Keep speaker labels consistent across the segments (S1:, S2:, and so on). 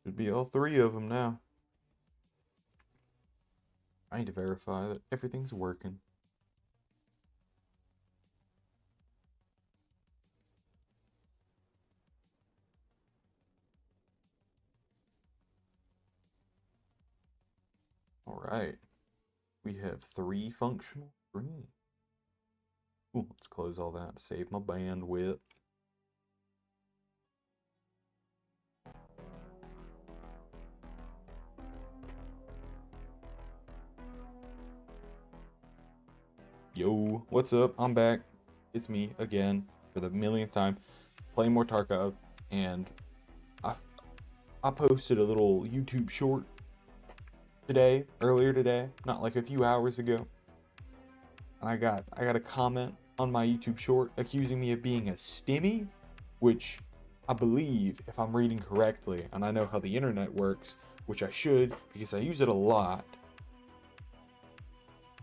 S1: Should be all three of them now. I need to verify that everything's working. Alright. We have 3 functional screens. Ooh, let's close all that to save my bandwidth. Yo, what's up? I'm back. It's me again for the millionth time, playing more Tarkov, and I posted a little YouTube short earlier today, not like a few hours ago. And I got a comment on my YouTube short accusing me of being a stimmy, which I believe, if I'm reading correctly, and I know how the internet works, which I should because I use it a lot,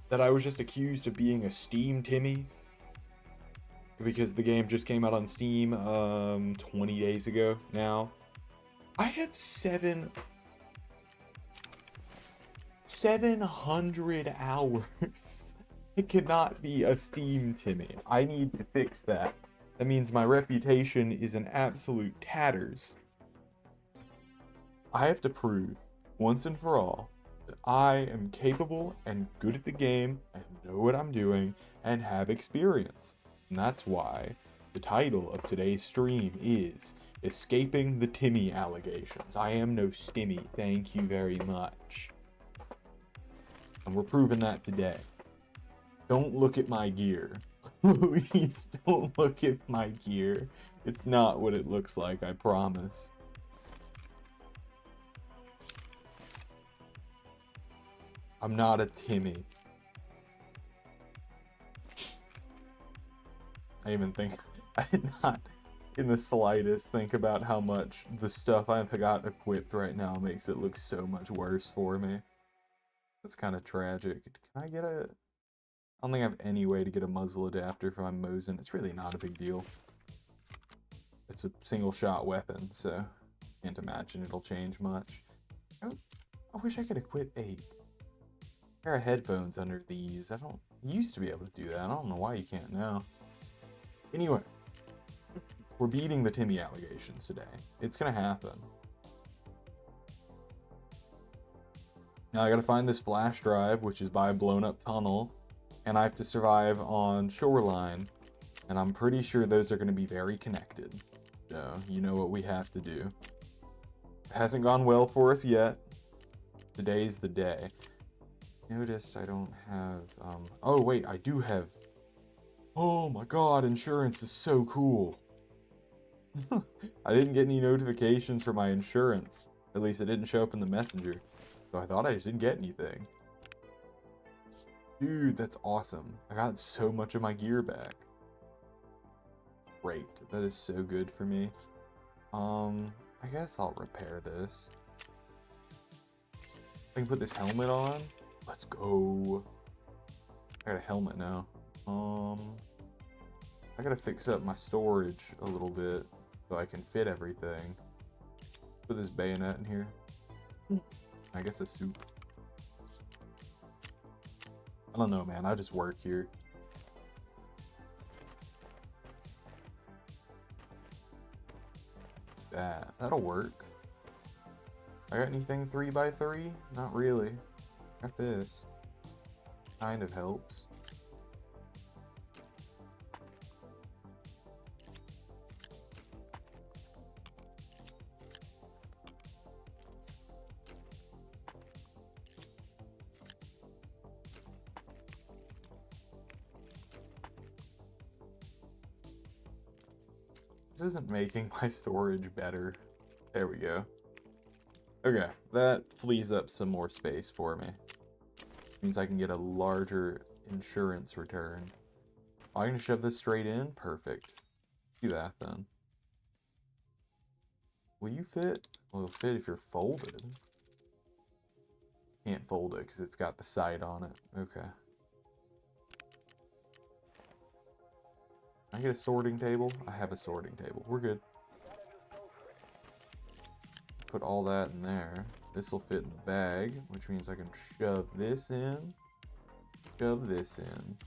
S1: that I was just accused of being a Steam Timmy because the game just came out on Steam 20 days ago now. I have 700 hours. It cannot be a Steam Timmy. I need to fix that. That means my reputation is in absolute tatters. I have to prove, once and for all, that I am capable and good at the game and know what I'm doing and have experience. And that's why the title of today's stream is Escaping the Timmy Allegations. I am no stimmy, thank you very much. And we're proving that today. Don't look at my gear. Please don't look at my gear. It's not what it looks like, I promise. I'm not a Timmy. I did not in the slightest think about how much the stuff I've got equipped right now makes it look so much worse for me. That's kind of tragic. Can I get a... I don't think I have any way to get a muzzle adapter for my Mosin. It's really not a big deal. It's a single shot weapon, so can't imagine it'll change much. Oh, I wish I could equip a pair of headphones under these. You used to be able to do that. I don't know why you can't now. Anyway, we're beating the Timmy allegations today. It's gonna happen. Now I gotta find this flash drive, which is by a blown up tunnel, and I have to survive on Shoreline, and I'm pretty sure those are gonna be very connected. So, you know what we have to do. It hasn't gone well for us yet. Today's the day. Noticed I don't have, oh wait, I do have, oh my god, insurance is so cool. I didn't get any notifications for my insurance. At least it didn't show up in the messenger. So I thought I just didn't get anything. Dude, that's awesome. I got so much of my gear back. Great, that is so good for me. I guess I'll repair this. I can put this helmet on. Let's go. I got a helmet now. I gotta fix up my storage a little bit so I can fit everything. Put this bayonet in here. I guess a soup. I don't know, man. I just work here. That'll work. I got anything 3x3? Not really. Got this. Kind of helps. This isn't making my storage better. There we go. Okay, that frees up some more space for me. Means I can get a larger insurance return. Oh, I can shove this straight in? Perfect. Do that then. Will you fit? Well, it'll fit if you're folded. Can't fold it because it's got the sight on it. Okay. Can I get a sorting table? I have a sorting table. We're good. put all that in there. This will fit in the bag, which means I can shove this in, shove this in.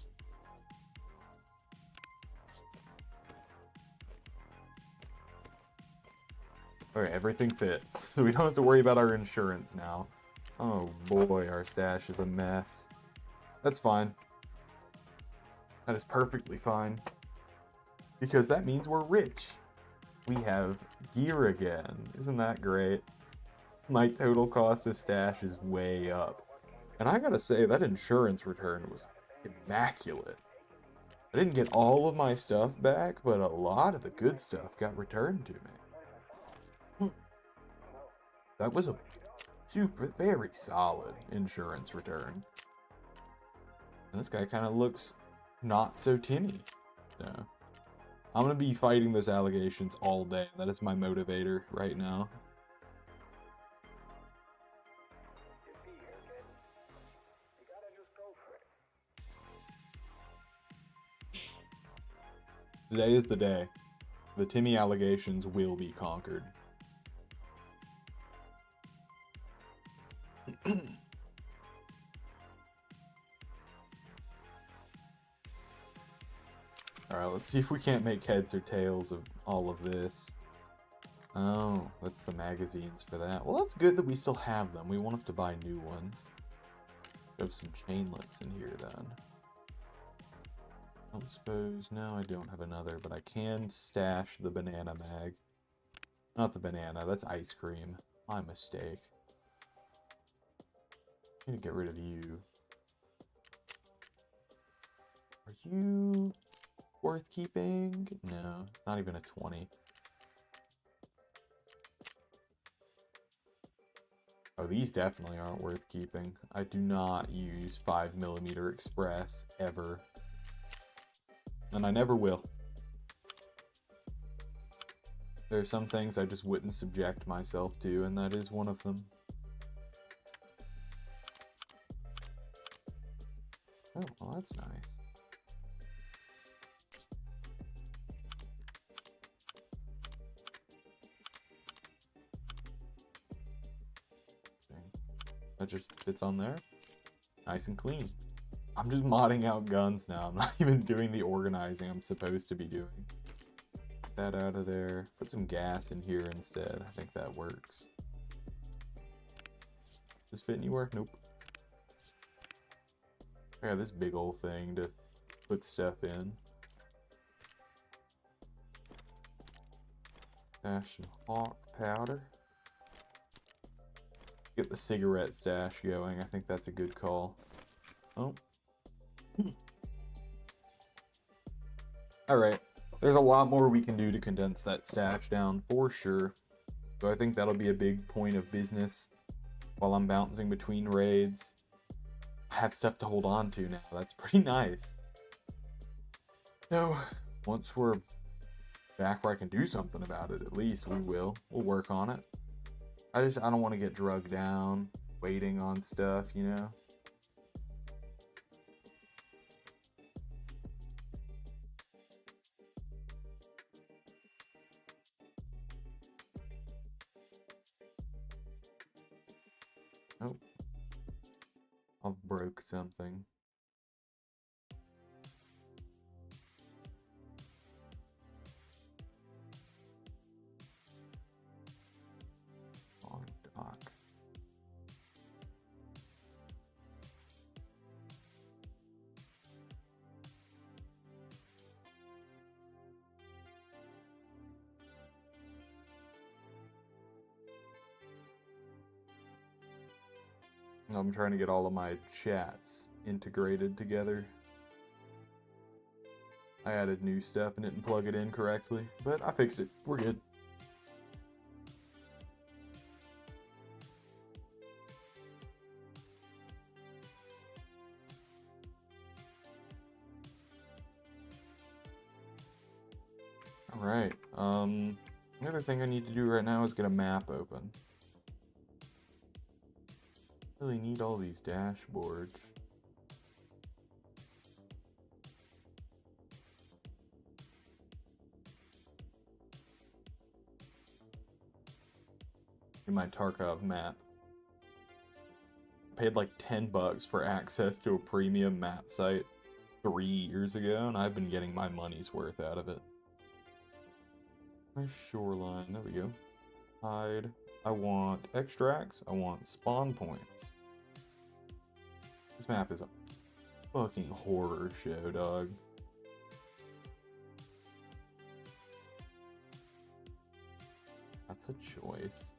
S1: Okay, everything fit. So we don't have to worry about our insurance now. Oh boy, our stash is a mess. That's fine. That is perfectly fine. Because that means we're rich. We have gear again. Isn't that great? My total cost of stash is way up. And I gotta say, that insurance return was immaculate. I didn't get all of my stuff back, but a lot of the good stuff got returned to me. That was a very solid insurance return. And this guy kind of looks not so Timmy. So, I'm going to be fighting those allegations all day. That is my motivator right now. Today is the day. The Timmy allegations will be conquered. Alright, let's see if we can't make heads or tails of all of this. Oh, that's the magazines for that. Well, that's good that we still have them. We won't have to buy new ones. Have some chainlets in here then. I don't suppose... No, I don't have another, but I can stash the banana mag. Not the banana, that's ice cream. My mistake. I need to get rid of you. Are you worth keeping? No, not even a 20. Oh, these definitely aren't worth keeping. I do not use 5mm Express ever. And I never will. There are some things I just wouldn't subject myself to, and that is one of them. Oh, well, that's nice. That just fits on there. Nice and clean. I'm just modding out guns now. I'm not even doing the organizing I'm supposed to be doing. Get that out of there. Put some gas in here instead. I think that works. Does fit anywhere? Nope. I got this big old thing to put stuff in. Stash some hawk powder. Get the cigarette stash going. I think that's a good call. Oh. Alright. There's a lot more we can do to condense that stash down for sure. So I think that'll be a big point of business while I'm bouncing between raids. I have stuff to hold on to now. That's pretty nice. So, once we're back where I can do something about it, at least we will. We'll work on it. I don't want to get drugged down, waiting on stuff, you know? Oh. I've broke something. Dock. I'm trying to get all of my chats integrated together. I added new stuff and didn't plug it in correctly, but I fixed it. We're good. Alright, the other thing I need to do right now is get a map open. Really need all these dashboards. in my Tarkov map. Paid like $10 for access to a premium map site 3 years ago, and I've been getting my money's worth out of it. Nice shoreline, there we go. Hide. I want extracts, I want spawn points. This map is a fucking horror show, dog. That's a choice.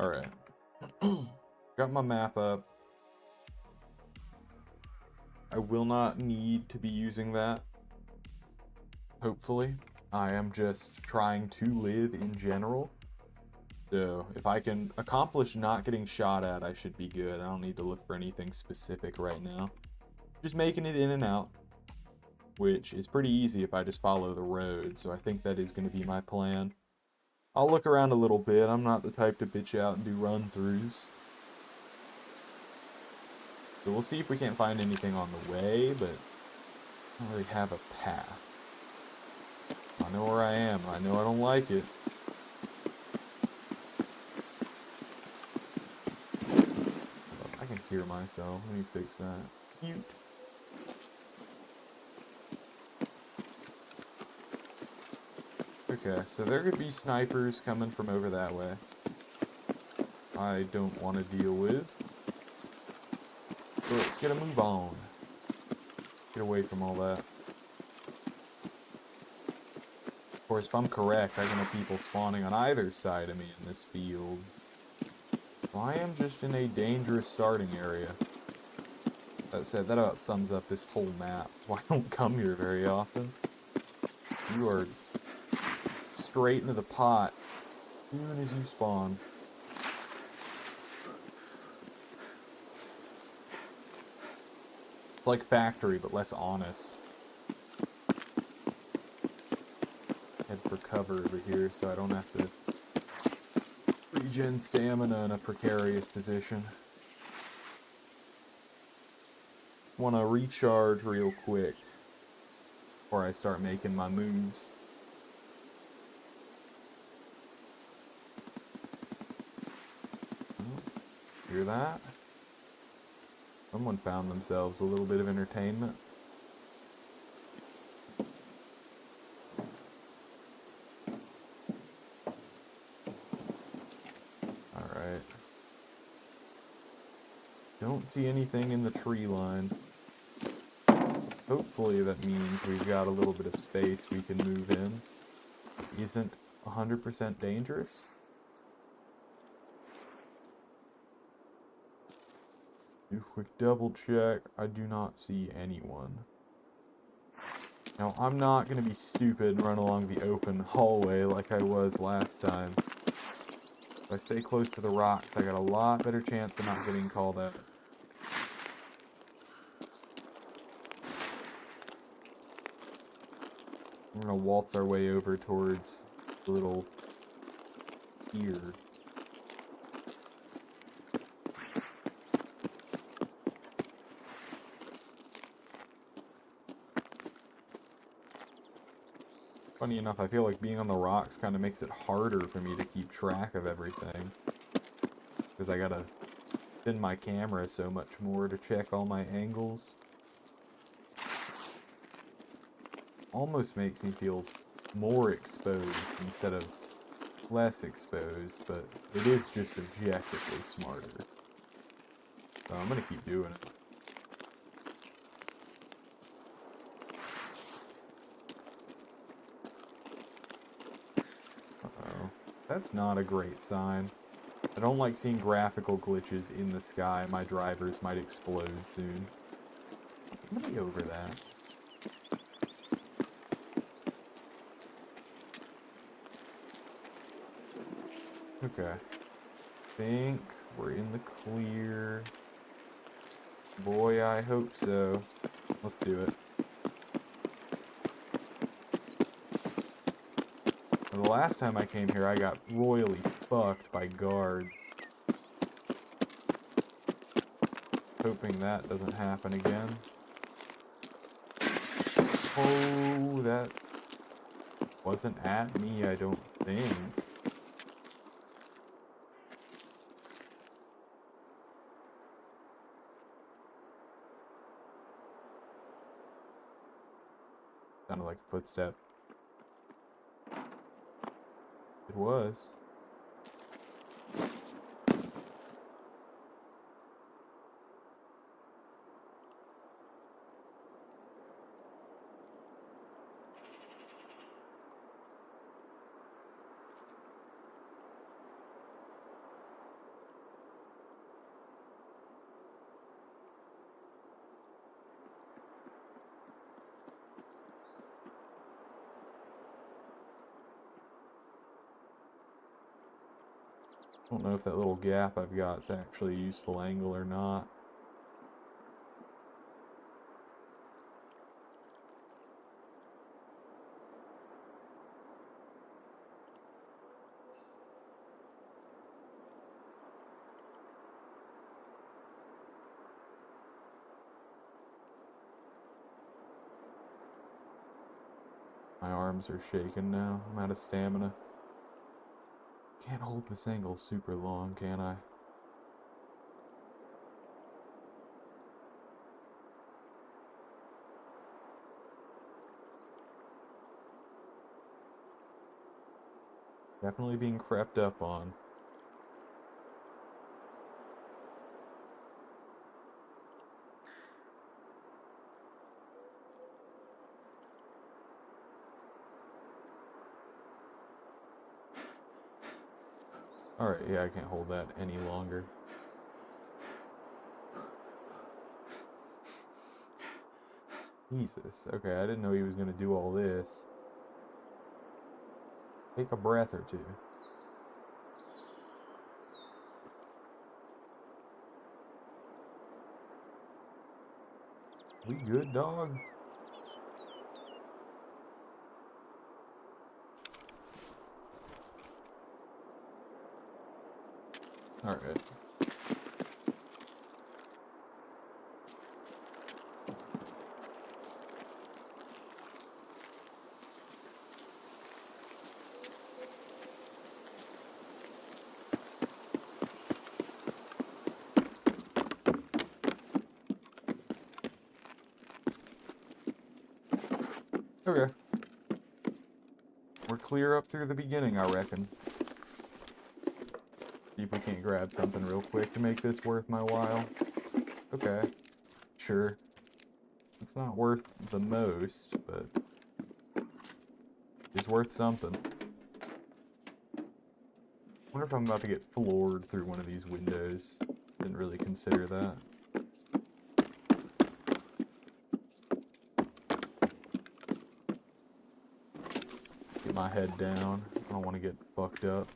S1: Alright. Got my map up. I will not need to be using that. Hopefully. I am just trying to live in general. So, if I can accomplish not getting shot at, I should be good. I don't need to look for anything specific right now. Just making it in and out. Which is pretty easy if I just follow the road. So I think that is going to be my plan. I'll look around a little bit. I'm not the type to bitch out and do run-throughs. So we'll see if we can't find anything on the way, but I don't really have a path. I know where I am. I know I don't like it. I can hear myself. Let me fix that. Mute. Okay, so there could be snipers coming from over that way. I don't want to deal with. So let's get a move on. Get away from all that. Of course, if I'm correct, I can have people spawning on either side of me in this field. So I am just in a dangerous starting area. That said, that about sums up this whole map. That's why I don't come here very often. You are straight into the pot as soon as you spawn. It's like Factory, but less honest. Head for cover over here so I don't have to regen stamina in a precarious position. Want to recharge real quick before I start making my moves. Hear that? Someone found themselves a little bit of entertainment. Alright. Don't see anything in the tree line. Hopefully that means we've got a little bit of space we can move in. Isn't 100% dangerous. Do a quick double check. I do not see anyone. Now, I'm not going to be stupid and run along the open hallway like I was last time. If I stay close to the rocks, I got a lot better chance of not getting called out. We're going to waltz our way over towards the little pier. Funny enough, I feel like being on the rocks kind of makes it harder for me to keep track of everything. Because I gotta spin my camera so much more to check all my angles. Almost makes me feel more exposed instead of less exposed, but it is just objectively smarter. So I'm gonna keep doing it. That's not a great sign. I don't like seeing graphical glitches in the sky. My drivers might explode soon. Let me over that. Okay. Think we're in the clear. Boy, I hope so. Let's do it. The last time I came here, I got royally fucked by guards. Hoping that doesn't happen again. Oh, that wasn't at me, I don't think. Sounded like a footstep. It was. I don't know if that little gap I've got is actually a useful angle or not. My arms are shaking now. I'm out of stamina. Can't hold this angle super long, can I? Definitely being crept up on. Alright, yeah, I can't hold that any longer. Jesus, okay, I didn't know he was gonna do all this. Take a breath or two. We good, dog? Alright. Okay. We're clear up through the beginning, I reckon. See if we can't grab something real quick to make this worth my while. Okay. Sure. It's not worth the most, but it's worth something. Wonder if I'm about to get floored through one of these windows. Didn't really consider that. Get my head down. I don't want to get fucked up.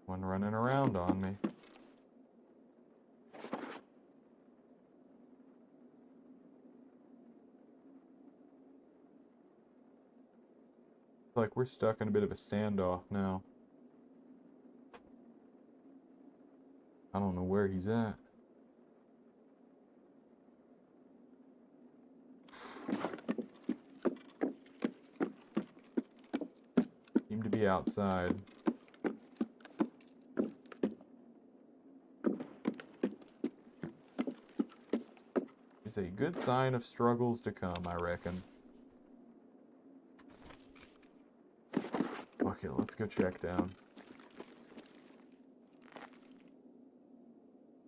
S1: One running around on me. Like we're stuck in a bit of a standoff now. I don't know where he's at. Seem to be outside. It's a good sign of struggles to come, I reckon. Okay, let's go check down.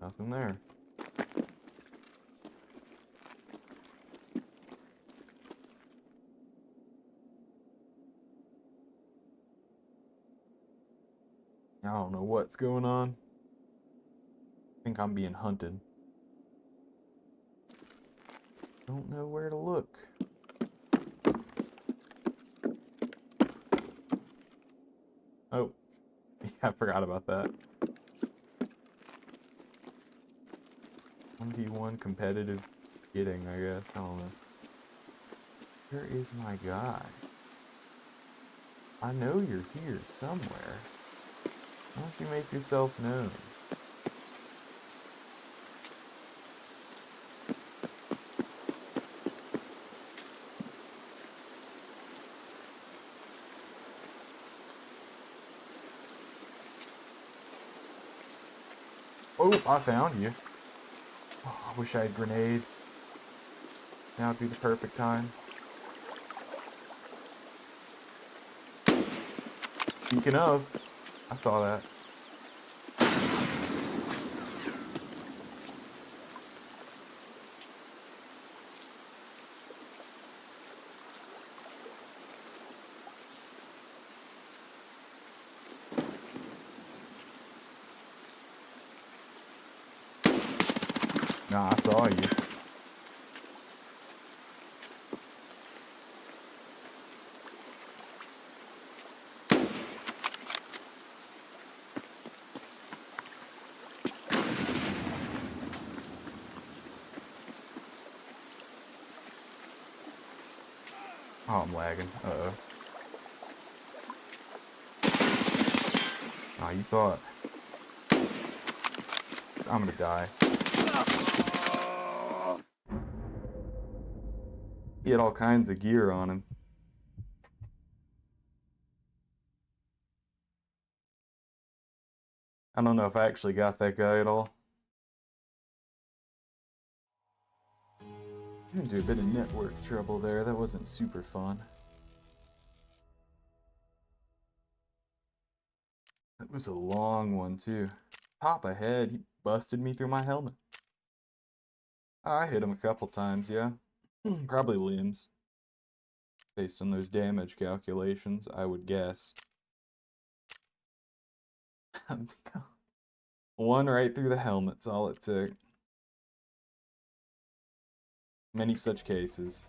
S1: Nothing there. I don't know what's going on. think I'm being hunted. Don't know where to look. Oh, yeah, I forgot about that. 1v1 competitive getting, I guess. I don't know. Where is my guy? I know you're here somewhere. Why don't you make yourself known? Oh, I found you. Oh, I wish I had grenades. Now would be the perfect time. Speaking of, I saw that. Nah, I saw you. Oh, I'm lagging. Uh-oh. Oh, you thought. I'm gonna die. He had all kinds of gear on him. I don't know if I actually got that guy at all. Into a bit of network trouble there. That wasn't super fun. That was a long one, too. Pop ahead, he busted me through my helmet. I hit him a couple times, yeah. Probably limbs. Based on those damage calculations, I would guess. One right through the helmet's all it took. Many such cases.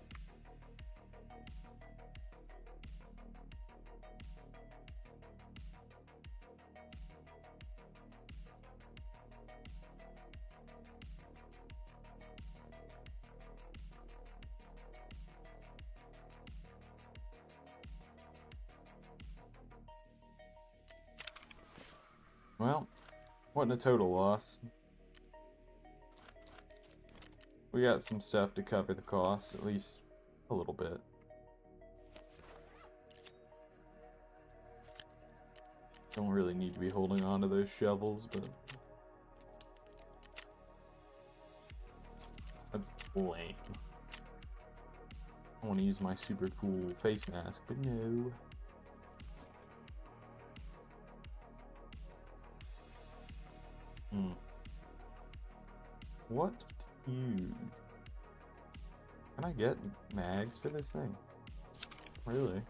S1: Well, wasn't a total loss. We got some stuff to cover the costs, at least a little bit. Don't really need to be holding on to those shovels, but that's lame. I want to use my super cool face mask, but no. What to use? Can I get mags for this thing? Really?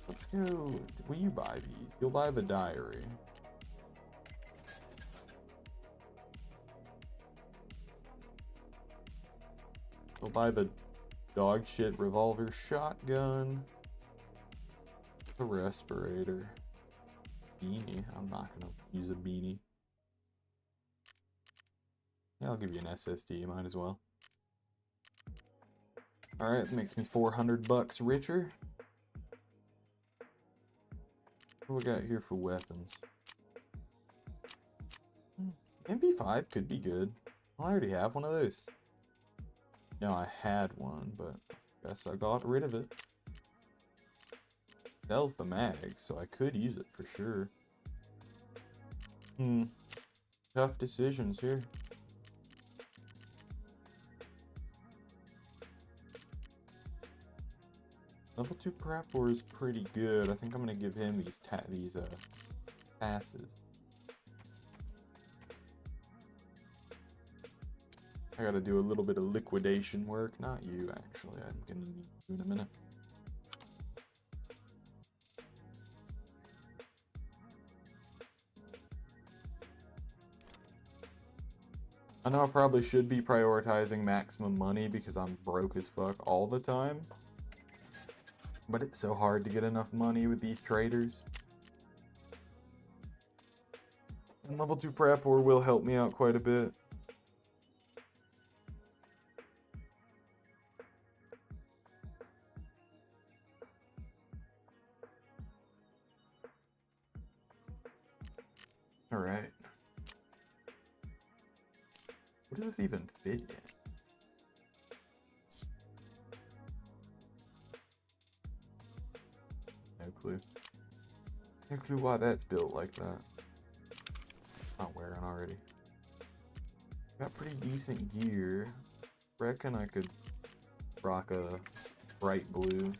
S1: Let's go. Will you buy these? You'll buy the diary. You'll buy the dog shit revolver shotgun. The respirator. Beanie. I'm not gonna use a beanie. Yeah, I'll give you an SSD, might as well. Alright, that makes me 400 bucks richer. What we got here for weapons? MP5 could be good. I already have one of those. No, I had one, but I guess I got rid of it. Sells the mag, so I could use it for sure. Tough decisions here. Level 2 Prapor is pretty good. I think I'm gonna give him these passes. I gotta do a little bit of liquidation work. Not you, actually. I'm gonna need you in a minute. I know I probably should be prioritizing maximum money because I'm broke as fuck all the time. But it's so hard to get enough money with these traders. And level 2 prep or will help me out quite a bit. Alright. What does this even fit in? No clue. No clue why that's built like that. Not wearing already. Got pretty decent gear. Reckon I could rock a bright blue.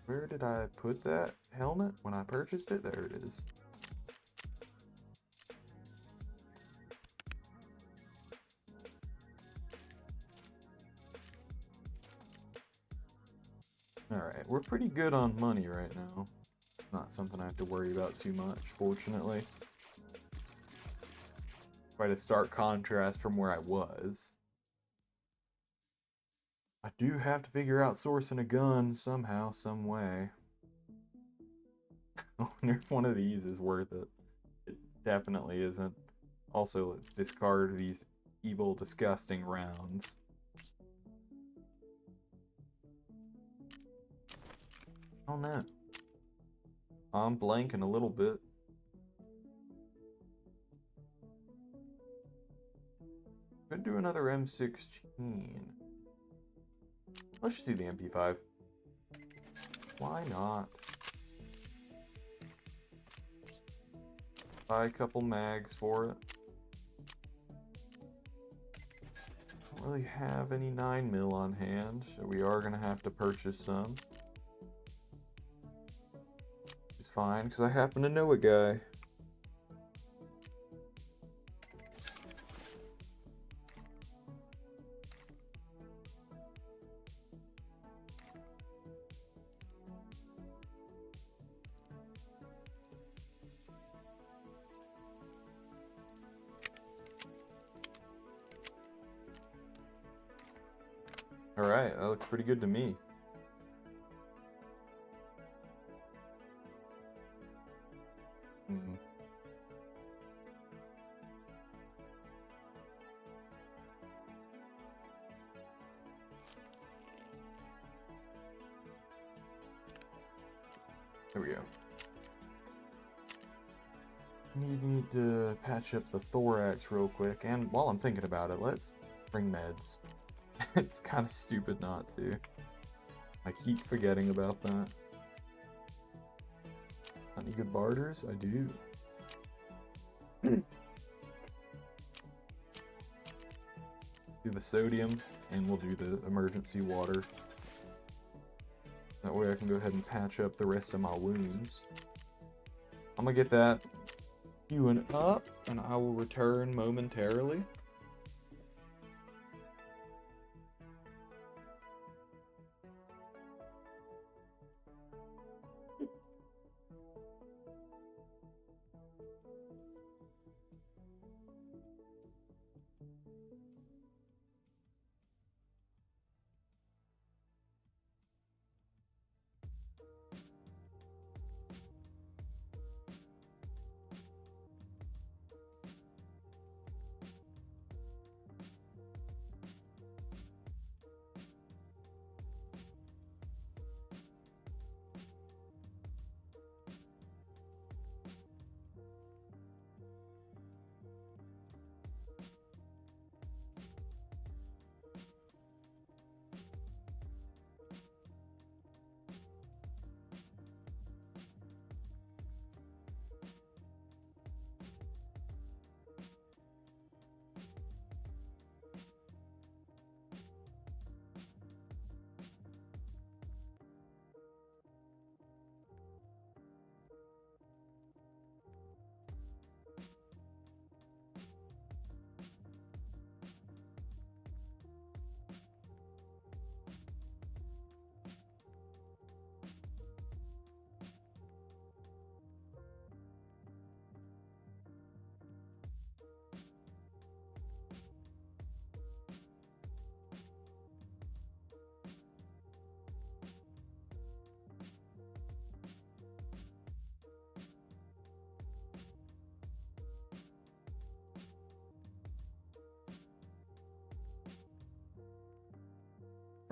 S1: Where did I put that helmet when I purchased it? There it is. Alright, we're pretty good on money right now. Not something I have to worry about too much, fortunately. Quite a stark contrast from where I was. I do have to figure out sourcing a gun somehow, some way. I wonder if one of these is worth it. It definitely isn't. Also, let's discard these evil, disgusting rounds. I don't know. I'm blanking a little bit. Could do another M16. Let's just do the MP5. Why not? Buy a couple mags for it. Don't really have any 9mm on hand, so we are going to have to purchase some. Which is fine, because I happen to know a guy. Alright, that looks pretty good to me. There we go. Need to patch up the thorax real quick, and while I'm thinking about it, let's bring meds. It's kind of stupid not to. I keep forgetting about that. Got any good barters? I do. Do the sodium, and we'll do the emergency water. That way I can go ahead and patch up the rest of my wounds. I'm gonna get that queuing up, and I will return momentarily.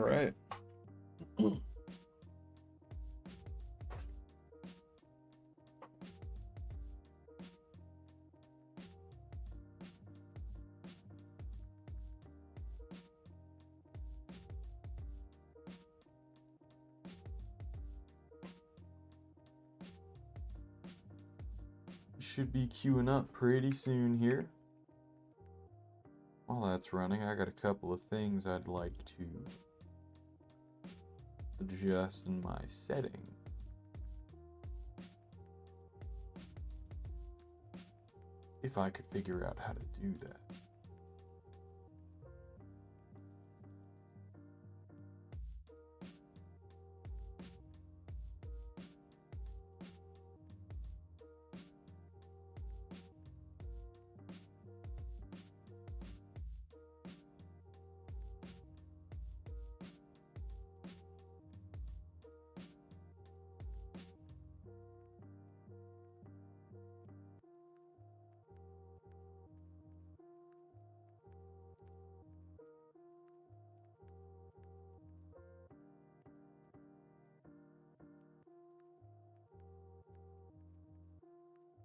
S1: Alright. Should be queuing up pretty soon here. While that's running, I got a couple of things I'd like to adjust in my setting. If I could figure out how to do that.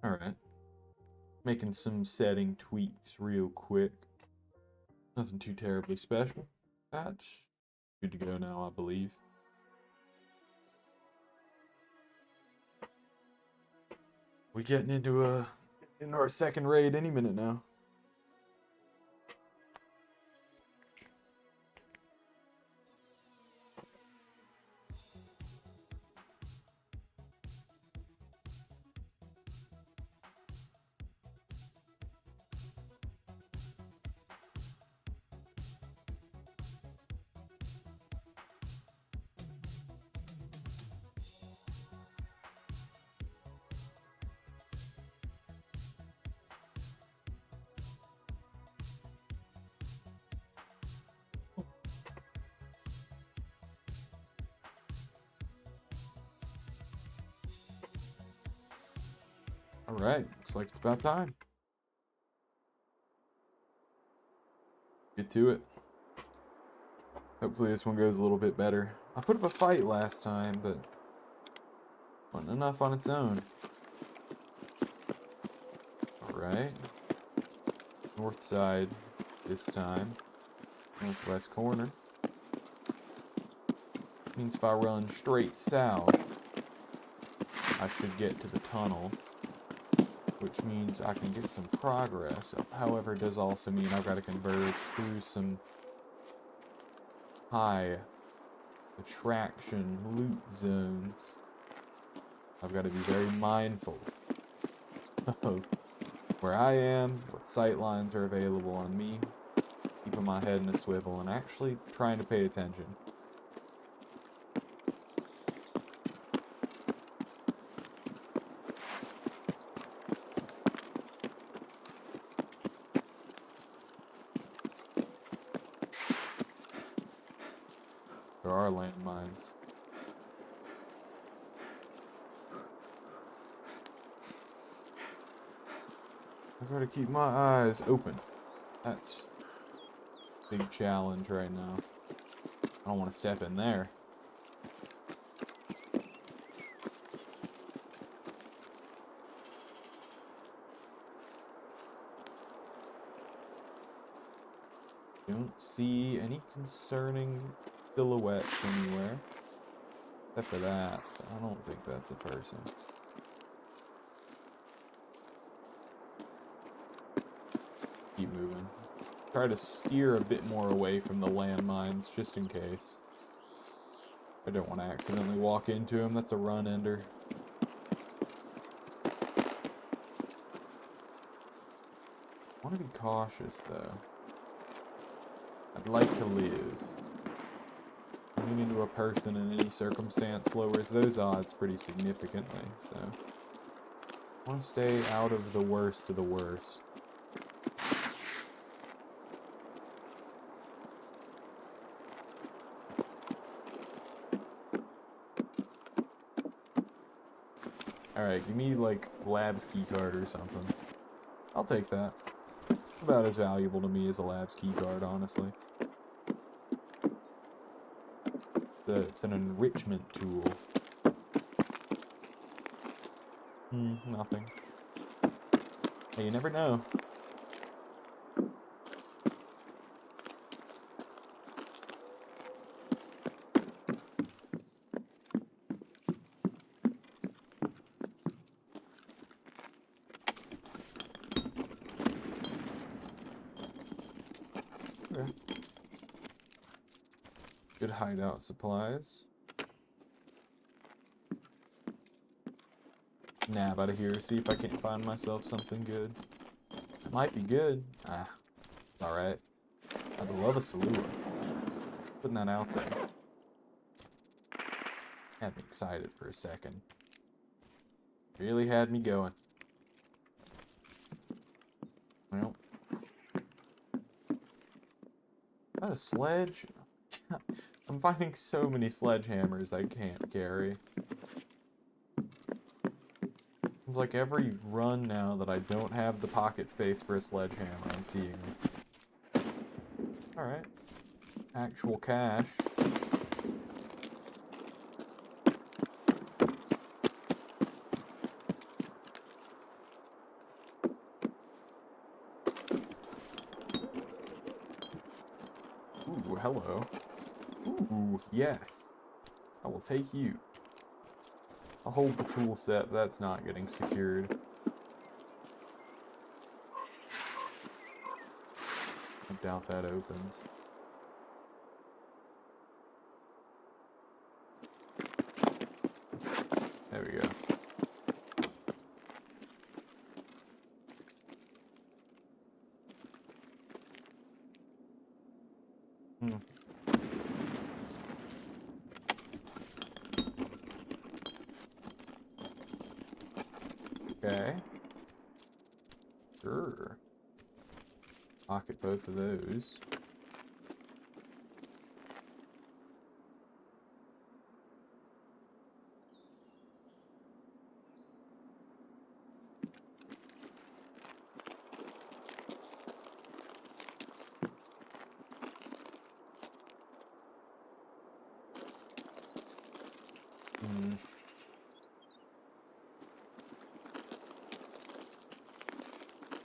S1: Alright. Making some setting tweaks real quick. Nothing too terribly special. That's good to go now, I believe. We getting into our second raid any minute now. Alright, looks like it's about time. Get to it. Hopefully this one goes a little bit better. I put up a fight last time, but wasn't enough on its own. Alright. North side this time. Northwest corner. Means if I run straight south, I should get to the tunnel, which means I can get some progress. However, it does also mean I've got to converge through some high attraction loot zones. I've got to be very mindful of where I am, what sight lines are available on me, keeping my head in a swivel, and actually trying to pay attention. There are landmines. I've got to keep my eyes open. That's a big challenge right now. I don't want to step in there. Don't see any concerning silhouettes anywhere. Except for that. I don't think that's a person. Keep moving. Try to steer a bit more away from the landmines, just in case. I don't want to accidentally walk into him. That's a run ender. I want to be cautious, though. I'd like to live. Running into a person in any circumstance lowers those odds pretty significantly, so I want to stay out of the worst of the worst. Alright, give me like Lab's keycard or something. I'll take that. It's about as valuable to me as a Lab's keycard, honestly. It's an enrichment tool. Nothing. Hey, you never know. Okay. Good hideout supplies. Nab out of here, see if I can't find myself something good. It might be good. Ah, it's alright. I'd love a Salua. Putting that out there. Had me excited for a second. Really had me going. Well. Is that a sledge? I'm finding so many sledgehammers I can't carry. Seems like every run now that I don't have the pocket space for a sledgehammer, I'm seeing them. Alright. Actual cash. Ooh, hello. Ooh, yes. I will take you. I'll hold the tool set, that's not getting secured. I doubt that opens. There we go. Okay. Sure. Pocket both of those.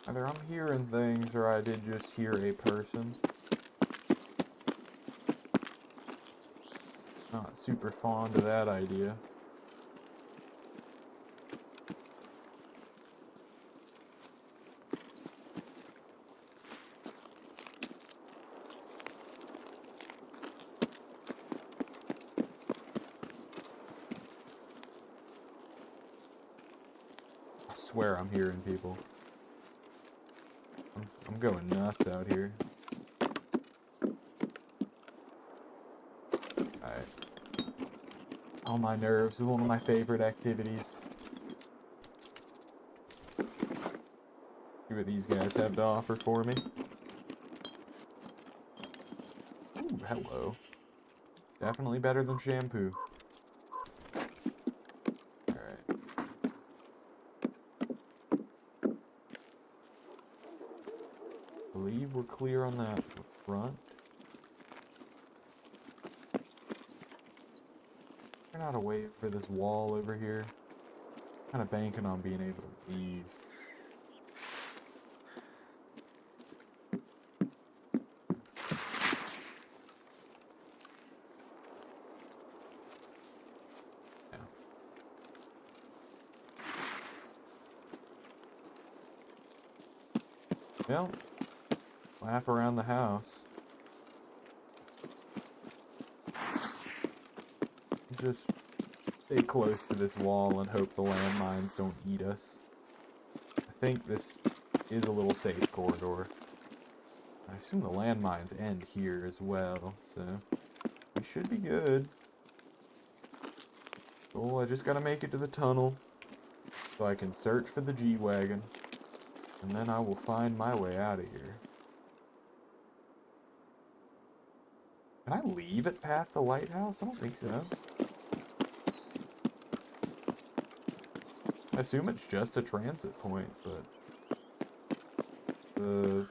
S1: Either I'm hearing things or I did just hear a person. Not super fond of that idea. I swear I'm hearing people. I'm going nuts out here. Alright. Oh, my nerves is one of my favorite activities. See what these guys have to offer for me. Ooh, hello. Definitely better than shampoo. Alright. Believe we're clear on that front. Figuring out a way for this wall over here. Kind of banking on being able to leave. Well, lap around the house. Just stay close to this wall and hope the landmines don't eat us. I think this is a little safe corridor. I assume the landmines end here as well, so we should be good. Cool, I just gotta make it to the tunnel so I can search for the G-Wagon. And then I will find my way out of here. Can I leave it past the lighthouse? I don't think so. I assume it's just a transit point, but the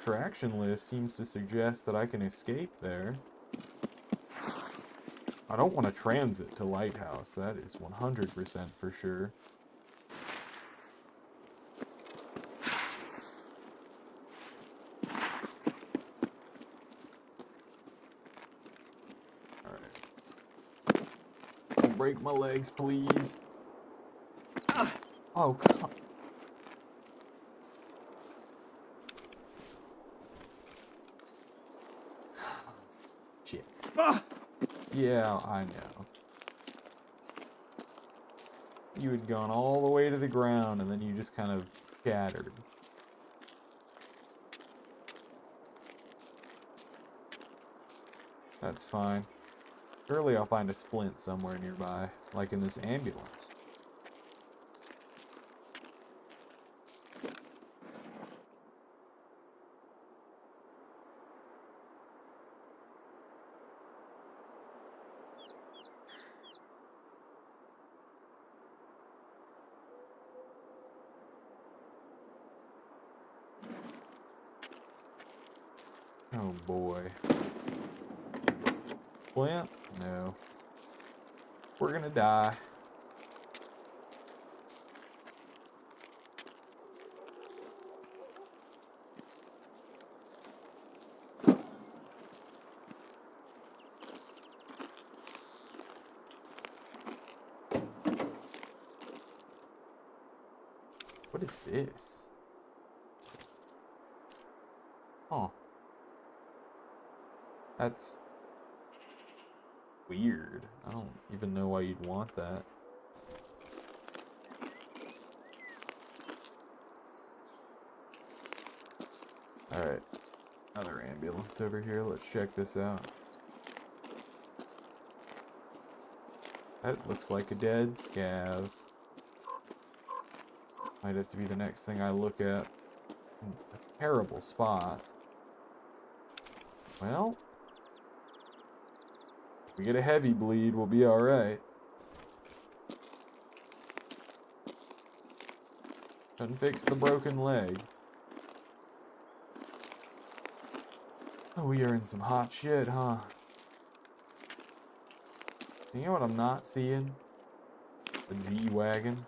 S1: traction list seems to suggest that I can escape there. I don't want to transit to Lighthouse. That is 100% for sure. Alright. Don't break my legs, please. Oh, God. Shit. Yeah, I know. You had gone all the way to the ground, and then you just kind of shattered. That's fine. Surely I'll find a splint somewhere nearby, like in this ambulance. Oh boy. Splint? No. We're gonna die. What is this? Huh. That's weird. I don't even know why you'd want that. Alright. Another ambulance over here. Let's check this out. That looks like a dead scav. Might have to be the next thing I look at. A terrible spot. Well, if we get a heavy bleed, we'll be alright. Doesn't fix the broken leg. Oh, we are in some hot shit, huh? You know what I'm not seeing? The G-Wagon.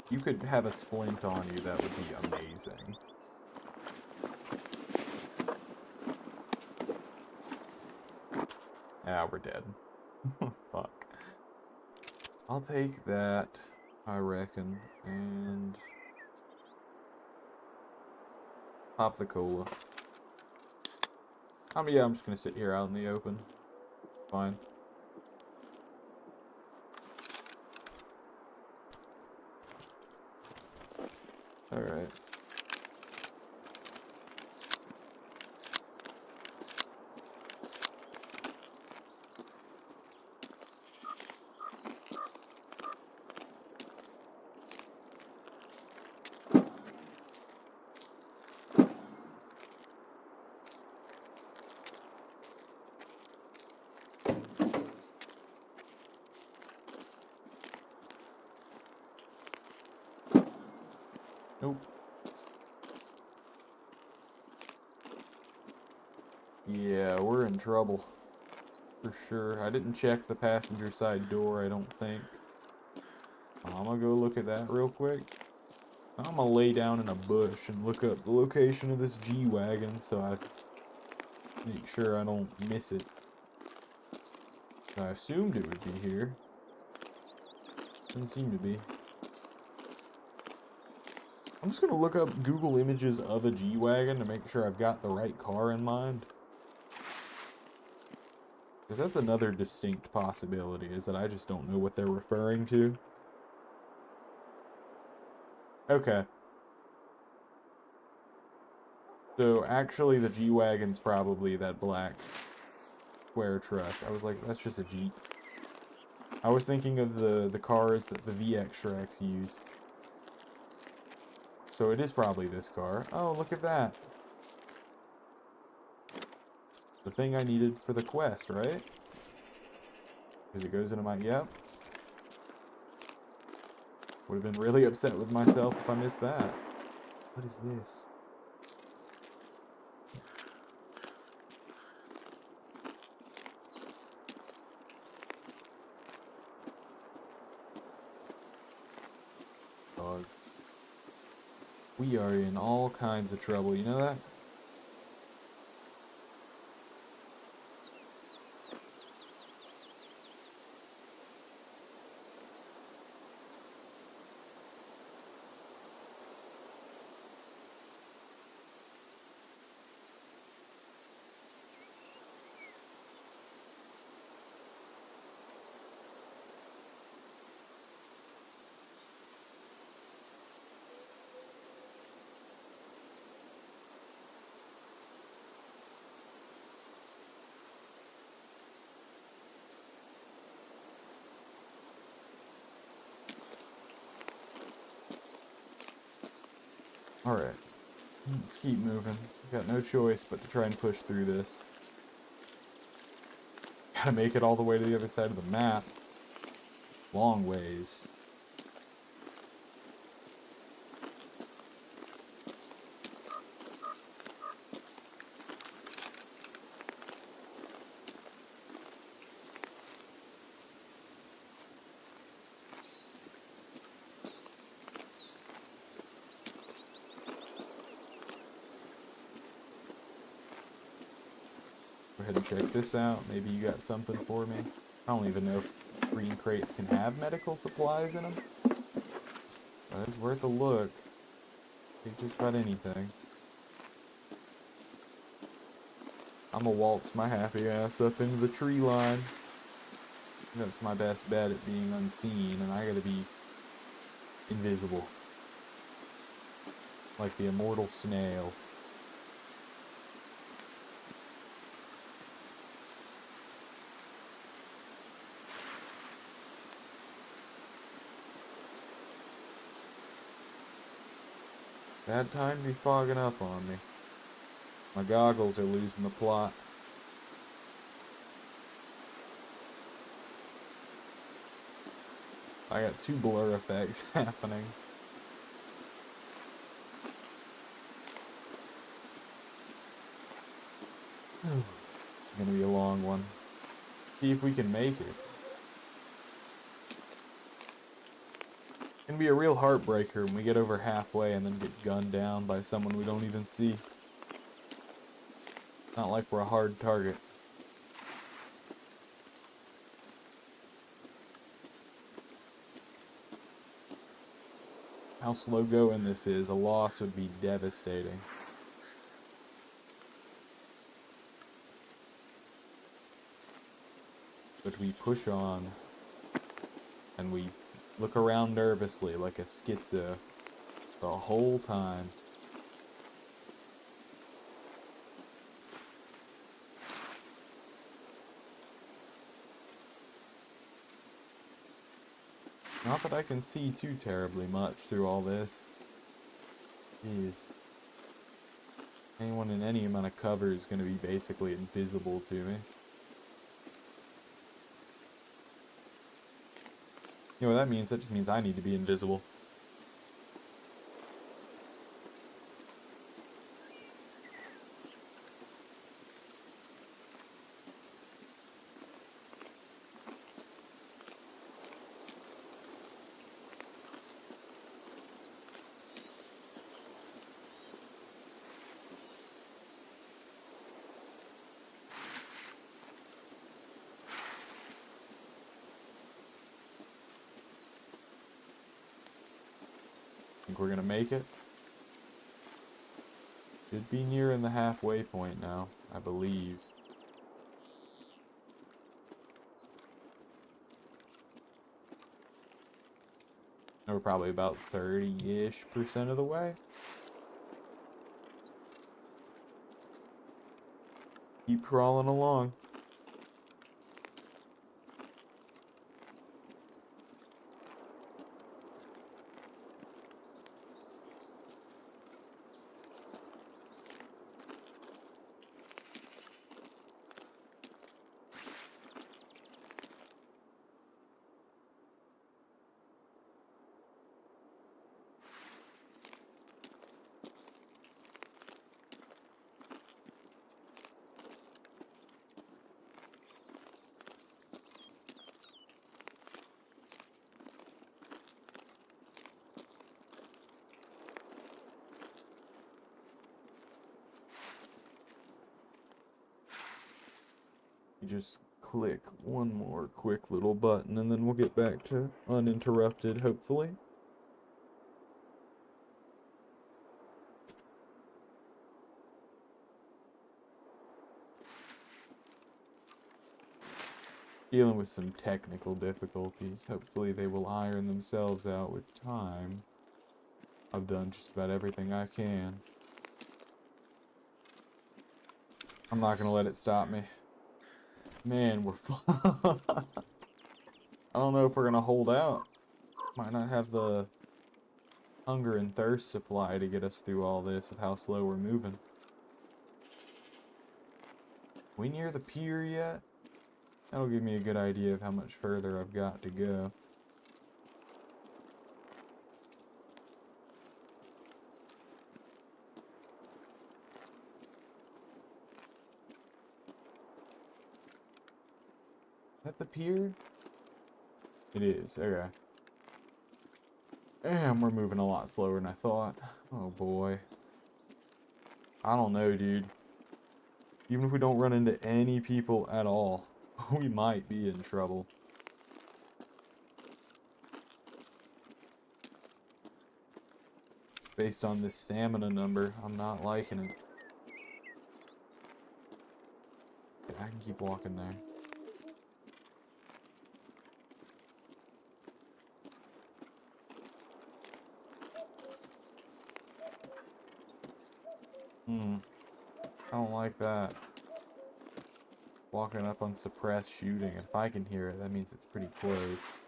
S1: You could have a splint on you, that would be amazing. Ah, we're dead. Fuck. I'll take that, I reckon, and pop the cola. Yeah, I'm just gonna sit here out in the open. Fine. Alright. Nope. Yeah, we're in trouble. For sure. I didn't check the passenger side door, I don't think. I'm gonna go look at that real quick. I'm gonna lay down in a bush and look up the location of this G-Wagon so I make sure I don't miss it. I assumed it would be here. Doesn't seem to be. I'm just gonna look up Google images of a G-Wagon to make sure I've got the right car in mind. Because that's another distinct possibility, is that I just don't know what they're referring to. Okay. So, actually, the G-Wagon's probably that black square truck. I was like, that's just a Jeep. I was thinking of the cars that the VX Shreks use. So it is probably this car. Oh, look at that. The thing I needed for the quest, right? Because it goes into my... Yep. Would have been really upset with myself if I missed that. What is this? Dog. We are in all kinds of trouble, you know that? Alright. Let's keep moving. Got no choice but to try and push through this. Gotta make it all the way to the other side of the map. Long ways. Go ahead and check this out. Maybe you got something for me. I don't even know if green crates can have medical supplies in them. But it's worth a look. Take just about anything. I'm gonna waltz my happy ass up into the tree line. That's my best bet at being unseen, and I gotta be invisible. Like the immortal snail. Bad time to be fogging up on me. My goggles are losing the plot. I got two blur effects happening. It's gonna be a long one. See if we can make it. It's gonna be a real heartbreaker when we get over halfway and then get gunned down by someone we don't even see. Not like we're a hard target. How slow going this is, a loss would be devastating. But we push on, and we look around nervously like a schizo the whole time. Not that I can see too terribly much through all this. Jeez. Anyone in any amount of cover is going to be basically invisible to me. You know what that means? That just means I need to be invisible. Think we're gonna make it? Should be nearing the halfway point now, I believe. We're probably about 30-ish% of the way. Keep crawling along. You just click one more quick little button and then we'll get back to uninterrupted, hopefully. Dealing with some technical difficulties. Hopefully they will iron themselves out with time. I've done just about everything I can. I'm not gonna let it stop me. Man, we're I don't know if we're gonna hold out. Might not have the hunger and thirst supply to get us through all this with how slow we're moving. We near the pier yet? That'll give me a good idea of how much further I've got to go. Is that the pier? It is, okay. Damn, we're moving a lot slower than I thought. Oh boy. I don't know, dude. Even if we don't run into any people at all, we might be in trouble. Based on this stamina number, I'm not liking it. Okay, I can keep walking there. I don't like that. Walking up on suppressed shooting. If I can hear it, that means it's pretty close.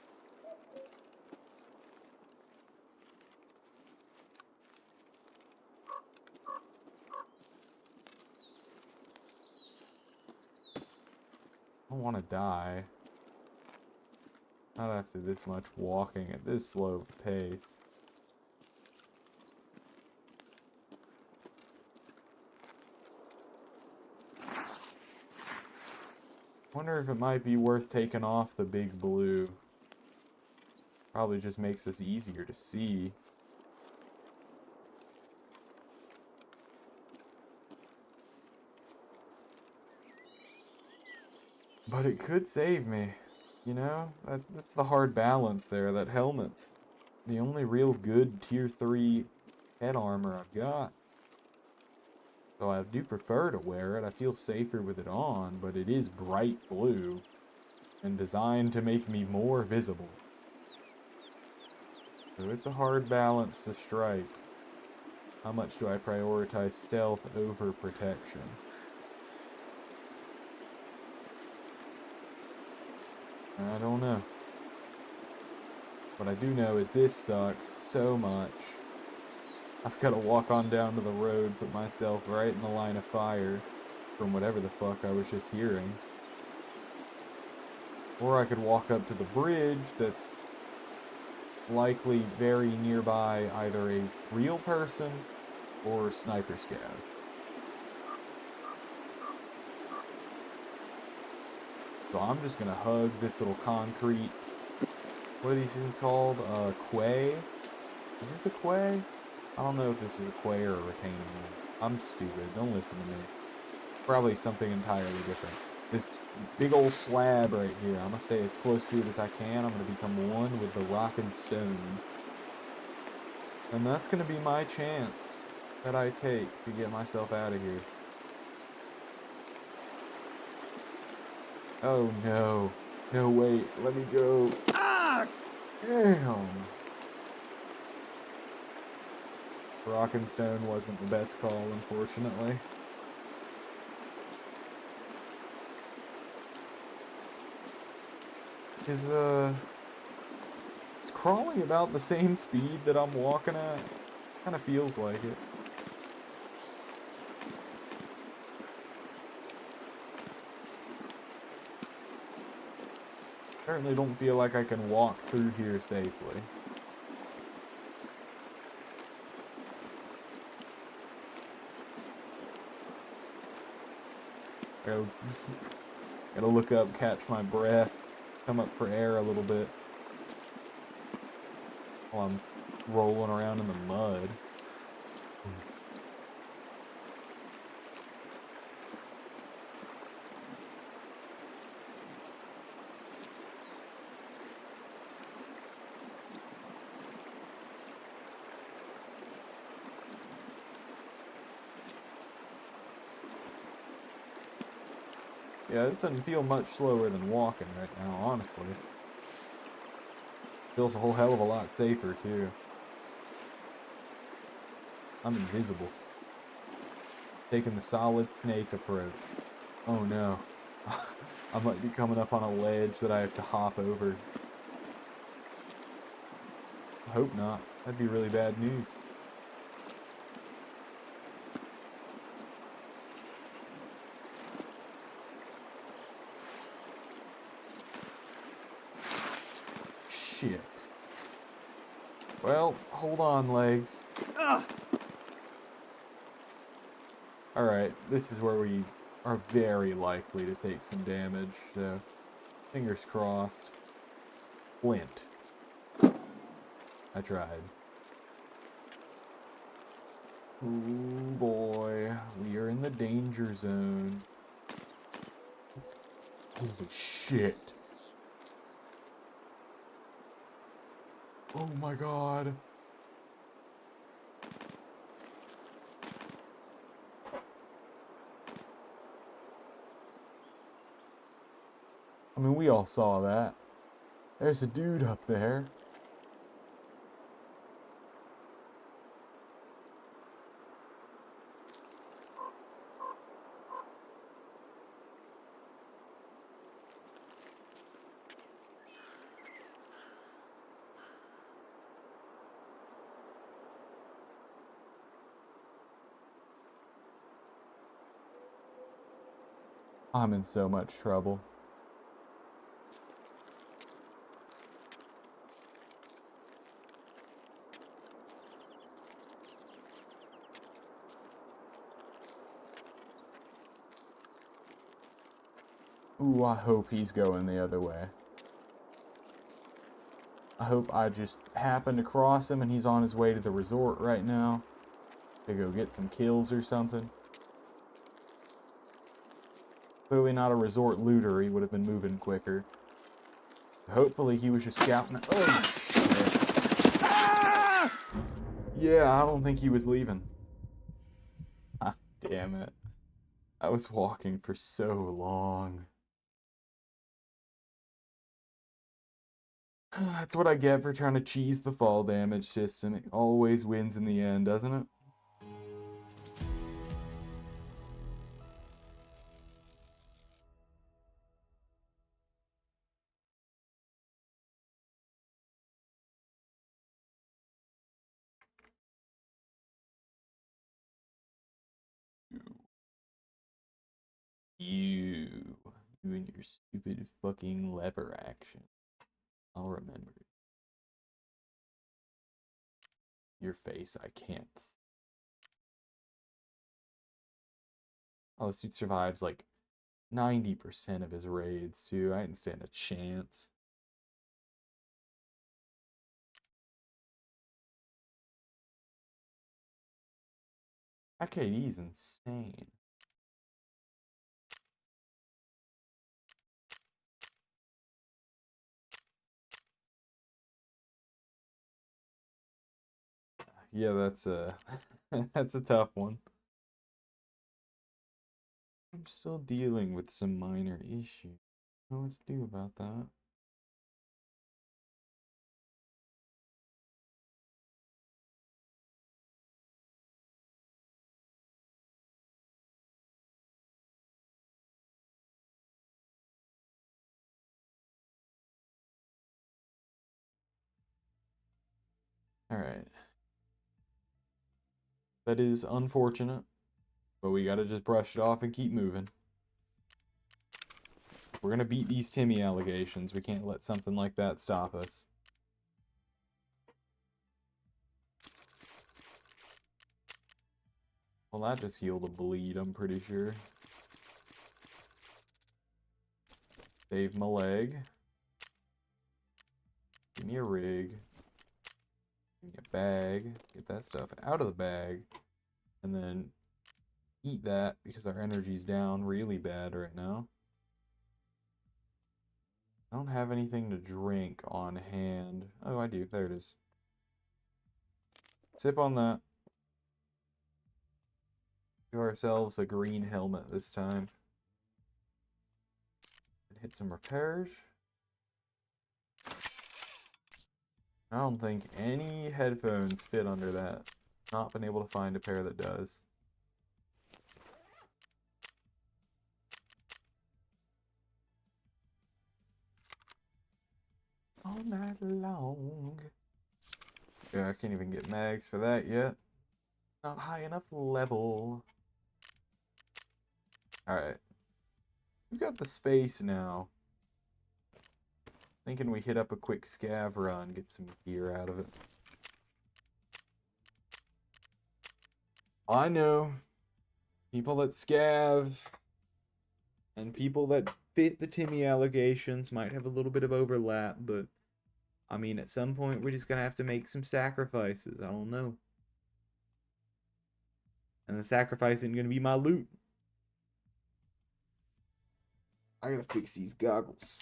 S1: I don't want to die. Not after this much walking at this slow of a pace. Wonder if it might be worth taking off the big blue. Probably just makes us easier to see. But it could save me. You know, that's the hard balance there. That helmet's the only real good tier 3 head armor I've got. So I do prefer to wear it. I feel safer with it on, but it is bright blue and designed to make me more visible. So it's a hard balance to strike. How much do I prioritize stealth over protection? I don't know. What I do know is this sucks so much. I've got to walk on down to the road, put myself right in the line of fire from whatever the fuck I was just hearing. Or I could walk up to the bridge that's likely very nearby either a real person or sniper scav. So I'm just gonna hug this little concrete, what are these things called? Quay? Is this a quay? I don't know if this is a quay or a retaining wall. I'm stupid, don't listen to me. Probably something entirely different. This big old slab right here, I'm gonna stay as close to it as I can. I'm gonna become one with the rock and stone. And that's gonna be my chance that I take to get myself out of here. Oh no. No, wait, let me go. Ah! Damn. Rock and stone wasn't the best call, unfortunately. Is, it's crawling about the same speed that I'm walking at? Kinda feels like it. Certainly don't feel like I can walk through here safely. Gotta look up, catch my breath, come up for air a little bit while I'm rolling around in the mud. Yeah, this doesn't feel much slower than walking right now, honestly. Feels a whole hell of a lot safer, too. I'm invisible. Taking the solid snake approach. Oh no. I might be coming up on a ledge that I have to hop over. I hope not. That'd be really bad news. Shit. Well, hold on, legs. Alright, this is where we are very likely to take some damage, so fingers crossed. Flint. I tried. Ooh boy, we are in the danger zone. Holy shit. Oh my god. I mean, we all saw that. There's a dude up there. I'm in so much trouble. Ooh, I hope he's going the other way. I hope I just happen to cross him and he's on his way to the resort right now to go get some kills or something. Clearly not a resort looter, he would have been moving quicker. Hopefully he was just scouting. Oh, shit. Ah! Yeah, I don't think he was leaving. Ah, damn it. I was walking for so long. That's what I get for trying to cheese the fall damage system. It always wins in the end, doesn't it? You. You and your stupid fucking lever action. I'll remember. Your face, I can't. Oh, this dude survives like 90% of his raids, too. I didn't stand a chance. That KD's insane. Yeah, that's a that's a tough one. I'm still dealing with some minor issues. I don't know what to do about that. Alright. That is unfortunate, but we gotta just brush it off and keep moving. We're gonna beat these Timmy allegations. We can't let something like that stop us. Well, that just healed a bleed, I'm pretty sure. Save my leg. Give me a rig. Give me a bag. Get that stuff out of the bag. And then eat that because our energy's down really bad right now. I don't have anything to drink on hand. Oh, I do. There it is. Sip on that. Give ourselves a green helmet this time. hit some repairs. I don't think any headphones fit under that. Not been able to find a pair that does. All night long. Yeah, I can't even get mags for that yet. Not high enough level. Alright. We've got the space now. Thinking we hit up a quick scav run, get some gear out of it. I know. People that scav and people that fit the Timmy allegations might have a little bit of overlap, but I mean, at some point we're just gonna have to make some sacrifices. I don't know. And the sacrifice isn't gonna be my loot. I gotta fix these goggles.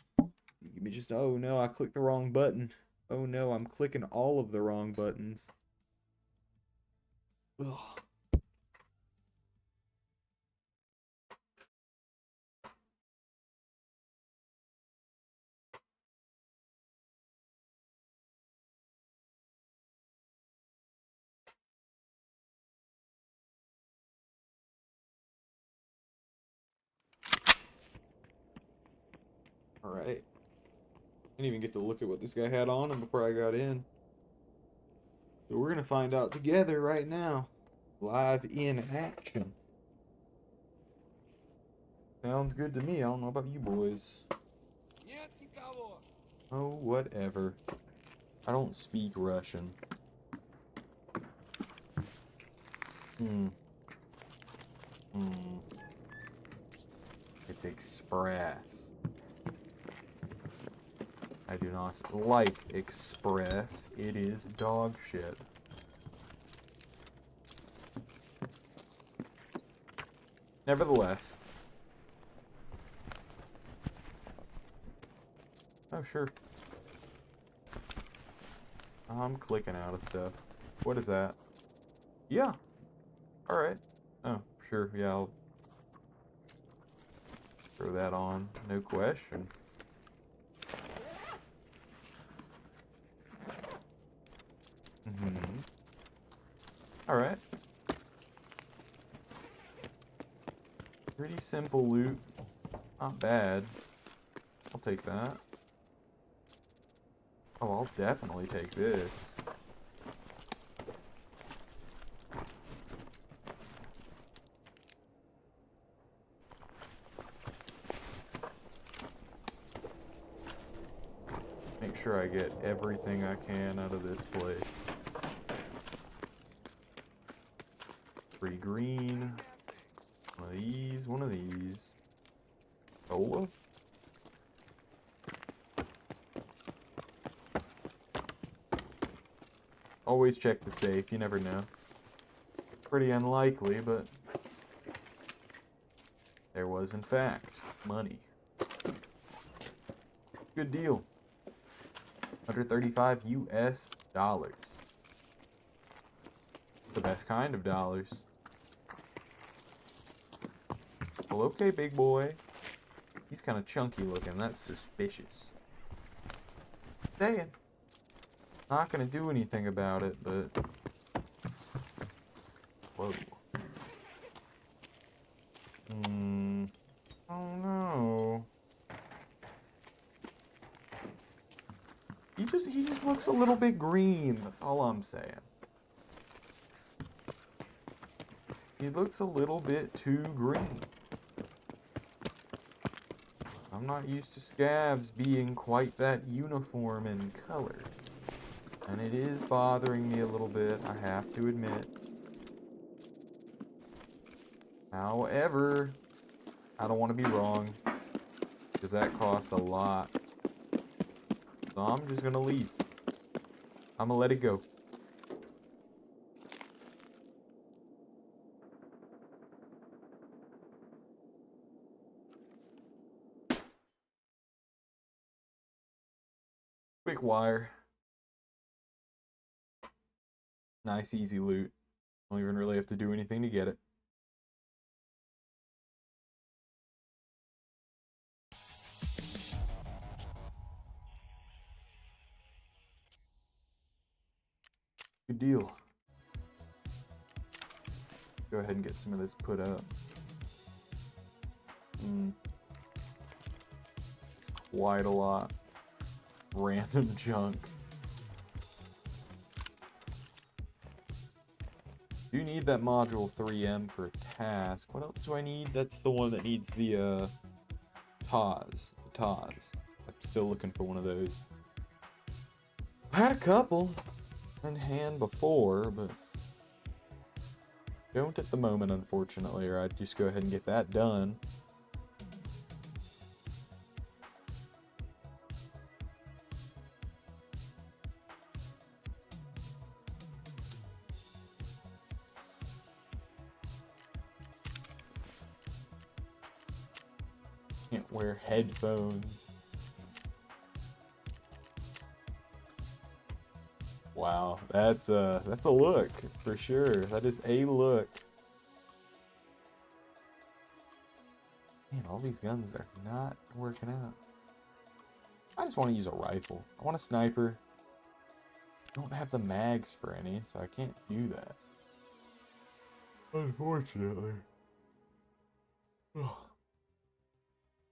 S1: Give me just, oh no, I clicked the wrong button. Oh no, I'm clicking all of the wrong buttons. Ugh. Alright. Didn't even get to look at what this guy had on him before I got in. So we're gonna find out together right now. Live in action. Sounds good to me. I don't know about you boys. Oh, whatever. I don't speak Russian. It's Express. I do not like Express. It is dog shit. Nevertheless. Oh, sure. I'm clicking out of stuff. What is that? Yeah. Alright. Oh, sure. Yeah, I'll throw that on. No question. Alright. Pretty simple loot. Not bad. I'll take that. Oh, I'll definitely take this. Make sure I get everything I can out of this place. Free green. One of these, one of these. Cola? Always check the safe, you never know. Pretty unlikely, but there was in fact money. Good deal. 135 US dollars. The best kind of dollars. Well, okay, big boy. He's kind of chunky looking. That's suspicious. Saying. Not gonna do anything about it, but... Whoa. Oh no. He just looks a little bit green. That's all I'm saying. He looks a little bit too green. I'm not used to scavs being quite that uniform in color. And it is bothering me a little bit, I have to admit. However, I don't want to be wrong, because that costs a lot. So I'm just going to leave. I'm going to let it go. Quick wire. Nice, easy loot. Don't even really have to do anything to get it. Good deal. Go ahead and get some of this put up. It's quite a lot. Random junk. Do need that module 3M for task. What else do I need? That's the one that needs the TAWs. I'm still looking for one of those. I had a couple in hand before, but don't at the moment, unfortunately, or I'd just go ahead and get that done. Can't wear headphones. Wow, that's a look for sure. That is a look. Man, all these guns are not working out. I just want to use a rifle. I want a sniper. I don't have the mags for any, so I can't do that. Unfortunately.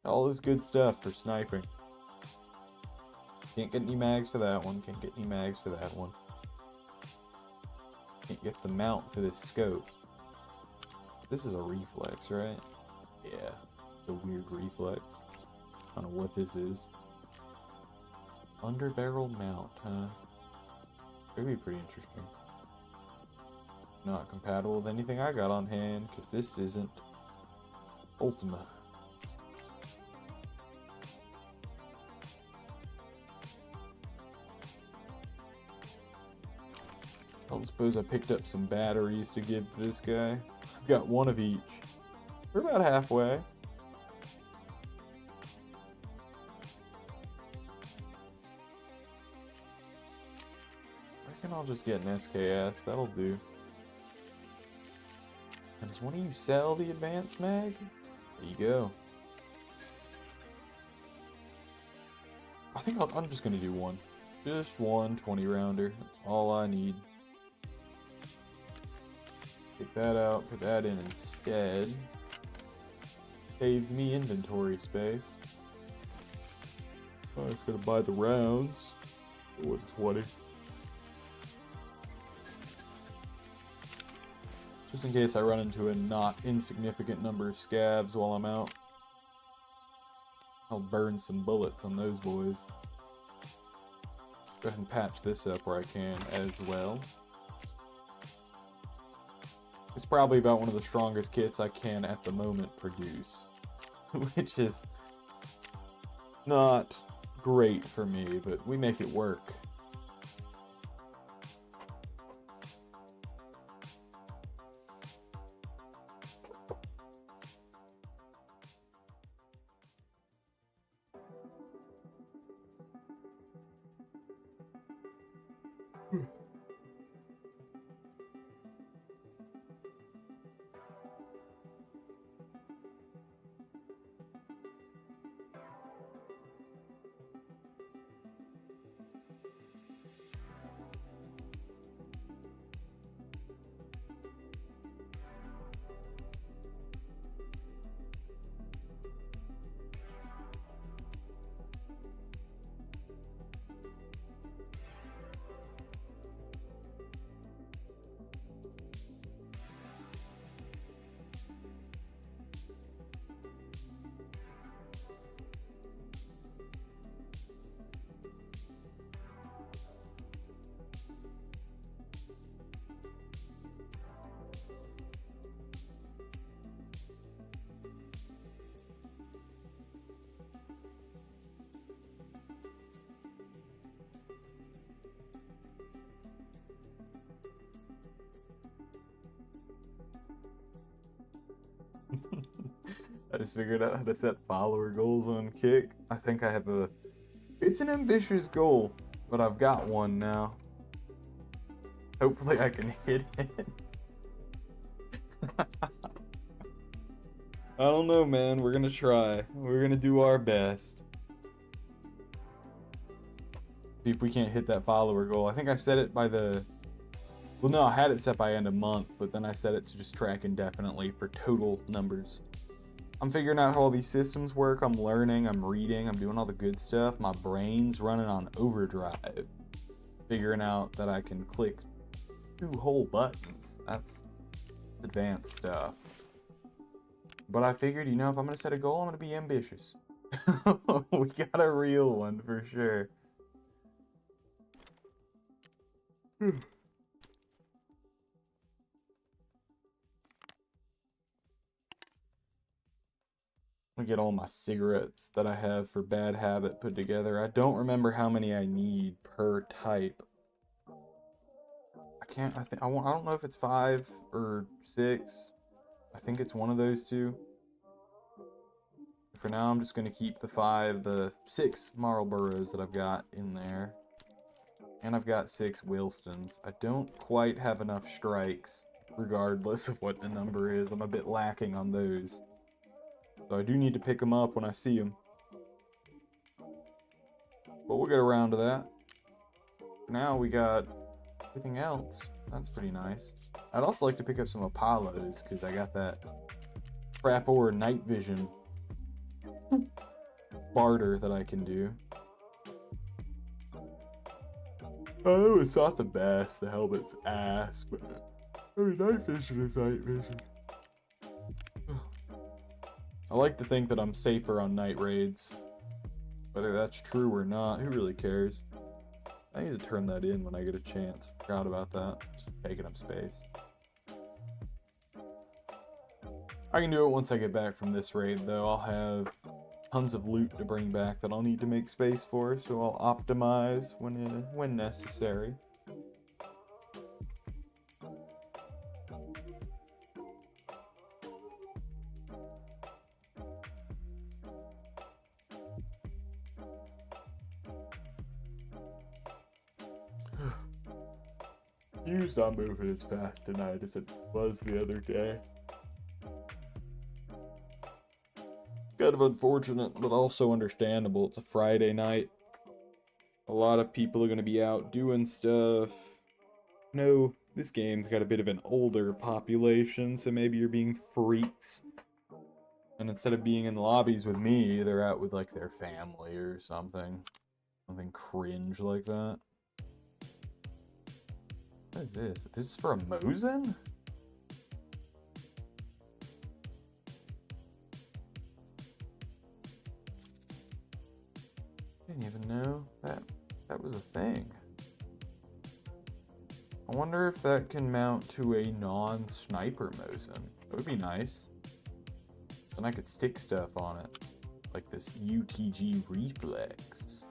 S1: All this good stuff for sniping. Can't get any mags for that one. Can't get any mags for that one. Can't get the mount for this scope. This is a reflex, right? Yeah. It's a weird reflex. I don't know what this is. Underbarrel mount, huh? Could be pretty interesting. Not compatible with anything I got on hand, because this isn't Ultima. I don't suppose I picked up some batteries to give to this guy. I've got one of each. We're about halfway. I reckon I'll just get an SKS. That'll do. And does one of you sell the advanced mag? There you go. I think I'm just going to do one. Just one 20-rounder. That's all I need. Take that out, put that in instead. Saves me inventory space. I'm just gonna buy the rounds. 120. Just in case I run into a not insignificant number of scavs while I'm out. I'll burn some bullets on those boys. Go ahead and patch this up where I can as well. It's probably about one of the strongest kits I can at the moment produce. Which is not great for me, but we make it work. I just figured out how to set follower goals on Kick. I think I have a... It's an ambitious goal, but I've got one now. Hopefully I can hit it. I don't know, man. We're gonna try. We're gonna do our best. See if we can't hit that follower goal. I think I set it by the Well, no, I had it set by end of month, but then I set it to just track indefinitely for total numbers. I'm figuring out how all these systems work. I'm learning, I'm reading, I'm doing all the good stuff. My brain's running on overdrive. Figuring out that I can click 2 whole buttons. That's advanced stuff. But I figured, you know, if I'm going to set a goal, I'm going to be ambitious. We got a real one for sure. I get all my cigarettes that I have for bad habit put together. I don't remember how many I need per type. I don't know if it's 5 or 6. I think it's one of those two. For now, I'm just going to keep the 6 Marlboros that I've got in there. And I've got 6 Wilstons. I don't quite have enough strikes, regardless of what the number is. I'm a bit lacking on those. So I do need to pick them up when I see them. But we'll get around to that. Now we got everything else. That's pretty nice. I'd also like to pick up some Apollos, because I got that Trapor night vision barter that I can do. Oh, it's not the best. The helmet's ass, but I mean, night vision is night vision. I like to think that I'm safer on night raids. Whether that's true or not, who really cares? I need to turn that in when I get a chance. Forgot about that. Just taking up space. I can do it once I get back from this raid, though. I'll have tons of loot to bring back that I'll need to make space for, so I'll optimize when necessary. U's not moving as fast tonight as it was the other day. Kind of unfortunate, but also understandable. It's a Friday night. A lot of people are going to be out doing stuff. No, this game's got a bit of an older population, so maybe you're being freaks. And instead of being in lobbies with me, they're out with, like, their family or something. Something cringe like that. What is this? This is for a Mosin? Didn't even know that was a thing. I wonder if that can mount to a non-sniper Mosin. That would be nice. Then I could stick stuff on it. Like this UTG reflex.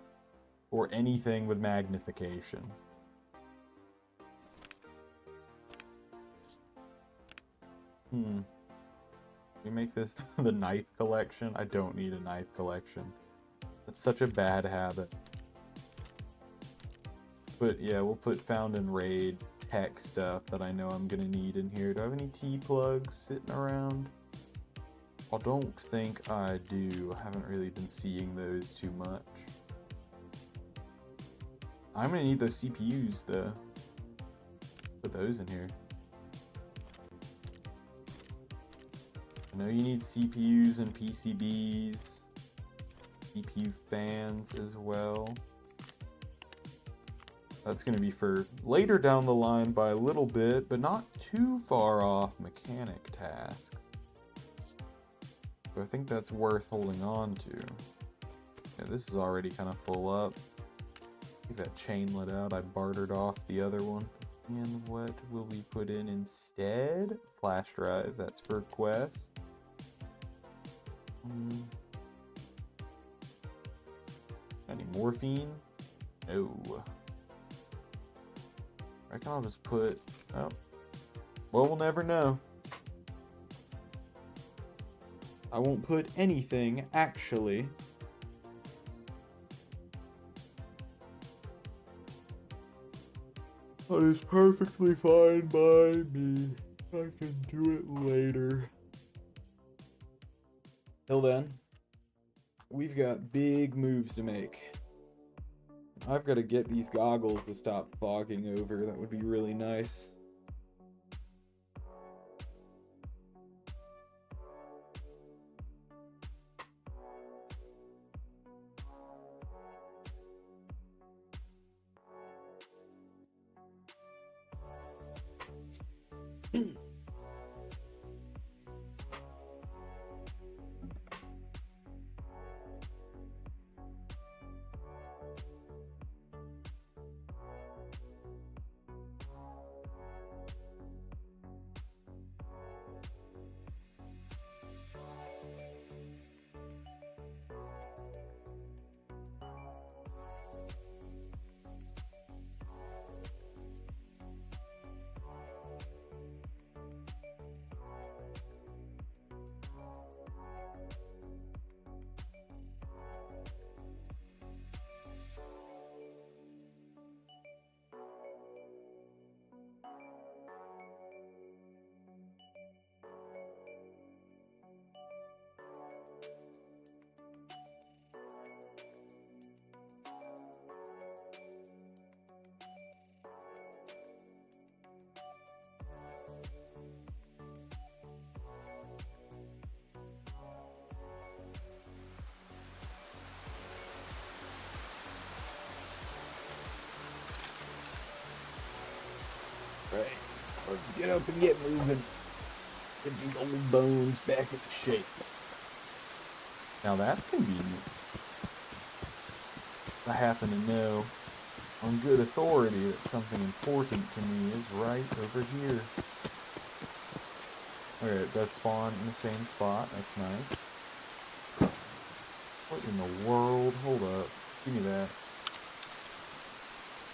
S1: Or anything with magnification. We make this the knife collection. I don't need a knife collection. It's such a bad habit. But yeah, we'll put found in raid tech stuff that I know I'm gonna need in here. Do I have any T-plugs sitting around? I don't think I do. I haven't really been seeing those too much. I'm gonna need those CPUs though. Put those in here. I know you need CPUs and PCBs, CPU fans as well. That's going to be for later down the line by a little bit, but not too far off mechanic tasks. So I think that's worth holding on to. Yeah, this is already kind of full up. Get that chain let out. I bartered off the other one. And what will we put in instead? Flash drive, that's for Quest. Any morphine? No. I reckon I'll just put, oh, well, we'll never know. I won't put anything, actually. That is perfectly fine by me. I can do it later. Till then, we've got big moves to make. I've got to get these goggles to stop fogging over. That would be really nice. Right, let's get up and get moving. Get these old bones back into shape. Now that's convenient. I happen to know on good authority that something important to me is right over here. Okay, it does spawn in the same spot. That's nice. What in the world? Hold up. Give me that.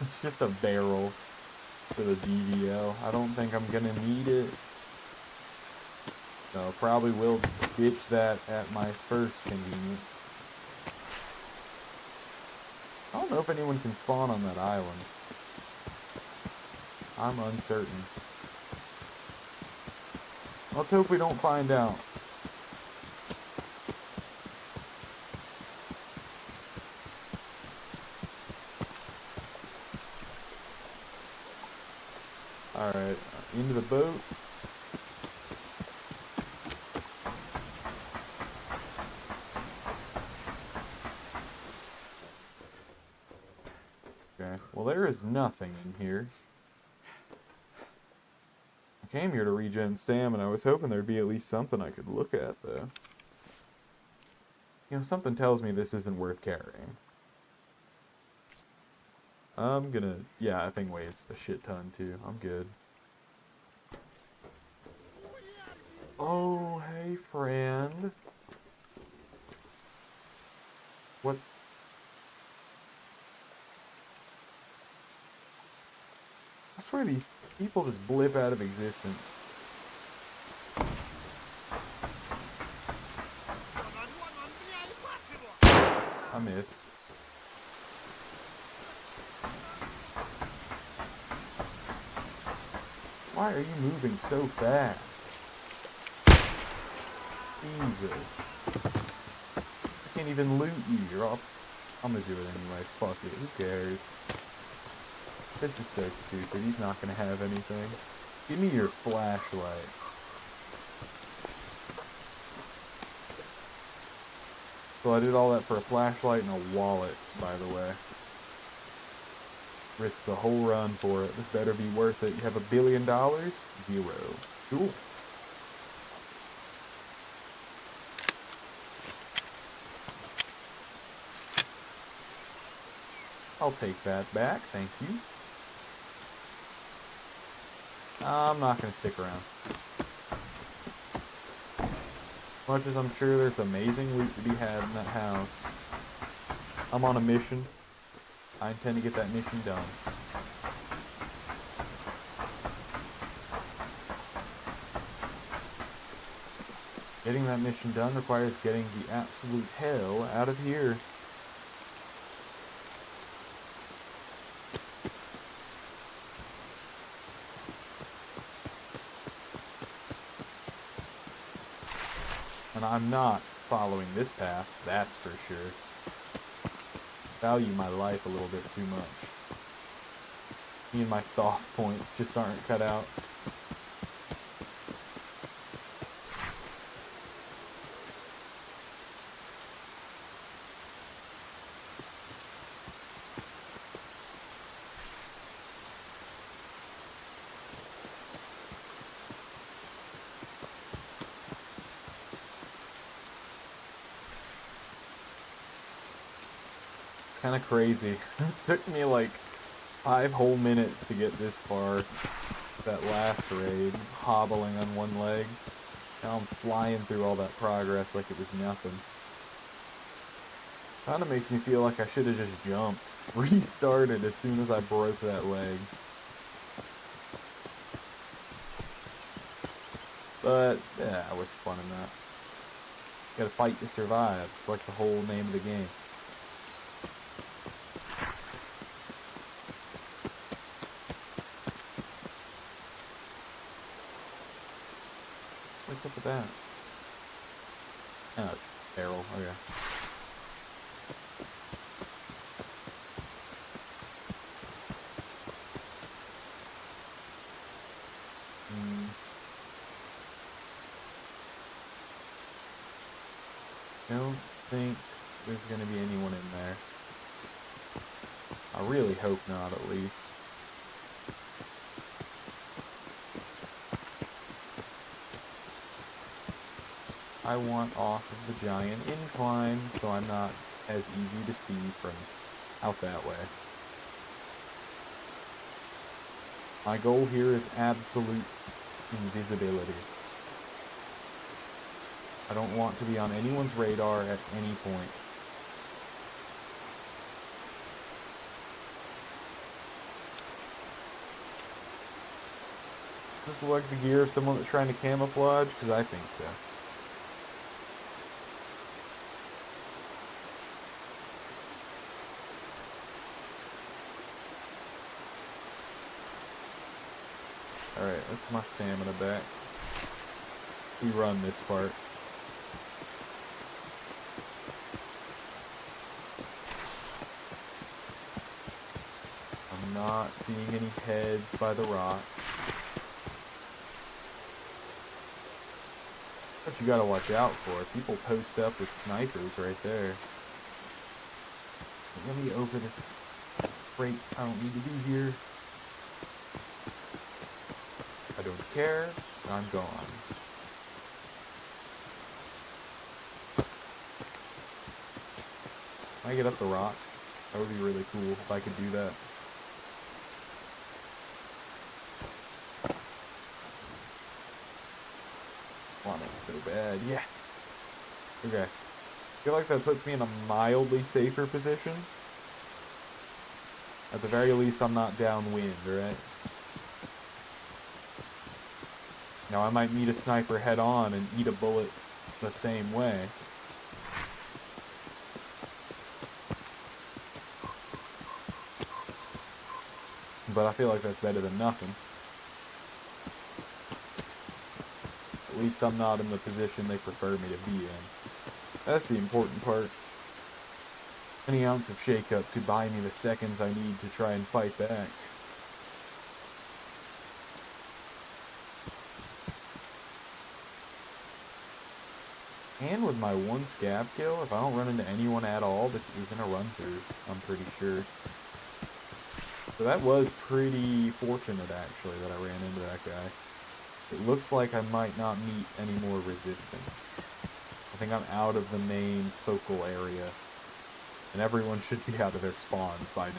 S1: It's just a barrel for the DVL. I don't think I'm gonna need it. So probably will ditch that at my first convenience. I don't know if anyone can spawn on that island. I'm uncertain. Let's hope we don't find out. Alright, into the boat. Okay, well there is nothing in here. I came here to regen stamina. I was hoping there'd be at least something I could look at, though. You know, something tells me this isn't worth carrying. I'm gonna... Yeah, that thing weighs a shit ton, too. I'm good. Oh, hey, friend. What? I swear these people just blip out of existence. I miss. Why are you moving so fast? Jesus. I can't even loot you. You're off. I'm gonna do it anyway. Fuck it. Who cares? This is so stupid. He's not gonna have anything. Give me your flashlight. So I did all that for a flashlight and a wallet, by the way. Risked the whole run for it. This better be worth it. You have $1 billion? 0. Cool. I'll take that back, thank you. I'm not going to stick around. As much as I'm sure there's amazing loot to be had in that house, I'm on a mission. I intend to get that mission done. Getting that mission done requires getting the absolute hell out of here. And I'm not following this path, that's for sure. Value my life a little bit too much. Me and my soft points just aren't cut out. kind of crazy. It took me like 5 whole minutes to get this far. That last raid, hobbling on one leg. Now I'm flying through all that progress like it was nothing. Kind of makes me feel like I should have just jumped. Restarted as soon as I broke that leg. But, yeah, it was fun enough. Gotta fight to survive. It's like the whole name of the game. What's up with that? Oh, it's barrel. Okay. Don't think there's gonna be anyone in there. I really hope not, at least. I want off of the giant incline, so I'm not as easy to see from out that way. My goal here is absolute invisibility. I don't want to be on anyone's radar at any point. Just like the gear of someone that's trying to camouflage, because I think so. Alright, that's my stamina back. We run this part. I'm not seeing any heads by the rocks. What you gotta watch out for, people post up with snipers right there. Let me open this crate. I don't need to be here. I don't care. I'm gone. Can I get up the rocks? That would be really cool if I could do that. Want it so bad. Yes! Okay. I feel like that puts me in a mildly safer position. At the very least, I'm not downwind, right? Now, I might meet a sniper head on and eat a bullet the same way. But I feel like that's better than nothing. At least I'm not in the position they prefer me to be in. That's the important part. Any ounce of shake-up could buy me the seconds I need to try and fight back. And with my one scab kill, if I don't run into anyone at all, this isn't a run-through, I'm pretty sure. So that was pretty fortunate, actually, that I ran into that guy. It looks like I might not meet any more resistance. I think I'm out of the main focal area. And everyone should be out of their spawns by now.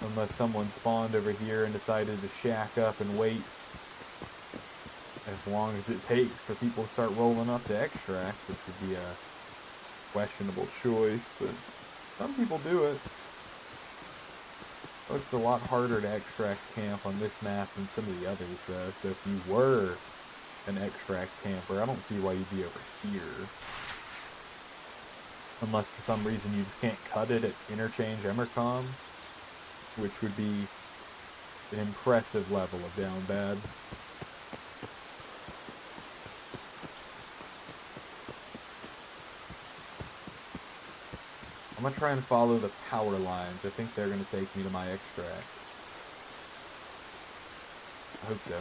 S1: Unless someone spawned over here and decided to shack up and wait as long as it takes for people to start rolling up to extract, which would be a questionable choice, but some people do it. It's a lot harder to extract camp on this map than some of the others, though, so if you were an extract camper, I don't see why you'd be over here. Unless for some reason you just can't cut it at interchange Emercom, which would be an impressive level of down bad. I'm gonna try and follow the power lines. I think they're gonna take me to my extract. I hope so.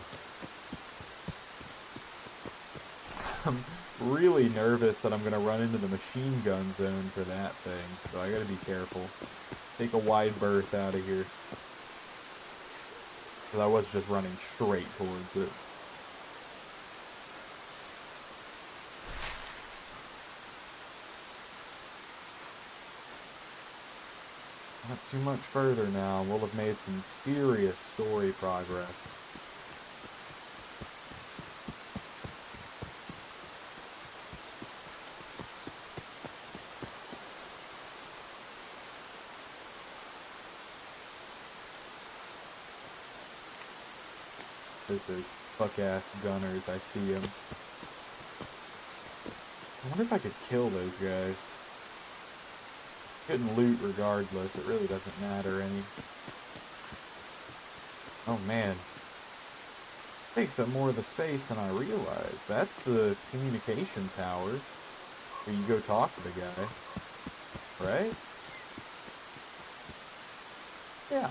S1: I'm really nervous that I'm gonna run into the machine gun zone for that thing, so I gotta be careful. Take a wide berth out of here. Because I was just running straight towards it. Not too much further now. We'll have made some serious story progress. There's those fuck-ass gunners. I see them. I wonder if I could kill those guys. Couldn't loot regardless. It really doesn't matter any. Oh man. Takes up more of the space than I realized. That's the communication tower where you go talk to the guy. Right? Yeah.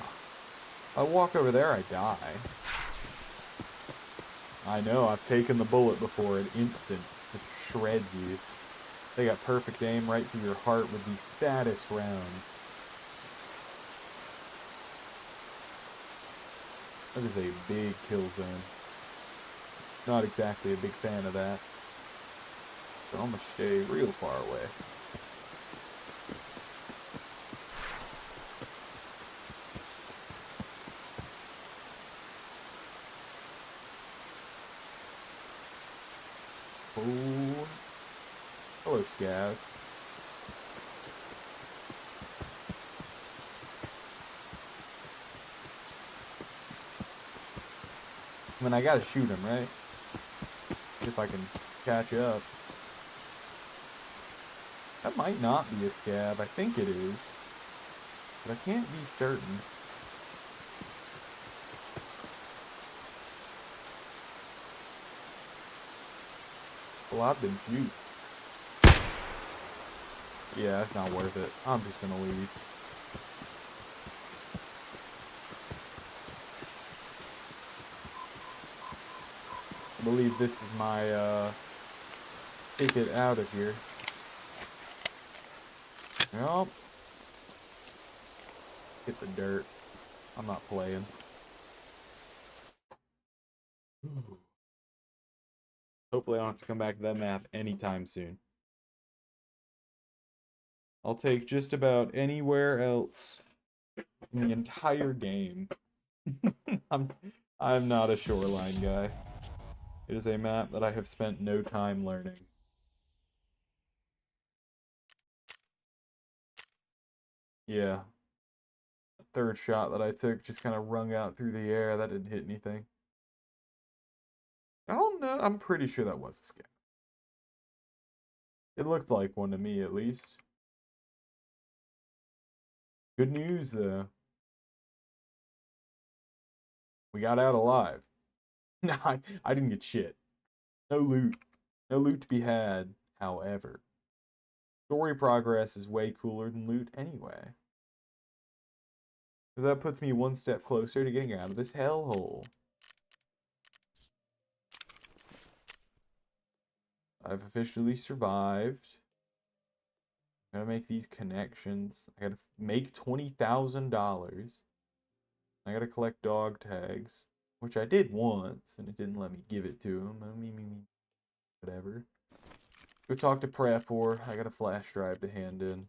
S1: I walk over there, I die. I know, I've taken the bullet before, an instant. Just shreds you. They got perfect aim right through your heart with the fattest rounds. That is a big kill zone. Not exactly a big fan of that. So I'm gonna stay real far away. Oh. Hello, Scav. I mean, I gotta shoot him, right? If I can catch up. That might not be a Scav. I think it is. But I can't be certain. Well, I've been shoot. Yeah, that's not worth it. I'm just gonna leave. I believe this is my, ticket out of here. Yup. Get the dirt. I'm not playing. Hopefully I don't have to come back to that map anytime soon. I'll take just about anywhere else in the entire game. I'm not a shoreline guy. It is a map that I have spent no time learning. Yeah. Third shot that I took just kind of rung out through the air. That didn't hit anything. I don't know. I'm pretty sure that was a scam. It looked like one to me, at least. Good news, though. We got out alive. No, I didn't get shit. No loot. No loot to be had, however. Story progress is way cooler than loot anyway. Because that puts me one step closer to getting out of this hellhole. I've officially survived. I gotta make these connections. I gotta make $20,000. I gotta collect dog tags, which I did once, and it didn't let me give it to him. Whatever. Go talk to Prefor. I got a flash drive to hand in.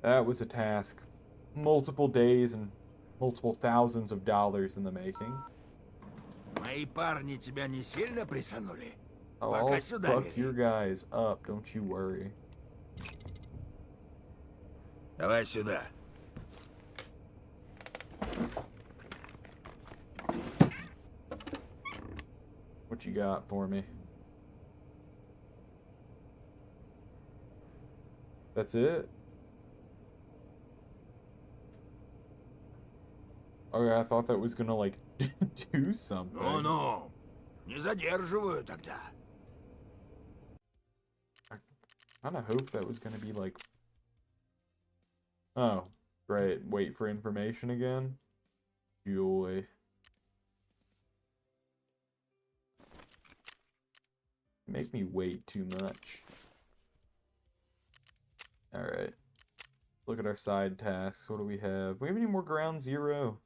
S1: That was a task. Multiple days and multiple thousands of dollars in the making.
S2: Мои парни тебя не сильно присанули?
S1: I'll fuck your guys up, don't you worry.
S2: Давай сюда.
S1: What you got for me? That's it? Okay, I thought that was gonna, like, do something.
S2: Ну-ну, не задерживаю тогда.
S1: I kinda hoped that was gonna be, like... Oh, great. Wait for information again? Joy. Make me wait too much. Alright. Look at our side tasks. What do we have? Do we have any more ground zero?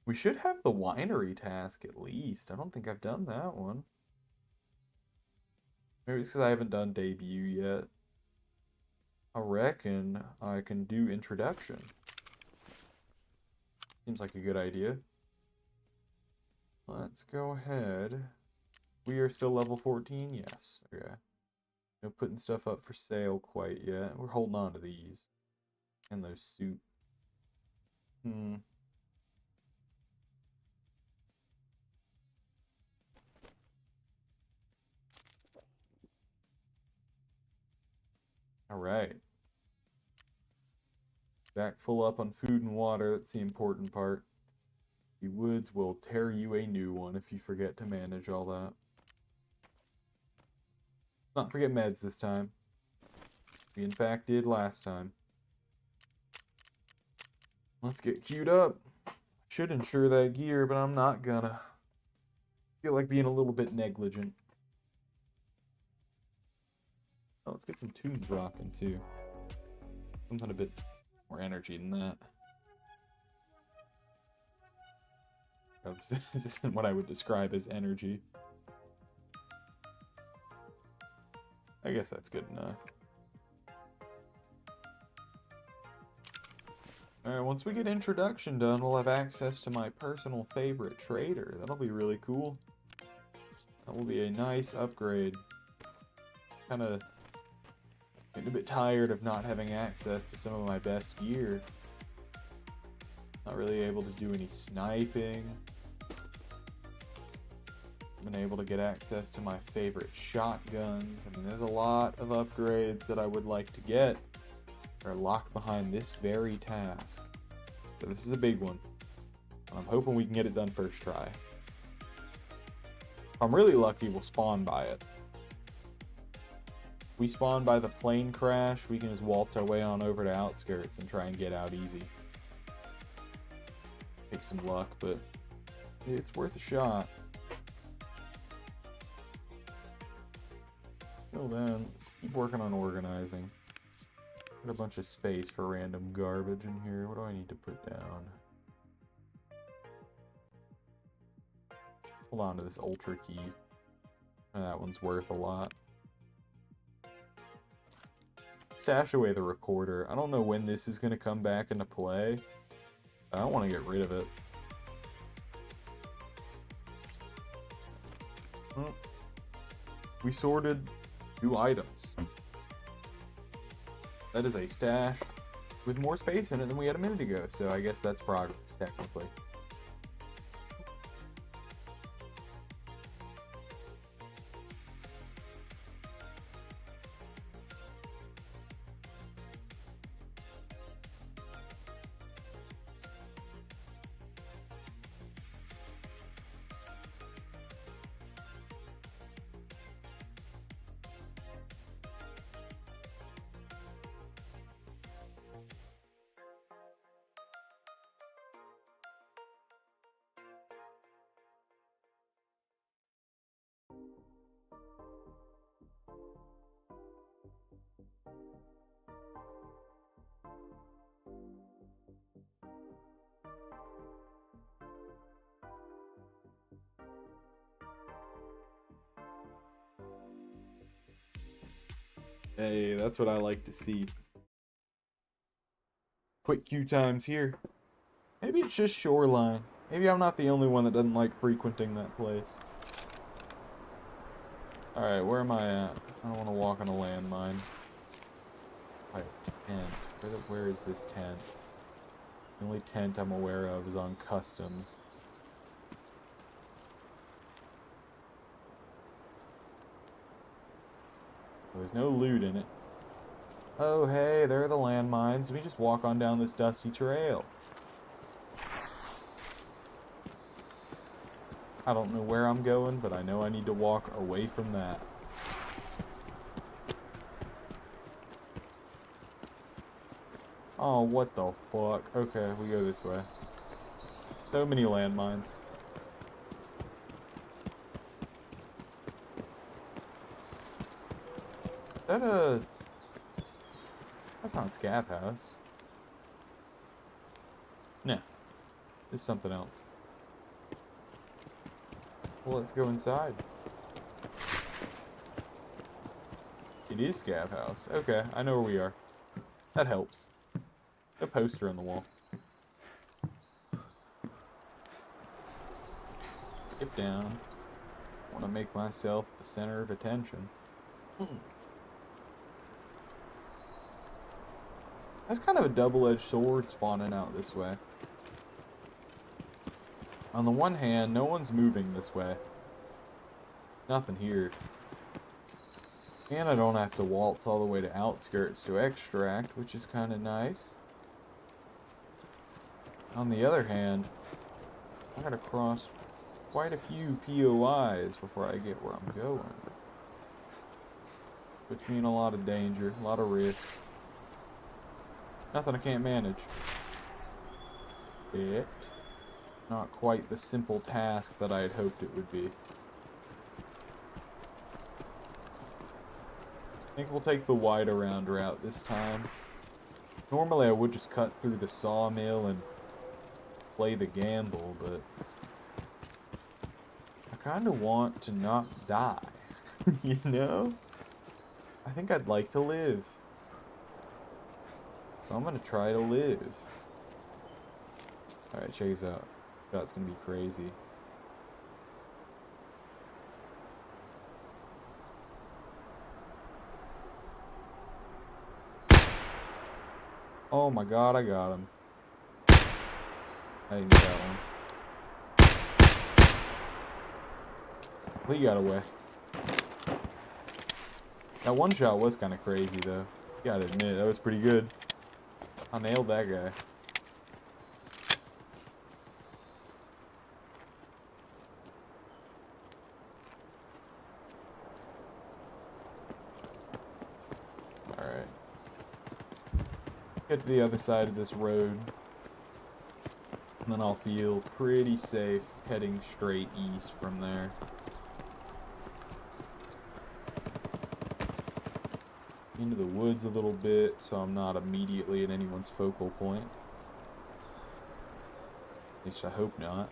S1: We should have the winery task at least. I don't think I've done that one. Maybe it's because I haven't done debut yet. I reckon I can do introduction. Seems like a good idea. Let's go ahead. We are still level 14? Yes. Okay. No putting stuff up for sale quite yet. We're holding on to these. And those suit. Alright. Back full up on food and water. That's the important part. The woods will tear you a new one if you forget to manage all that. Not forget meds this time. We in fact did last time. Let's get queued up. Should insure that gear, but I'm not gonna. Feel like being a little bit negligent. Oh, let's get some tunes rocking too. Something a bit more energy than that. Oh, this isn't what I would describe as energy. I guess that's good enough. Alright, once we get introduction done, we'll have access to my personal favorite trader. That'll be really cool. That will be a nice upgrade. Kinda getting a bit tired of not having access to some of my best gear. Not really able to do any sniping. Been able to get access to my favorite shotguns. I mean, there's a lot of upgrades that I would like to get. Are locked behind this very task. So this is a big one. I'm hoping we can get it done first try. If I'm really lucky, we'll spawn by it. If we spawn by the plane crash, we can just waltz our way on over to outskirts and try and get out easy. Take some luck, but it's worth a shot. Till then, let's keep working on organizing. Got a bunch of space for random garbage in here. What do I need to put down? Hold on to this ultra key. That one's worth a lot. Stash away the recorder. I don't know when this is going to come back into play. I don't want to get rid of it. Well, we sorted 2 items. That is a stash with more space in it than we had a minute ago, so I guess that's progress, technically. Hey, that's what I like to see. Quick queue times here. Maybe it's just Shoreline. Maybe I'm not the only one that doesn't like frequenting that place. Alright, where am I at? I don't want to walk on a landmine. I have a tent. Where is this tent? The only tent I'm aware of is on customs. There's no loot in it. Oh, hey, there are the landmines. We just walk on down this dusty trail. I don't know where I'm going, but I know I need to walk away from that. Oh, what the fuck? Okay, we go this way. So many landmines. Is that a... That's not a scav house. No. There's something else. Well, let's go inside. It is scav house. Okay, I know where we are. That helps. A poster on the wall. Skip down. I want to make myself the center of attention. That's kind of a double-edged sword spawning out this way. On the one hand, no one's moving this way. Nothing here. And I don't have to waltz all the way to outskirts to extract, which is kind of nice. On the other hand, I gotta cross quite a few POIs before I get where I'm going. Puts me in a lot of danger, a lot of risk. Nothing I can't manage. It not quite the simple task that I had hoped it would be. I think we'll take the wide around route this time. Normally I would just cut through the sawmill and play the gamble, but I kind of want to not die. You know? I think I'd like to live. So I'm gonna try to live. Alright, check this out. That's gonna be crazy. Oh my god, I got him. I didn't get that one. Well, he got away. That one shot was kind of crazy, though. You gotta admit, that was pretty good. I nailed that guy. Alright. Get to the other side of this road. And then I'll feel pretty safe heading straight east from there. Into the woods a little bit, so I'm not immediately at anyone's focal point. At least I hope not.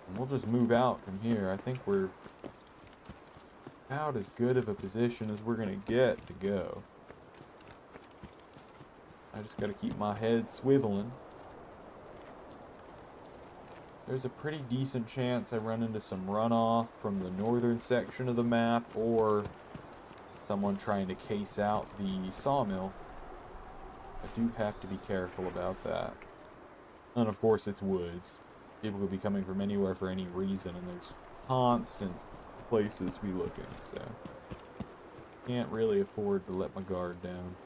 S1: And we'll just move out from here. I think we're about as good of a position as we're gonna get to go. I just gotta keep my head swiveling. There's a pretty decent chance I run into some runoff from the northern section of the map, or someone trying to case out the sawmill. I do have to be careful about that. And of course it's woods. People could be coming from anywhere for any reason, and there's constant places to be looking, so can't really afford to let my guard down.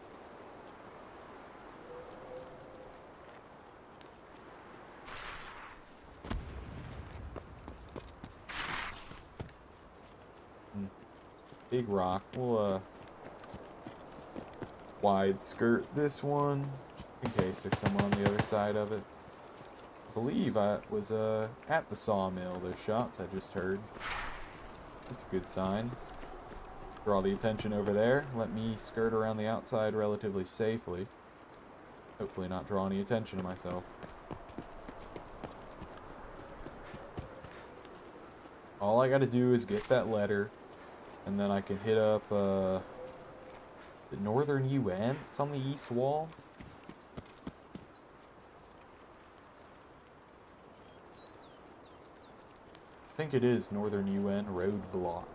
S1: Big rock. We'll wide skirt this one in case there's someone on the other side of it. I believe I was at the sawmill, those shots I just heard. That's a good sign. Draw the attention over there. Let me skirt around the outside relatively safely. Hopefully not draw any attention to myself. All I gotta do is get that letter, and then I can hit up the northern UN. It's on the east wall. I think it is northern UN roadblock.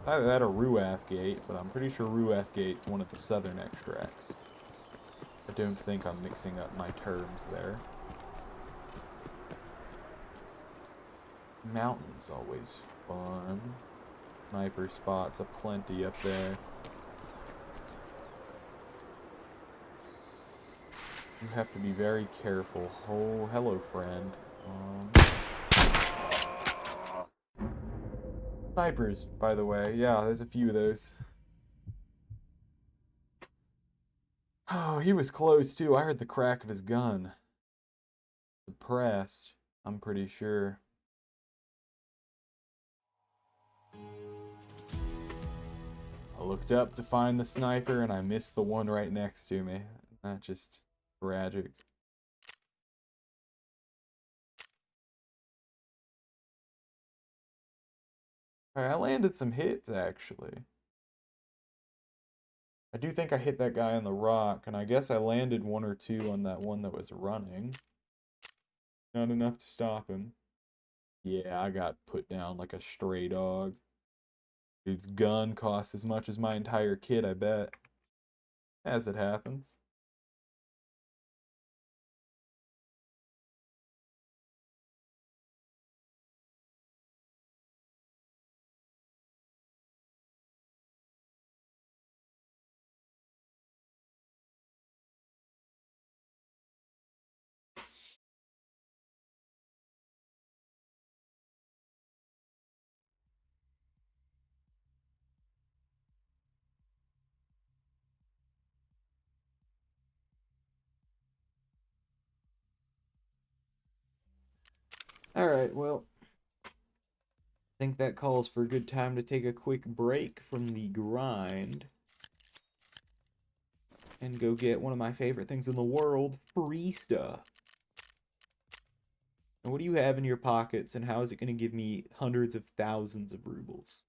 S1: Either that or Ruaf Gate, but I'm pretty sure Ruaf Gate's one of the southern extracts. I don't think I'm mixing up my terms there. Mountains always fun. Sniper spots aplenty up there. You have to be very careful. Oh, hello, friend. Snipers, by the way. Yeah, there's a few of those. Oh, he was close, too. I heard the crack of his gun. Suppressed, I'm pretty sure. I looked up to find the sniper, and I missed the one right next to me. That's just tragic. Alright, I landed some hits, actually. I do think I hit that guy on the rock, and I guess I landed one or two on that one that was running. Not enough to stop him. Yeah, I got put down like a stray dog. Dude's gun costs as much as my entire kit, I bet. As it happens. Alright, well, I think that calls for a good time to take a quick break from the grind and go get one of my favorite things in the world, free stuff. And what do you have in your pockets, and how is it going to give me hundreds of thousands of rubles?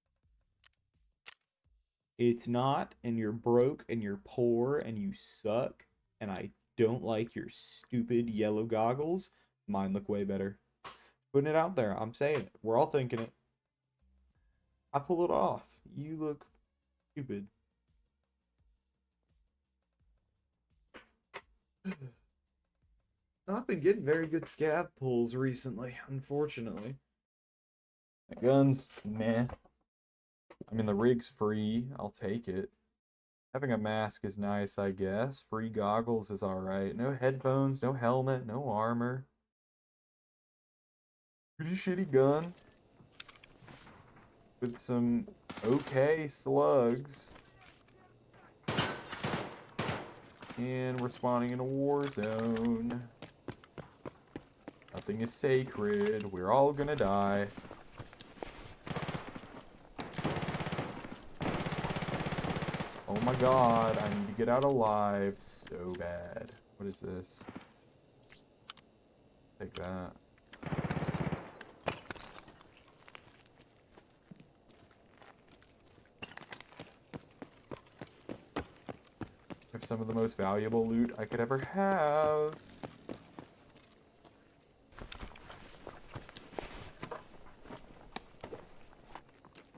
S1: It's not, and you're broke, and you're poor, and you suck, and I don't like your stupid yellow goggles. Mine look way better. Putting it out there, I'm saying it. We're all thinking it. I pull it off. You look stupid. Not been getting very good scav pulls recently, unfortunately. The gun's meh. I mean, the rig's free. I'll take it. Having a mask is nice, I guess. Free goggles is alright. No headphones, no helmet, no armor. Pretty shitty gun. With some okay slugs. And we're spawning in a war zone. Nothing is sacred. We're all gonna die. Oh my god, I need to get out alive so bad. What is this? Take that. Have some of the most valuable loot I could ever have.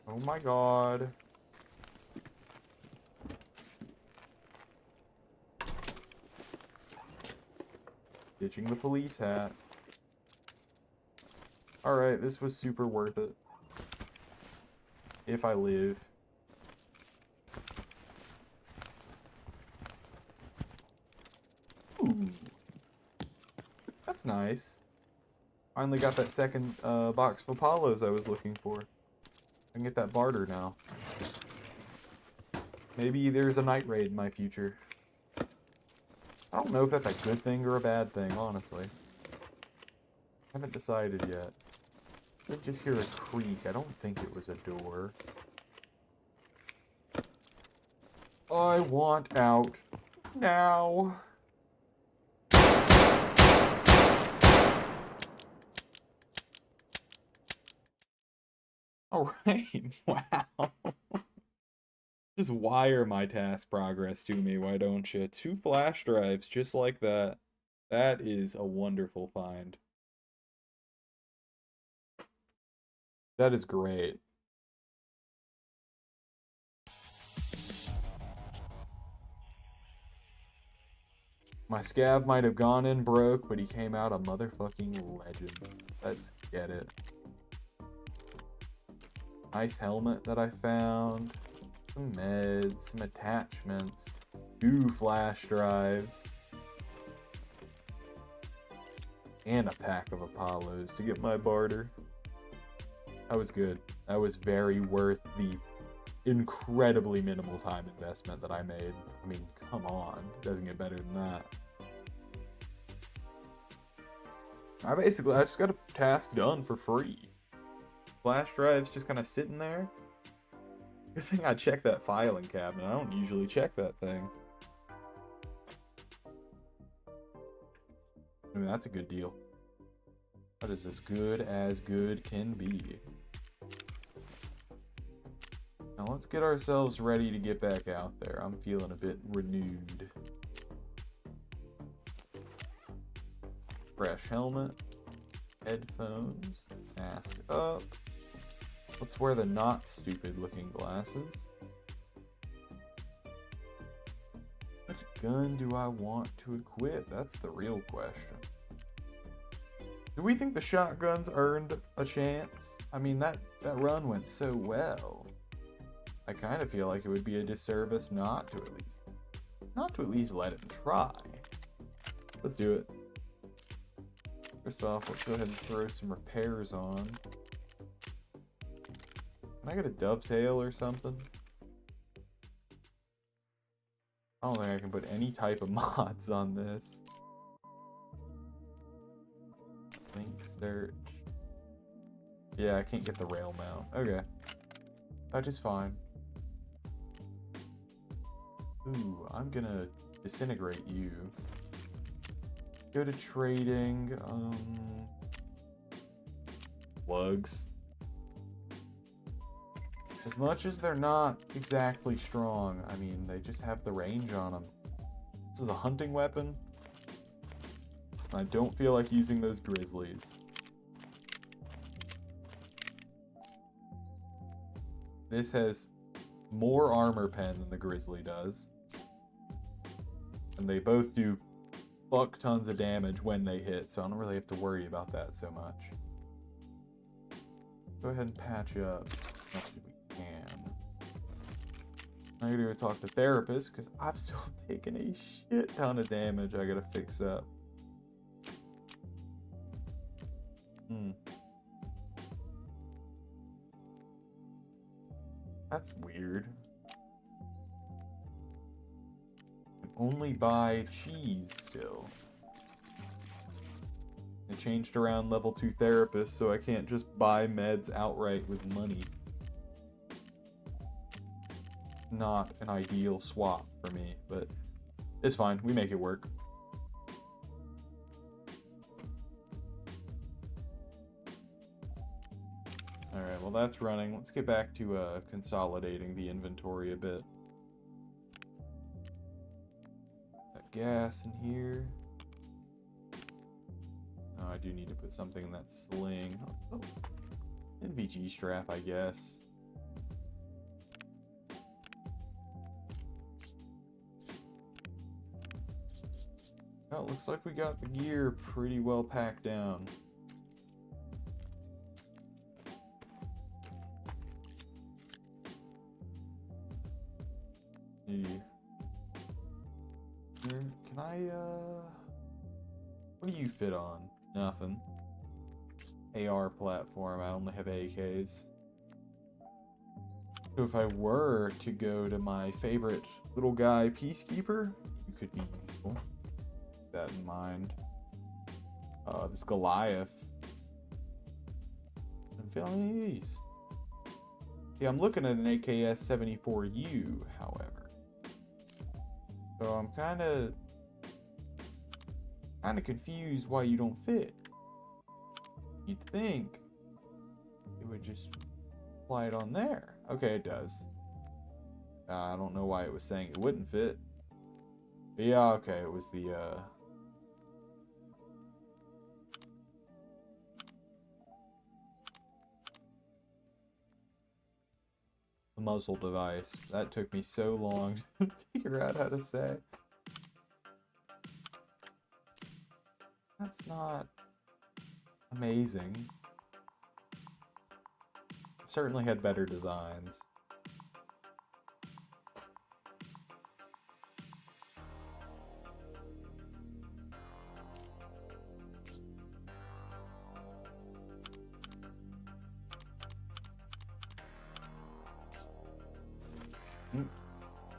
S1: Oh my god. Ditching the police hat. Alright, this was super worth it. If I live. Ooh. That's nice. Finally got that second box of Apollos I was looking for. I can get that barter now. Maybe there's a night raid in my future. I don't know if that's a good thing or a bad thing, honestly. Haven't decided yet. I just hear a creak. I don't think it was a door. I want out now. Alright, wow. Just wire my task progress to me, why don't you? 2 flash drives, just like that. That is a wonderful find. That is great. My scav might have gone in broke, but he came out a motherfucking legend. Let's get it. Nice helmet that I found. Some meds, some attachments. 2 flash drives. And a pack of Apollos to get my barter. That was good. That was very worth the incredibly minimal time investment that I made. I mean, come on. It doesn't get better than that. I just got a task done for free. Flash drive's just kind of sitting there. Good thing I checked that filing cabinet. I don't usually check that thing. I mean, that's a good deal. That is as good can be. Now let's get ourselves ready to get back out there. I'm feeling a bit renewed. Fresh helmet, headphones, mask up. Let's wear the not stupid looking glasses. Which gun do I want to equip? That's the real question. Do we think the shotguns earned a chance? I mean, that run went so well. I kind of feel like it would be a disservice not to at least let him try. Let's do it. First off, let's go ahead and throw some repairs on. Can I get a dovetail or something? I don't think I can put any type of mods on this. Link search. Yeah, I can't get the rail mount. Okay. That is fine. Ooh, I'm gonna disintegrate you. Go to trading. Lugs. As much as they're not exactly strong, I mean, they just have the range on them. This is a hunting weapon. I don't feel like using those grizzlies. This has more armor pen than the grizzly does. And they both do fuck tons of damage when they hit, so I don't really have to worry about that so much. Go ahead and patch up as much as we can. I'm gonna go talk to therapists because I've still taken a shit ton of damage I gotta fix up. That's weird. I can only buy cheese still. I changed around level 2 therapists, so I can't just buy meds outright with money. Not an ideal swap for me, but it's fine. We make it work. Alright, well that's running. Let's get back to consolidating the inventory a bit. Got gas in here. Oh, I do need to put something in that sling. Oh, NVG strap, I guess. Well, it looks like we got the gear pretty well packed down. Can I, what do you fit on? Nothing. AR platform, I only have AKs. So if I were to go to my favorite little guy, Peacekeeper, you could be useful. Keep that in mind. This Goliath. I'm feeling these. Yeah, I'm looking at an AKS-74U, however. So I'm kind of confused why you don't fit. You'd think it would just apply it on there. Okay, it does. I don't know why it was saying it wouldn't fit. But yeah, okay, it was the muzzle device. That took me so long to figure out how to say. That's not amazing. Certainly had better designs.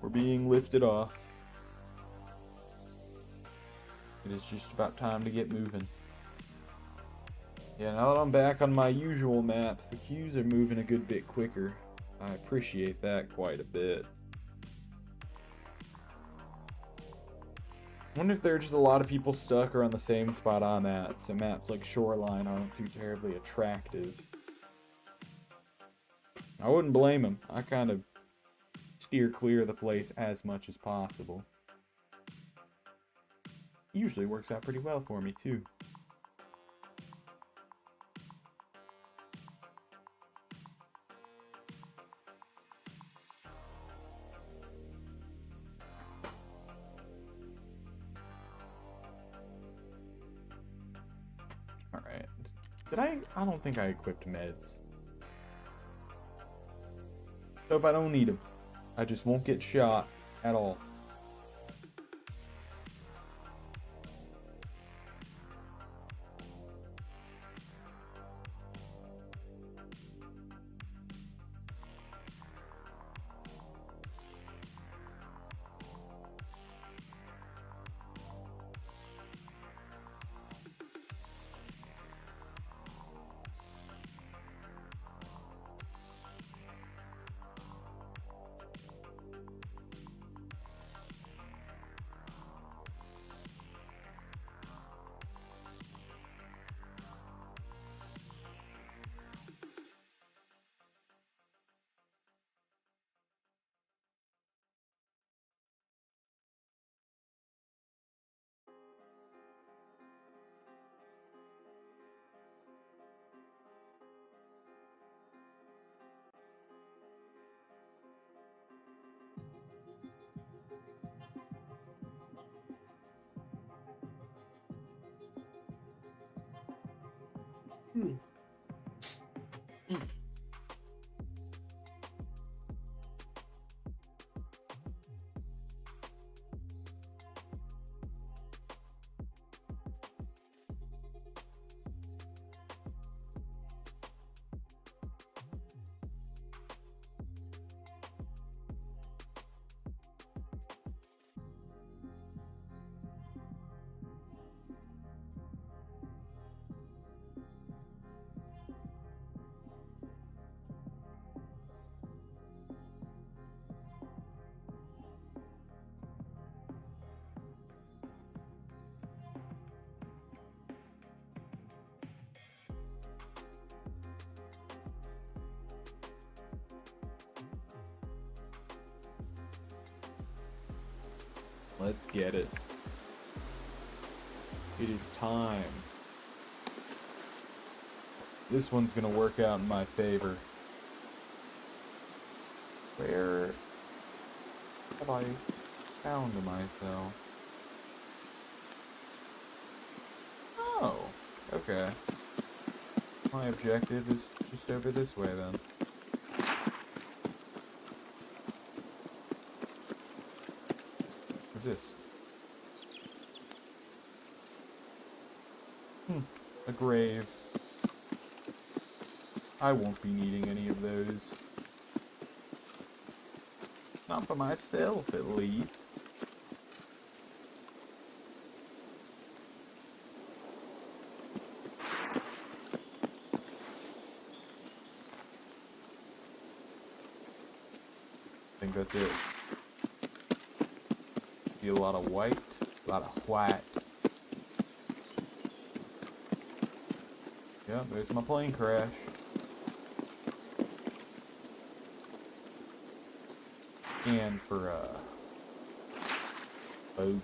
S1: We're being lifted off. It is just about time to get moving. Yeah, now that I'm back on my usual maps, the queues are moving a good bit quicker. I appreciate that quite a bit. I wonder if there are just a lot of people stuck around the same spot I'm at, so maps like Shoreline aren't too terribly attractive. I wouldn't blame them. I kind of steer clear of the place as much as possible. Usually works out pretty well for me, too. Alright. Did I don't think I equipped meds. Hope I don't need them. I just won't get shot at all. Let's get it. It is time. This one's gonna work out in my favor. Where have I found myself? Oh, okay. My objective is just over this way then. What's this? A grave. I won't be needing any of those. Not for myself, at least. I think that's it. See a lot of white, a lot of white. Yep, there's my plane crash. And for, bogeys.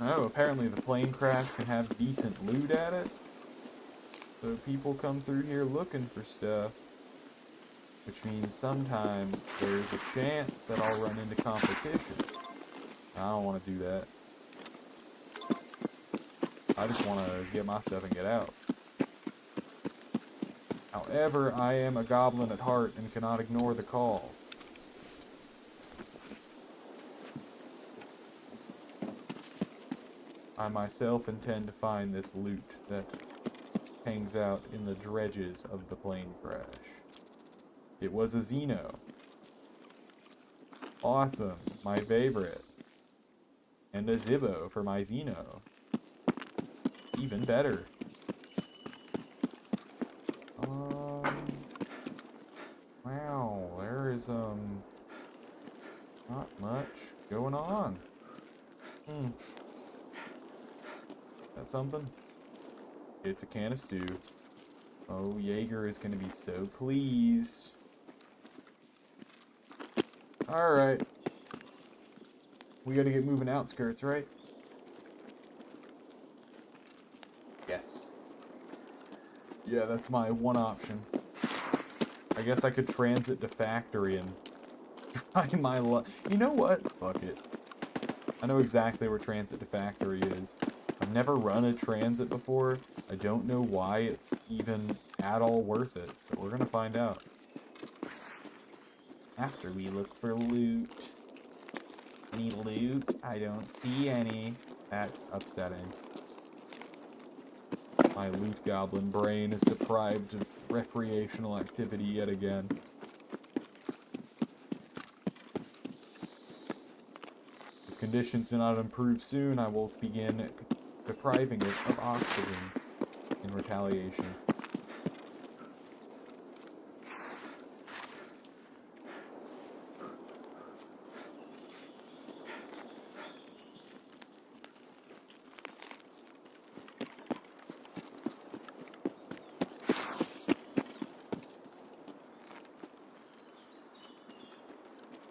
S1: Oh, apparently the plane crash can have decent loot at it. So people come through here looking for stuff. Which means sometimes there's a chance that I'll run into competition. I don't want to do that. I just want to get my stuff and get out. However, I am a goblin at heart and cannot ignore the call. I myself intend to find this loot that hangs out in the dredges of the plane crash. It was a Xeno. Awesome, my favorite. And a Zibbo for my Xeno. Even better. Wow, there is, Not much going on. Hmm. That something? It's a can of stew. Oh, Jaeger is gonna be so pleased. Alright. We gotta get moving outskirts, right? Yes. Yeah, that's my one option. I guess I could transit to factory and try my luck. You know what? Fuck it. I know exactly where transit to factory is. I've never run a transit before. I don't know why it's even at all worth it, so we're gonna find out. After we look for loot. Any loot? I don't see any. That's upsetting. My loot goblin brain is deprived of recreational activity yet again. If conditions do not improve soon, I will begin depriving it of oxygen in retaliation.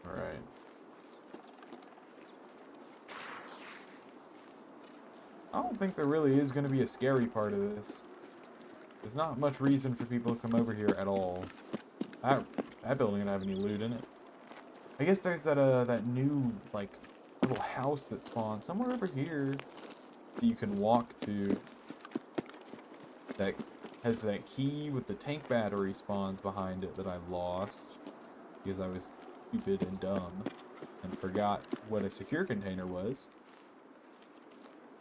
S1: Alright. I don't think there really is going to be a scary part of this. There's not much reason for people to come over here at all. That building didn't have any loot in it. I guess there's that new, like, little house that spawned somewhere over here that you can walk to that has that key with the tank battery spawns behind it that I lost because I was stupid and dumb and forgot what a secure container was.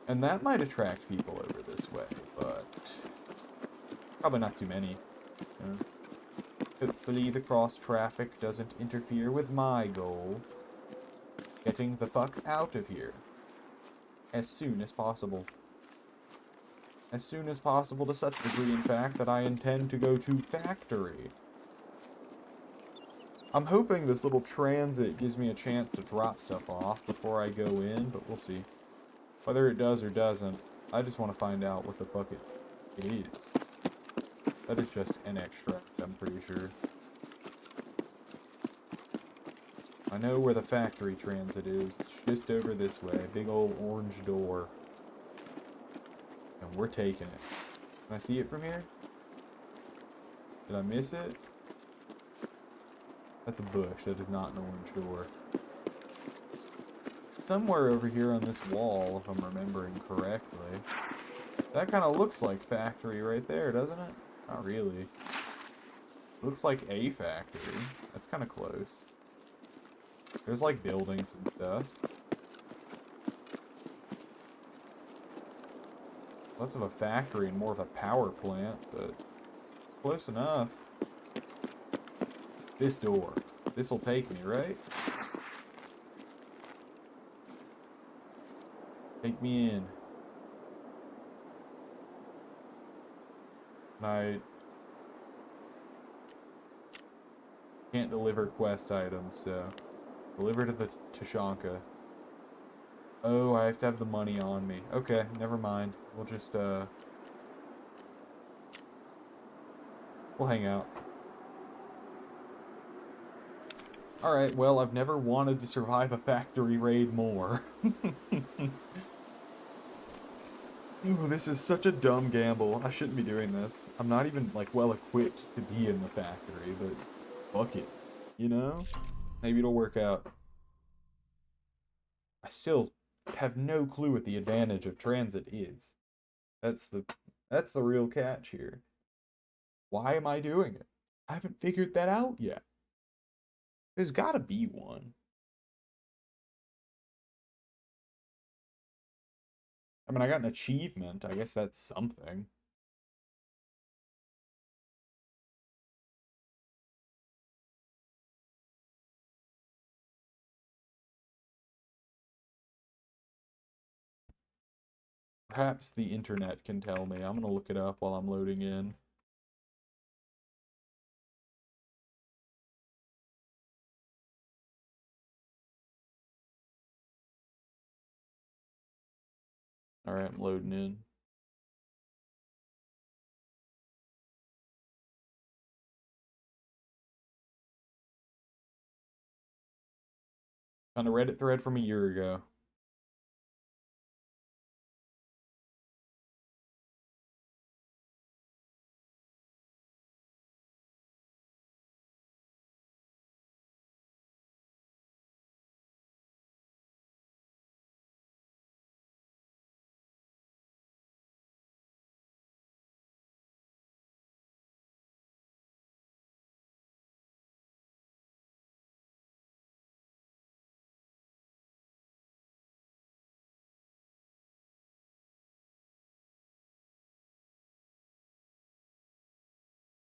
S1: And that might attract people over this way, but probably not too many. You know? Hopefully the cross traffic doesn't interfere with my goal. Getting the fuck out of here. As soon as possible. As soon as possible, to such degree, in fact, that I intend to go to factory. I'm hoping this little transit gives me a chance to drop stuff off before I go in, but we'll see. Whether it does or doesn't, I just want to find out what the fuck it is. That is just an extract, I'm pretty sure. I know where the factory transit is. It's just over this way. Big old orange door. And we're taking it. Can I see it from here? Did I miss it? That's a bush. That is not an orange door. Somewhere over here on this wall, if I'm remembering correctly. That kind of looks like factory right there, doesn't it? Not really. Looks like a factory. That's kind of close. There's like buildings and stuff. Less of a factory and more of a power plant, but close enough. This door. This'll take me, right? Take me in. I can't deliver quest items, so deliver to the Tashanka. Oh, I have to have the money on me. Okay, never mind. We'll just we'll hang out. Alright, well, I've never wanted to survive a factory raid more. Ooh, this is such a dumb gamble. I shouldn't be doing this. I'm not even, like, well equipped to be in the factory, but fuck it. You know? Maybe it'll work out. I still have no clue what the advantage of transit is. That's the real catch here. Why am I doing it? I haven't figured that out yet. There's gotta be one. I mean, I got an achievement. I guess that's something. Perhaps the internet can tell me. I'm gonna look it up while I'm loading in. Alright, I'm loading in. On a Reddit thread from a year ago.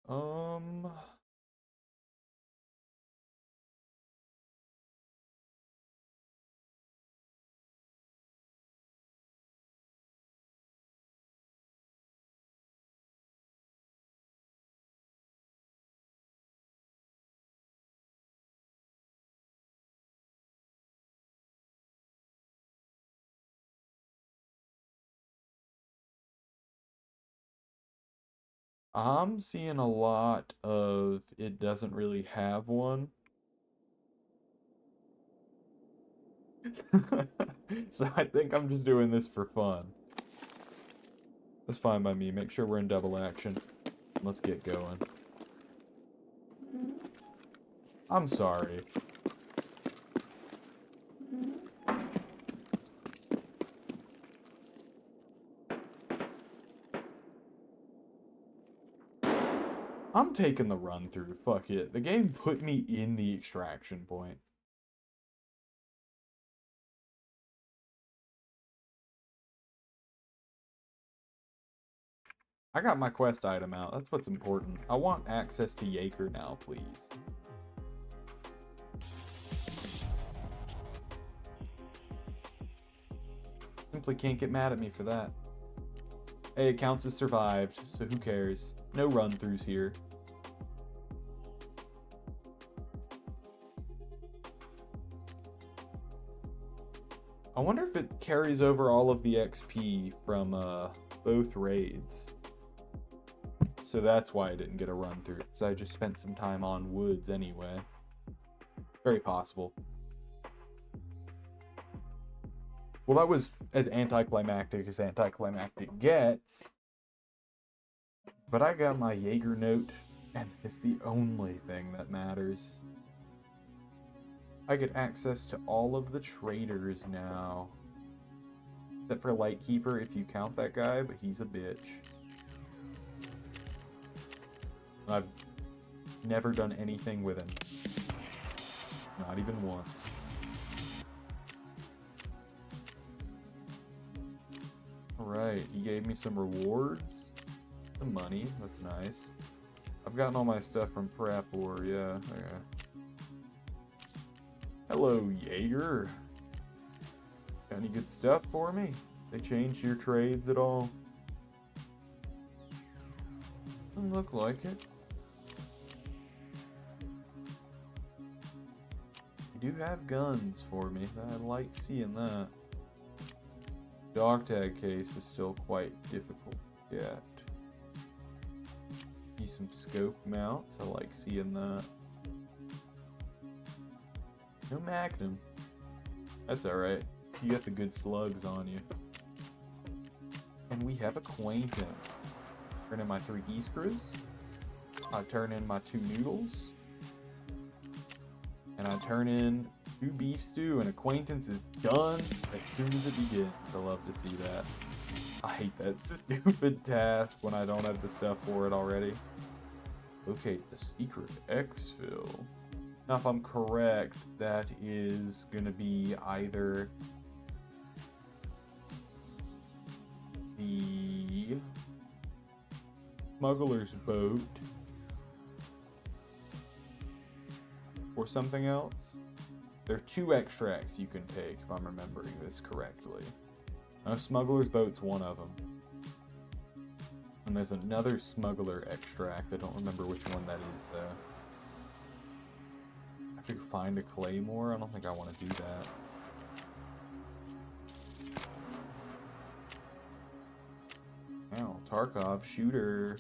S1: Um, I'm seeing a lot of it doesn't really have one. So I think I'm just doing this for fun. That's fine by me. Make sure we're in double action. Let's get going. I'm sorry. I'm taking the run through. Fuck it. The game put me in the extraction point. I got my quest item out. That's what's important. I want access to Jaeger now, please. Simply can't get mad at me for that. Hey, it counts as survived, so who cares? No run-throughs here. I wonder if it carries over all of the XP from both raids. So that's why I didn't get a run-through, because I just spent some time on woods anyway. Very possible. Well, that was as anticlimactic gets. But I got my Jaeger note, and it's the only thing that matters. I get access to all of the traders now. Except for Lightkeeper, if you count that guy, but he's a bitch. I've never done anything with him. Not even once. Alright, he gave me some rewards. Some money, that's nice. I've gotten all my stuff from Prep War, yeah. Okay. Hello, Jaeger. Got any good stuff for me? They changed your trades at all? Doesn't look like it. You do have guns for me. I like seeing that. Dog tag case is still quite difficult to get. See some scope mounts. I like seeing that. No Magnum. That's alright. You got the good slugs on you. And we have acquaintance. Turn in my 3 E-screws. I turn in my 2 noodles. And I turn in 2 beef stew, and acquaintance is done as soon as it begins. I love to see that. I hate that stupid task when I don't have the stuff for it already. Locate the secret exfil. Now, if I'm correct, that is gonna be either the smuggler's boat or something else. There are 2 extracts you can take, if I'm remembering this correctly. I know smuggler's boat's one of them. And there's another smuggler extract. I don't remember which one that is, though. I have to find a claymore? I don't think I want to do that. Tarkov shooter.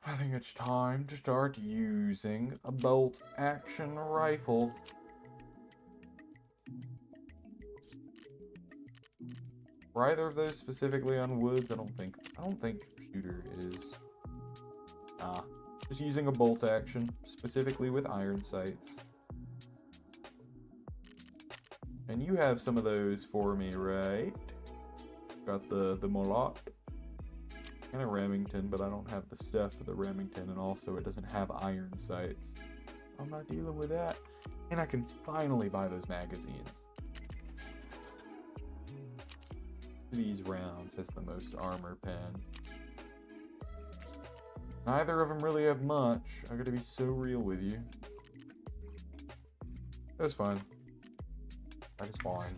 S1: I think it's time to start using a bolt action rifle. Were either of those specifically on woods? I don't think shooter is. Just using a bolt action, specifically with iron sights. And you have some of those for me, right? Got the Molot and a Remington, but I don't have the stuff for the Remington, and also it doesn't have iron sights. I'm not dealing with that. And I can finally buy those magazines. These rounds has the most armor pen. Neither of them really have much. I gotta be so real with you. That's fine. That is fine.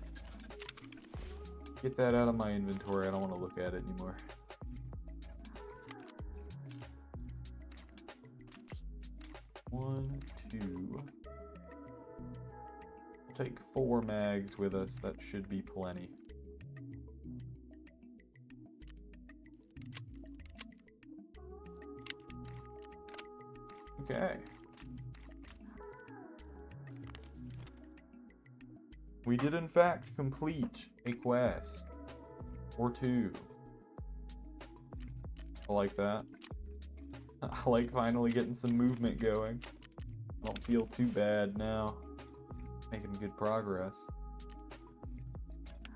S1: Get that out of my inventory. I don't want to look at it anymore. One, two. We'll take 4 mags with us. That should be plenty. Okay. We did in fact complete a quest. Or 2. I like that. I like finally getting some movement going. I don't feel too bad now. Making good progress.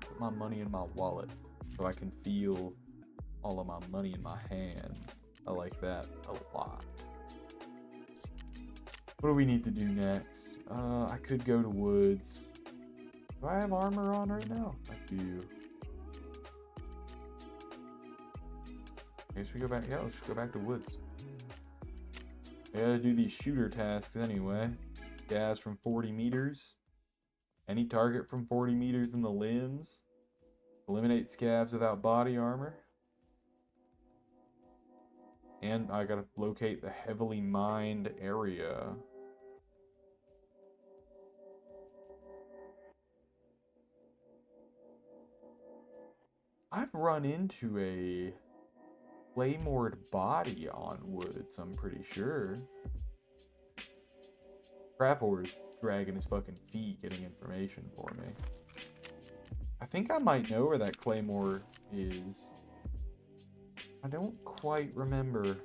S1: Put my money in my wallet so I can feel all of my money in my hands. I like that a lot. What do we need to do next? I could go to woods. Do I have armor on right now? I do. I guess we go back. Yeah, let's just go back to woods. I gotta do these shooter tasks anyway. Gas from 40 meters. Any target from 40 meters in the limbs. Eliminate scavs without body armor. And I gotta locate the heavily mined area. I've run into a claymored body on woods, I'm pretty sure. Trappor's dragging his fucking feet getting information for me. I think I might know where that claymore is. I don't quite remember.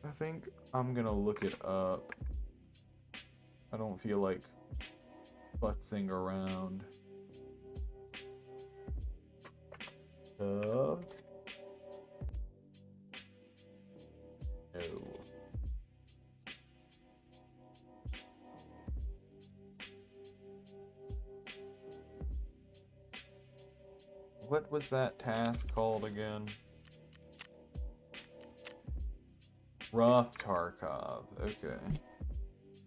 S1: I think I'm gonna look it up. I don't feel like futzing around. No. What was that task called again? Rough Tarkov. Okay.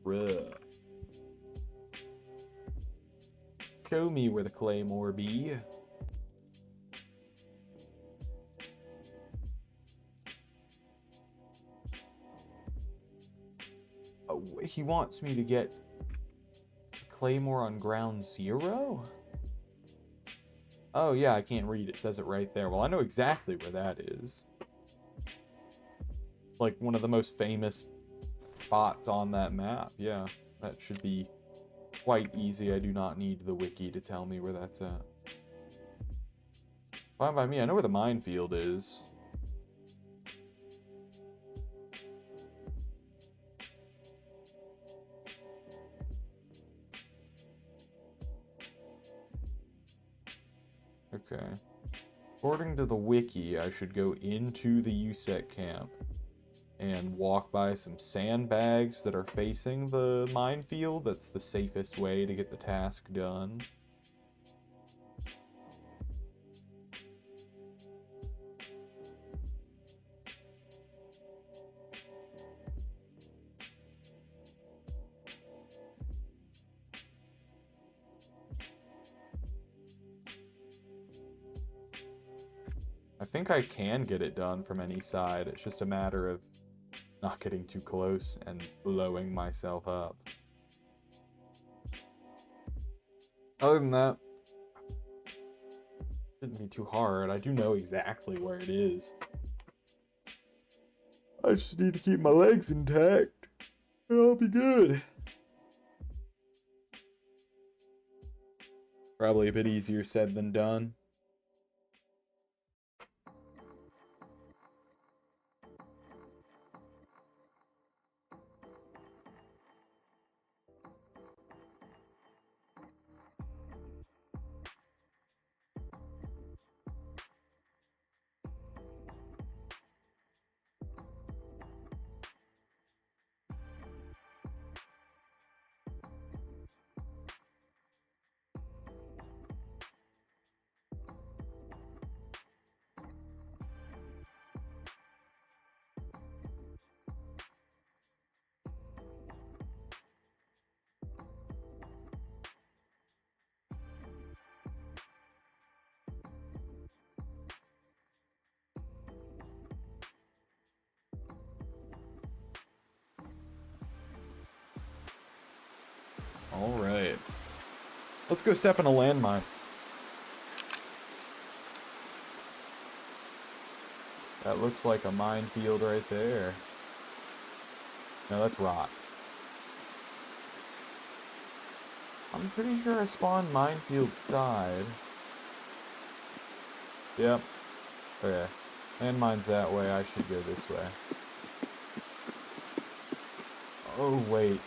S1: Rough. Show me where the claymore be. Oh, he wants me to get claymore on ground 0? Oh yeah, I can't read. It says it right there. Well, I know exactly where that is. Like one of the most famous spots on that map. Yeah, that should be quite easy. I do not need the wiki to tell me where that's at. Fine by me. I know where the minefield is. Okay. According to the wiki, I should go into the USEC camp and walk by some sandbags that are facing the minefield. That's the safest way to get the task done. I think I can get it done from any side. It's just a matter of not getting too close and blowing myself up. Other than that, shouldn't be too hard. I do know exactly where it is. I just need to keep my legs intact, and I'll be good. Probably a bit easier said than done. Alright. Let's go step in a landmine. That looks like a minefield right there. No, that's rocks. I'm pretty sure I spawned minefield side. Yep. Okay. Landmine's that way, I should go this way. Oh, wait.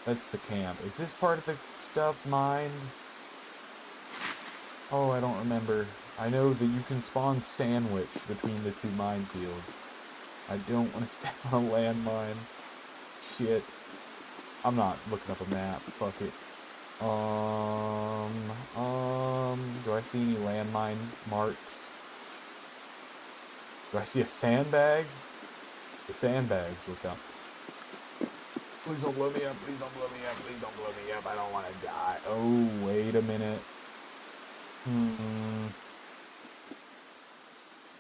S1: That's the camp. Is this part of the stuff mined? Oh, I don't remember. I know that you can spawn sandwiched between the two minefields. I don't want to step on a landmine. Shit. I'm not looking up a map. Fuck it. Do I see any landmine marks? Do I see a sandbag? The sandbags look up. Please don't blow me up, please don't blow me up, please don't blow me up, I don't want to die. Oh, wait a minute.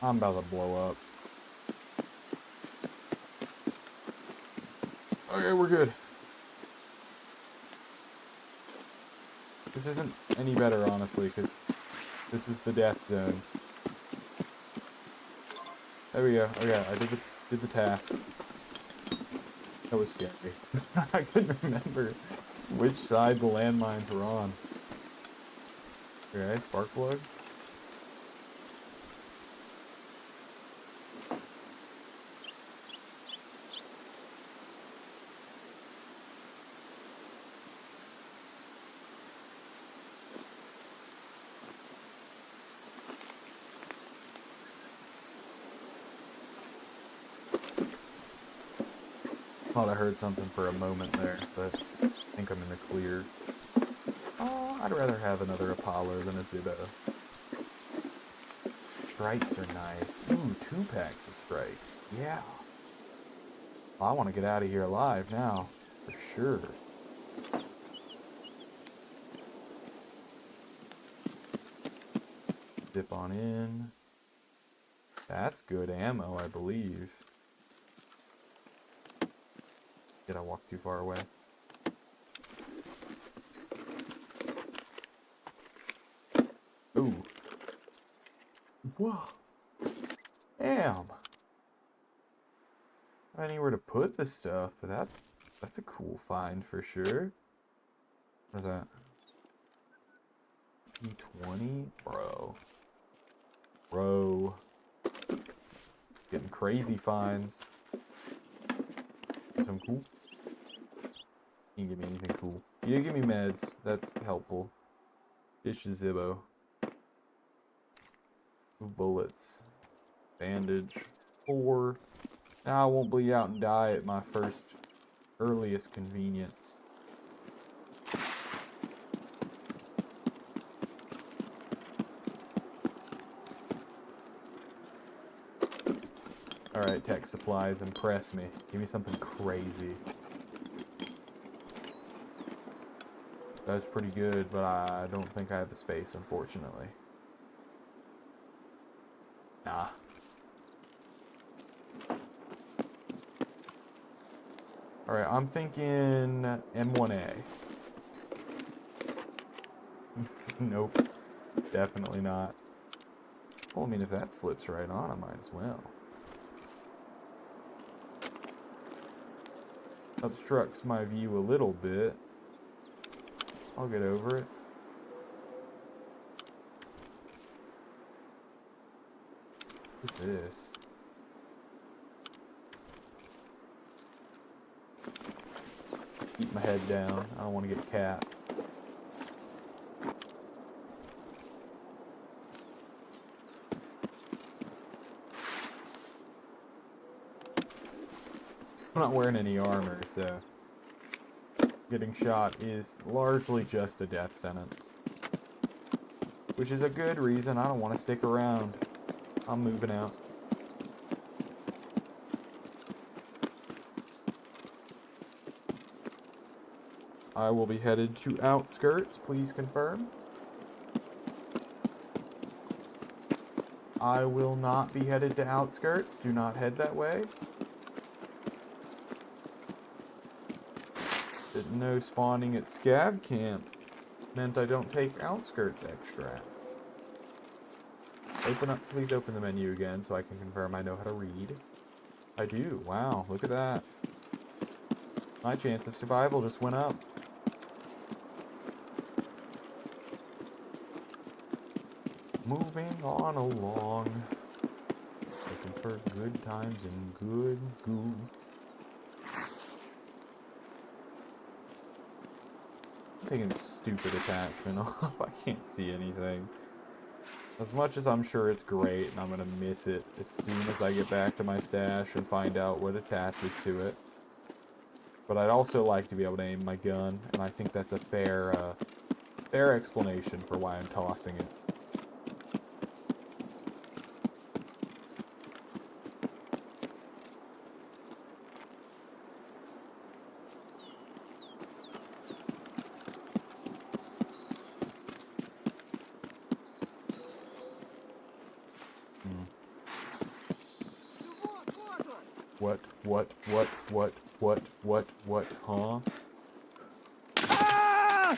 S1: I'm about to blow up. Okay, we're good. This isn't any better, honestly, because this is the death zone. There we go. Okay, I did the task. That was scary. I couldn't remember which side the landmines were on. Okay, spark plug. Thought I heard something for a moment there, but I think I'm in the clear. Oh, I'd rather have another Apollo than a Zibbo. Strikes are nice. Ooh, 2 packs of strikes. Yeah. Well, I want to get out of here alive now, for sure. Dip on in. That's good ammo, I believe. Did I walk too far away? Ooh. Whoa. Damn. I don't have anywhere to put this stuff, but that's a cool find for sure. Where's that? P20? Bro. Bro. Getting crazy finds. Something cool? You can give me anything cool. You did give me meds. That's helpful. Ditch the Zibbo. 2 bullets. Bandage. 4. Now I won't bleed out and die at my first earliest convenience. Alright, tech supplies, impress me. Give me something crazy. That's pretty good, but I don't think I have the space, unfortunately. Nah. Alright, I'm thinking M1A. Nope. Definitely not. Well, I mean, if that slips right on, I might as well. Obstructs my view a little bit. I'll get over it. What's this? Keep my head down. I don't want to get capped. I'm not wearing any armor, so getting shot is largely just a death sentence. Which is a good reason I don't want to stick around. I'm moving out. I will be headed to outskirts, please confirm. I will not be headed to outskirts. Do not head that way. Didn't know spawning at Scab Camp meant I don't take outskirts extract. Open up, please open the menu again so I can confirm I know how to read. I do. Wow, look at that. My chance of survival just went up. Moving on along. Looking for good times and good goods. I'm taking stupid attachment off. I can't see anything. As much as I'm sure it's great and I'm gonna miss it as soon as I get back to my stash and find out what attaches to it. But I'd also like to be able to aim my gun, and I think that's a fair explanation for why I'm tossing it. What, huh? Ah!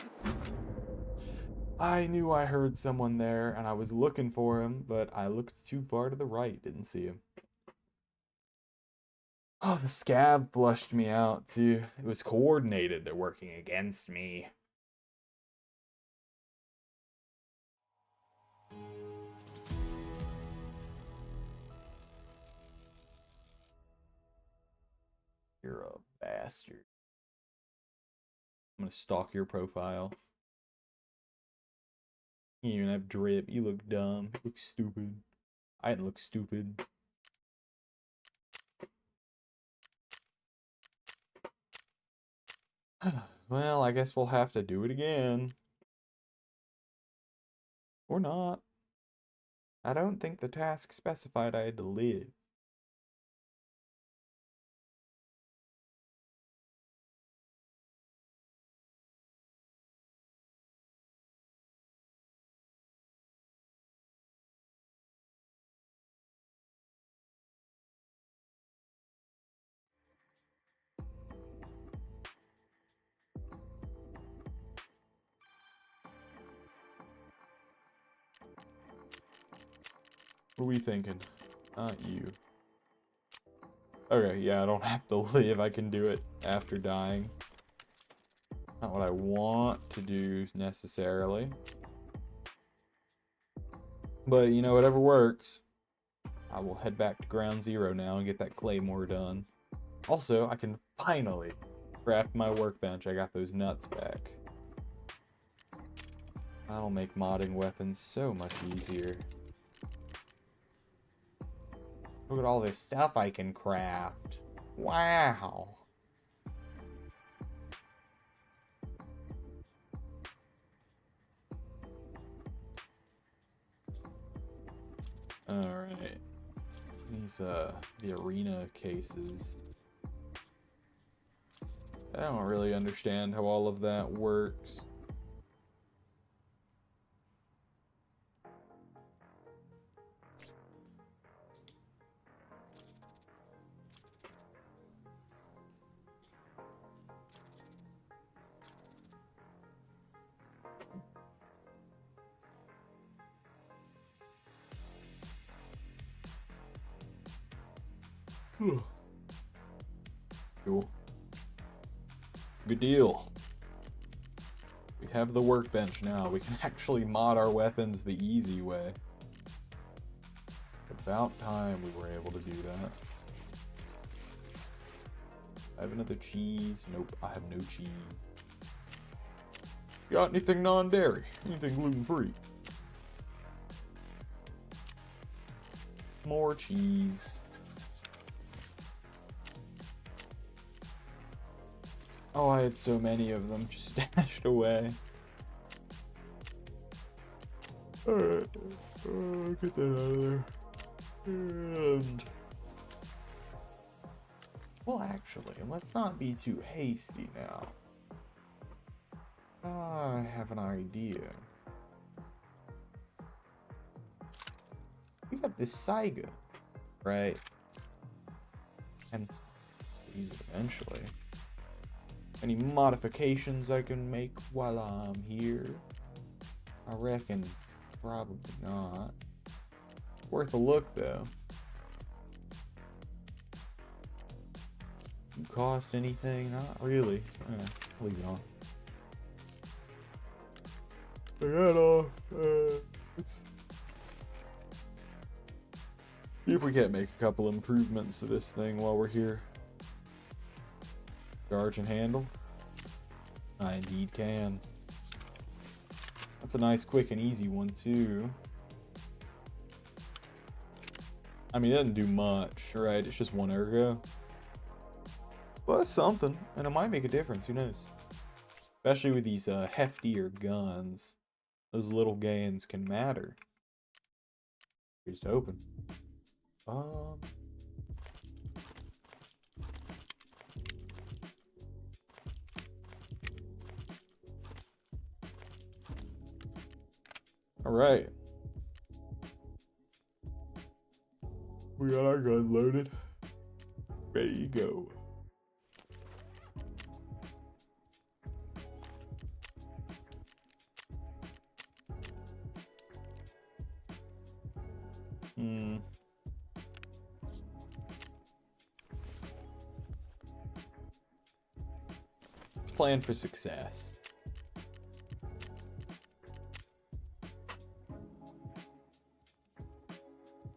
S1: I knew I heard someone there, and I was looking for him, but I looked too far to the right, didn't see him. Oh, the scab flushed me out, too. It was coordinated. They're working against me. You're a bastard. I'm gonna stalk your profile. You even have drip. You look dumb. You look stupid. I didn't look stupid. Well, I guess we'll have to do it again. Or not. I don't think the task specified I had to live. What are we thinking? Not you. Okay, yeah, I don't have to live. I can do it after dying. Not what I want to do necessarily. But, you know, whatever works. I will head back to ground zero now and get that claymore done. Also, I can finally craft my workbench. I got those nuts back. That'll make modding weapons so much easier. Look at all this stuff I can craft. Wow. Alright. These, the arena cases. I don't really understand how all of that works. Cool. Good deal. We have the workbench now. We can actually mod our weapons the easy way. About time we were able to do that. I have another cheese. Nope, I have no cheese. Got anything non-dairy? Anything gluten-free? More cheese. Oh, I had so many of them just stashed away. Alright. Get that out of there. And... well, actually, let's not be too hasty now. I have an idea. We got this Saiga, right? And use it eventually. Any modifications I can make while I'm here? I reckon probably not. Worth a look though. Cost anything? Not really. Leave it on. That off. Let's see if we can't make a couple improvements to this thing while we're here. Charge and handle. I indeed can. That's a nice, quick, and easy one too. I mean, it doesn't do much, right? It's just one ergo. Well, that's something, and it might make a difference. Who knows? Especially with these heftier guns, those little gains can matter. Here's to open. All right. We got our gun loaded. Ready to go. Plan for success.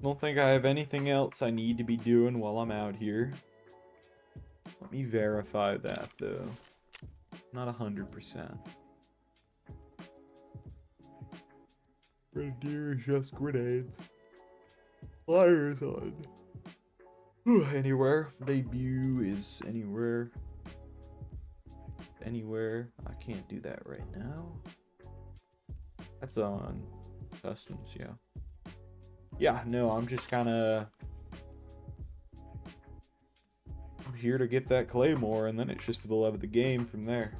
S1: Don't think I have anything else I need to be doing while I'm out here. Let me verify that though. Not 100%. Grenadier is just grenades. Flyers on. Anywhere. Debut is anywhere. Anywhere. I can't do that right now. That's on customs, yeah. Yeah, no, I'm just kind of... I'm here to get that claymore, and then it's just for the love of the game from there.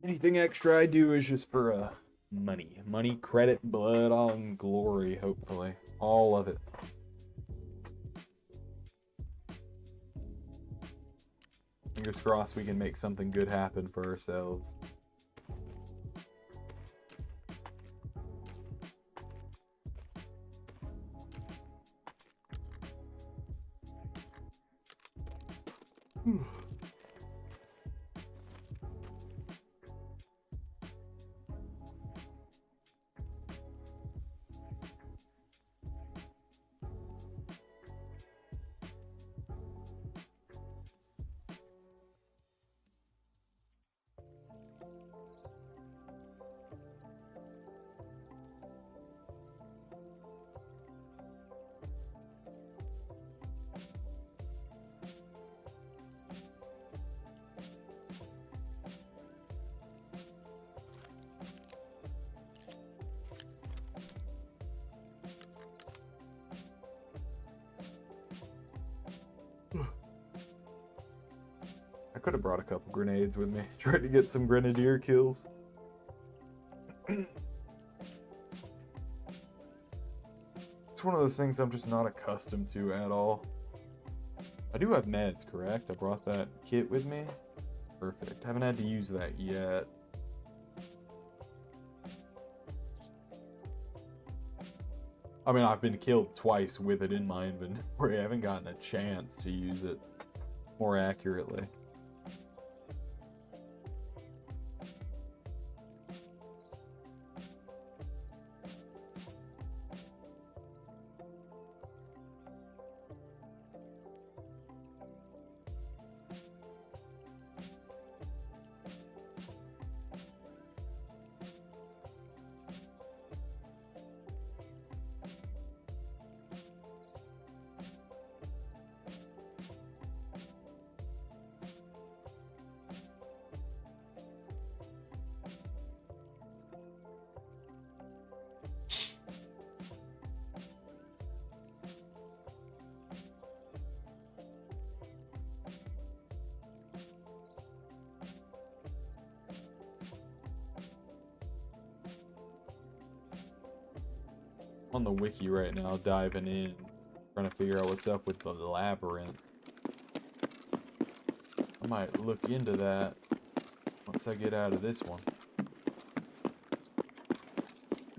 S1: Anything extra I do is just for money. Money, credit, blood, and glory, hopefully. All of it. Fingers crossed we can make something good happen for ourselves. I could have brought a couple grenades with me. Tried to get some grenadier kills. It's one of those things I'm just not accustomed to at all. I do have meds, correct? I brought that kit with me. Perfect. Haven't had to use that yet. I mean, I've been killed twice with it in my inventory. I haven't gotten a chance to use it more accurately. On the wiki right now, diving in, trying to figure out what's up with the labyrinth. I might look into that once I get out of this one. I'm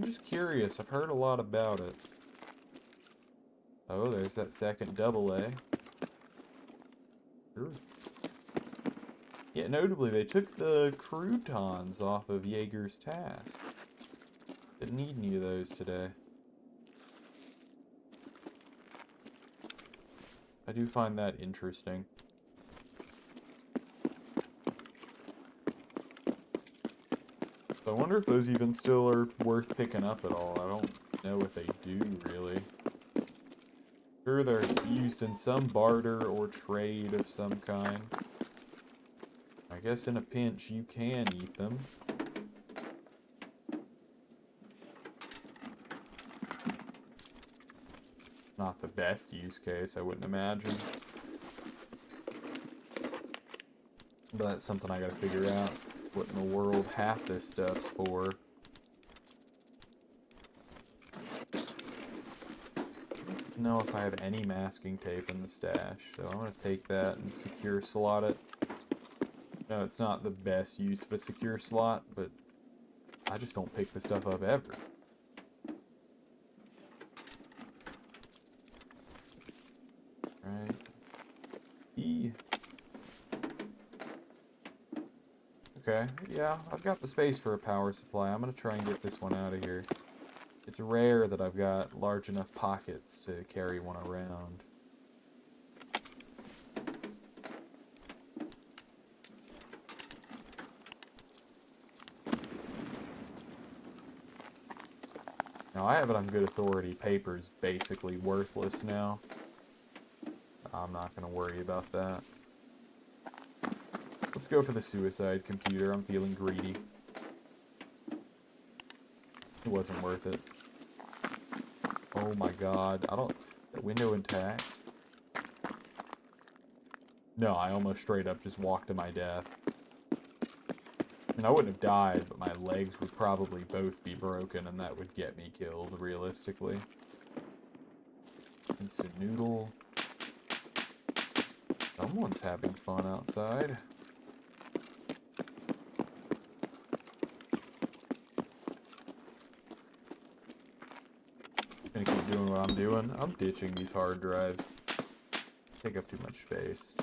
S1: just curious, I've heard a lot about it. Oh, there's that second double A. Sure. Yeah, notably, they took the croutons off of Jaeger's task. Didn't need any of those today. I do find that interesting. So I wonder if those even still are worth picking up at all. I don't know what they do, really. Sure, they're used in some barter or trade of some kind. I guess in a pinch you can eat them. Not the best use case, I wouldn't imagine. But that's something I gotta figure out. What in the world half this stuff's for. I don't know if I have any masking tape in the stash, so I'm gonna take that and secure slot it. No, it's not the best use of a secure slot, but I just don't pick this stuff up ever. Right. E. Okay, yeah, I've got the space for a power supply. I'm gonna try and get this one out of here. It's rare that I've got large enough pockets to carry one around. Now, I have it on good authority. Paper's basically worthless now. I'm not gonna worry about that. Let's go for the suicide computer. I'm feeling greedy. It wasn't worth it. Oh my god. The window intact? No, I almost straight up just walked to my death. And I wouldn't have died, but my legs would probably both be broken, and that would get me killed, realistically. Instant noodle. Someone's having fun outside. I'm gonna keep doing what I'm doing. I'm ditching these hard drives. Take up too much space.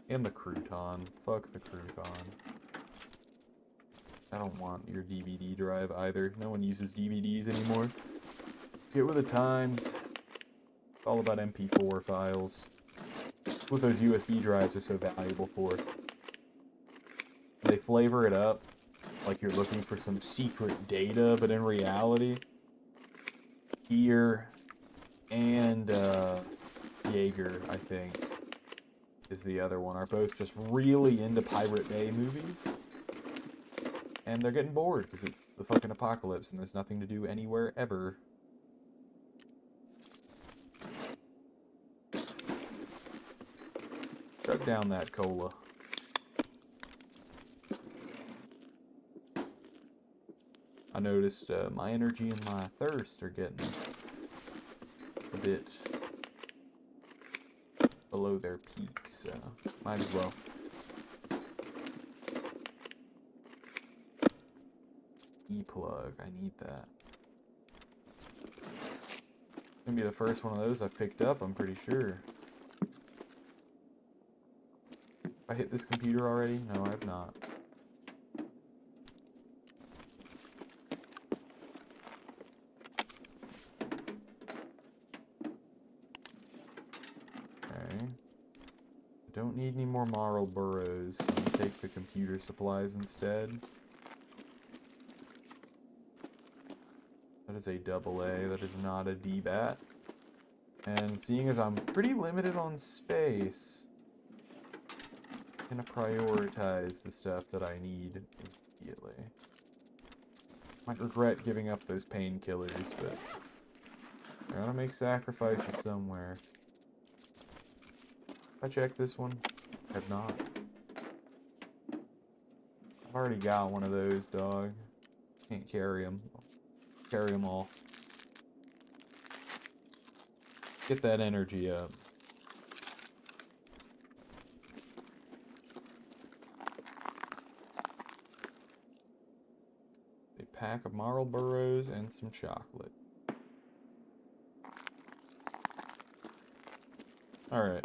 S1: And the crouton. Fuck the crouton. I don't want your DVD drive either. No one uses DVDs anymore. Get with the times. It's all about MP4 files. That's what those USB drives are so valuable for. They flavor it up like you're looking for some secret data, but in reality, here and Jaeger, I think, is the other one, are both just really into Pirate Bay movies. And they're getting bored because it's the fucking apocalypse and there's nothing to do anywhere ever. Chug down that cola. I noticed my energy and my thirst are getting a bit below their peak, so might as well. E-plug. I need that. Gonna be the first one of those I've picked up, I'm pretty sure. I hit this computer already? No, I've not. Okay. I don't need any more marl burrows, so I'm gonna take the computer supplies instead. That is a AA, that is not a D-bat. And seeing as I'm pretty limited on space, I'm gonna prioritize the stuff that I need immediately. Might regret giving up those painkillers, but I gotta make sacrifices somewhere. I checked this one. I have not. I've already got one of those, dog. Can't carry them. Carry them all. Get that energy up. A pack of marl burrows and some chocolate. Alright.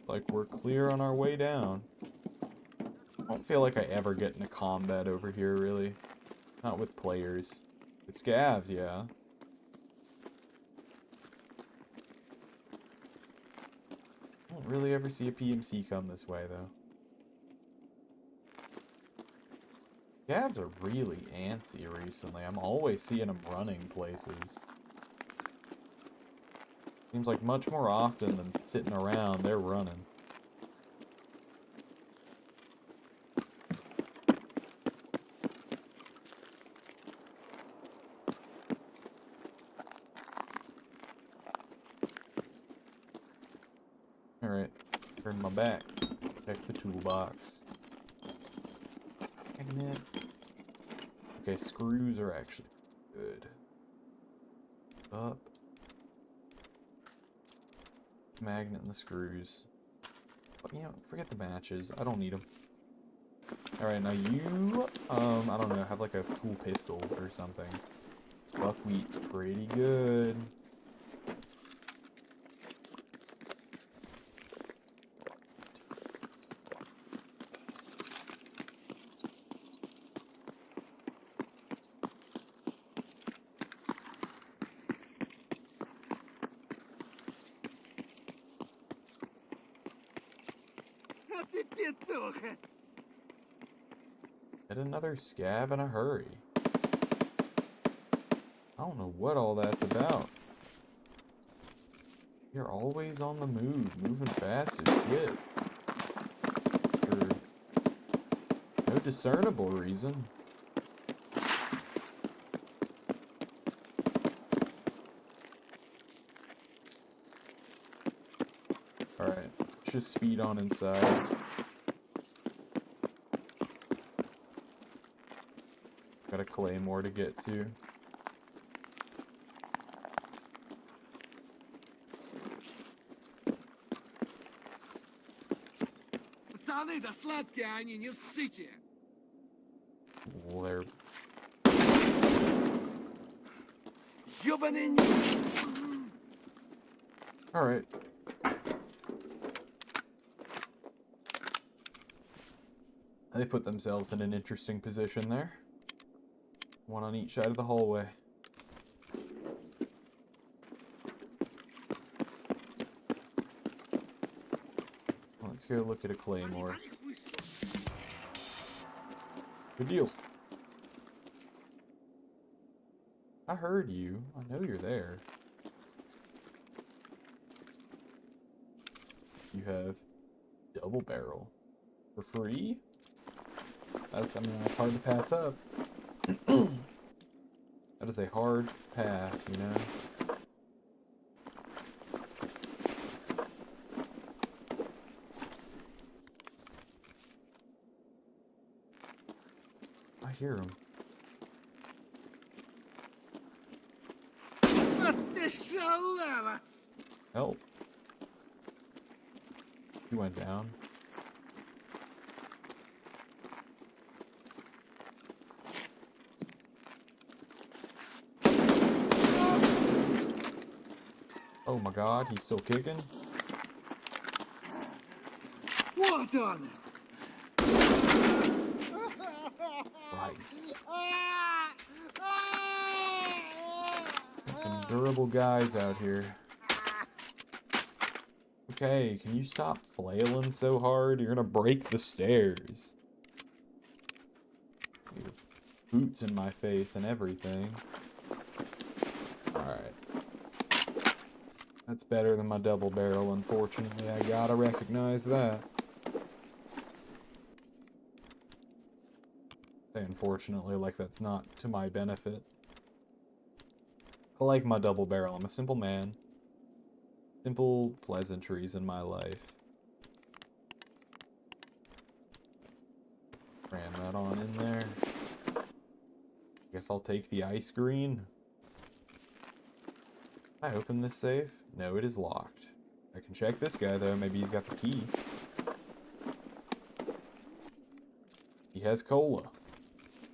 S1: Like we're clear on our way down. I don't feel like I ever get into combat over here, really. Not with players. It's scavs, yeah. I don't really ever see a PMC come this way, though. Scavs are really antsy recently. I'm always seeing them running places. Seems like much more often than sitting around, they're running. Alright, turn my back. Check the toolbox. Magnet. Okay, screws are actually good. Up. Magnet and the screws. But, you know, forget the matches. I don't need them. Alright, now you, I don't know, have like a cool pistol or something. Buckwheat's pretty good. Get another scav in a hurry. I don't know what all that's about. You're always on the move, moving fast as shit. For no discernible reason. Alright, let's just speed on inside. Got a claymore to get to.
S3: Пацаны, да сладкие они, не ссыте.
S1: Well, they're...
S3: Ёбаный...
S1: Alright. They put themselves in an interesting position there. One on each side of the hallway. Let's go look at a claymore. Good deal. I heard you. I know you're there. You have double barrel for free? That's, I mean, that's hard to pass up. That is a hard pass, you know? hear him.
S3: Вот ты шалава!
S1: Help. He went down. Oh my god, he's still kicking?
S3: Вот он!
S1: Christ. Got some durable guys out here. Okay, can you stop flailing so hard? You're gonna break the stairs. Your boots in my face and everything. Alright. That's better than my double barrel, unfortunately. I gotta recognize that. Say unfortunately, like that's not to my benefit. I like my double barrel. I'm a simple man. Simple pleasantries in my life. Cram that on in there. Guess I'll take the ice green. Can I open this safe? No, it is locked. I can check this guy though. Maybe he's got the key. He has cola.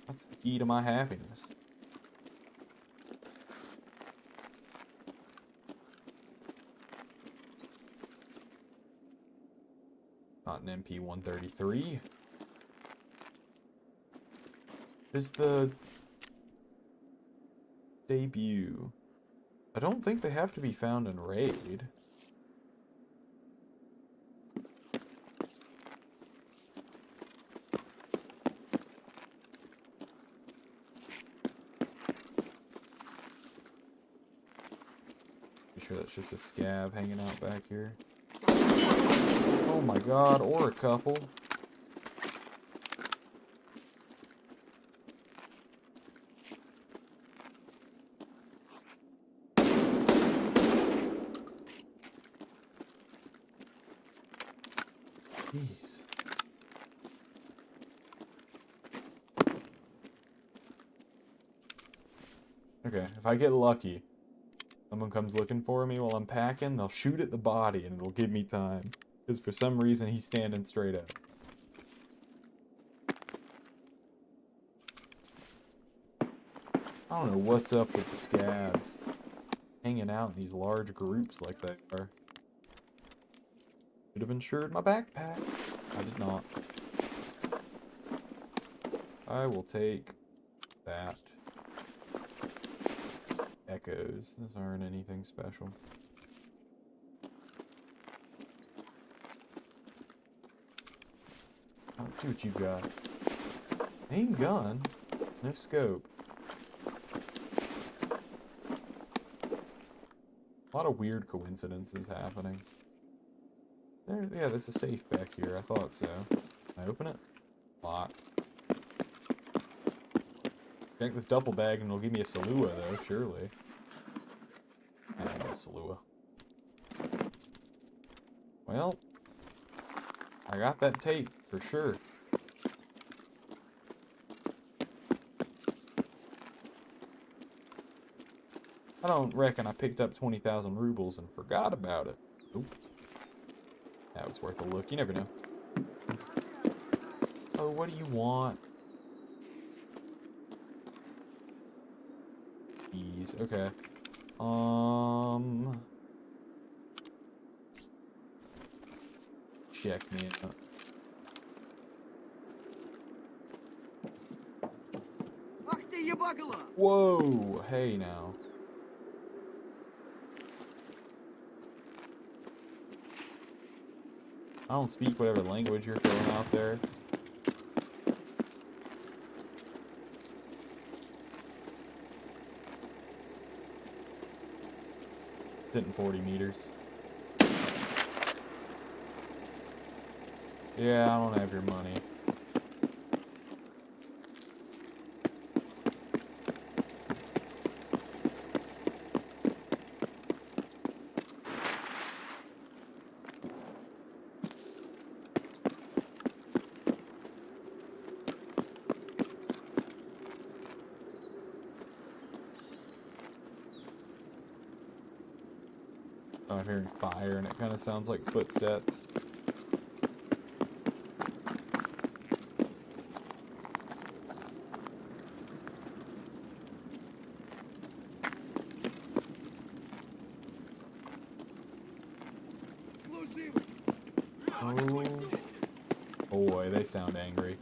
S1: That's the key to my happiness. Not an MP-133. Is the debut. I don't think they have to be found in raid. Pretty sure that's just a scab hanging out back here. Oh my god, or a couple. Jeez. Okay, if I get lucky, someone comes looking for me while I'm packing, they'll shoot at the body and it'll give me time. Because for some reason he's standing straight up. I don't know what's up with the scabs. Hanging out in these large groups like they are. Should have insured my backpack. I did not. I will take that. Echoes. Those aren't anything special. Let's see what you got. Aim gun? No scope. A lot of weird coincidences happening. There, yeah, there's a safe back here. I thought so. Can I open it? Locked. Check this duffel bag and it'll give me a Salua, though, surely. I need a Salua. Well, I got that tape, for sure. I don't reckon I picked up 20,000 rubles and forgot about it. Oop. That was worth a look. You never know. Oh, what do you want? Keys. Okay. Check me out.
S3: Ах ты ебагала!
S1: Whoa! Hey now. I don't speak whatever language you're throwing out there. Hitting 40 meters. Yeah, I don't have your money. so I'm hearing fire, and it kind of sounds like footsteps. Oh boy, they sound angry.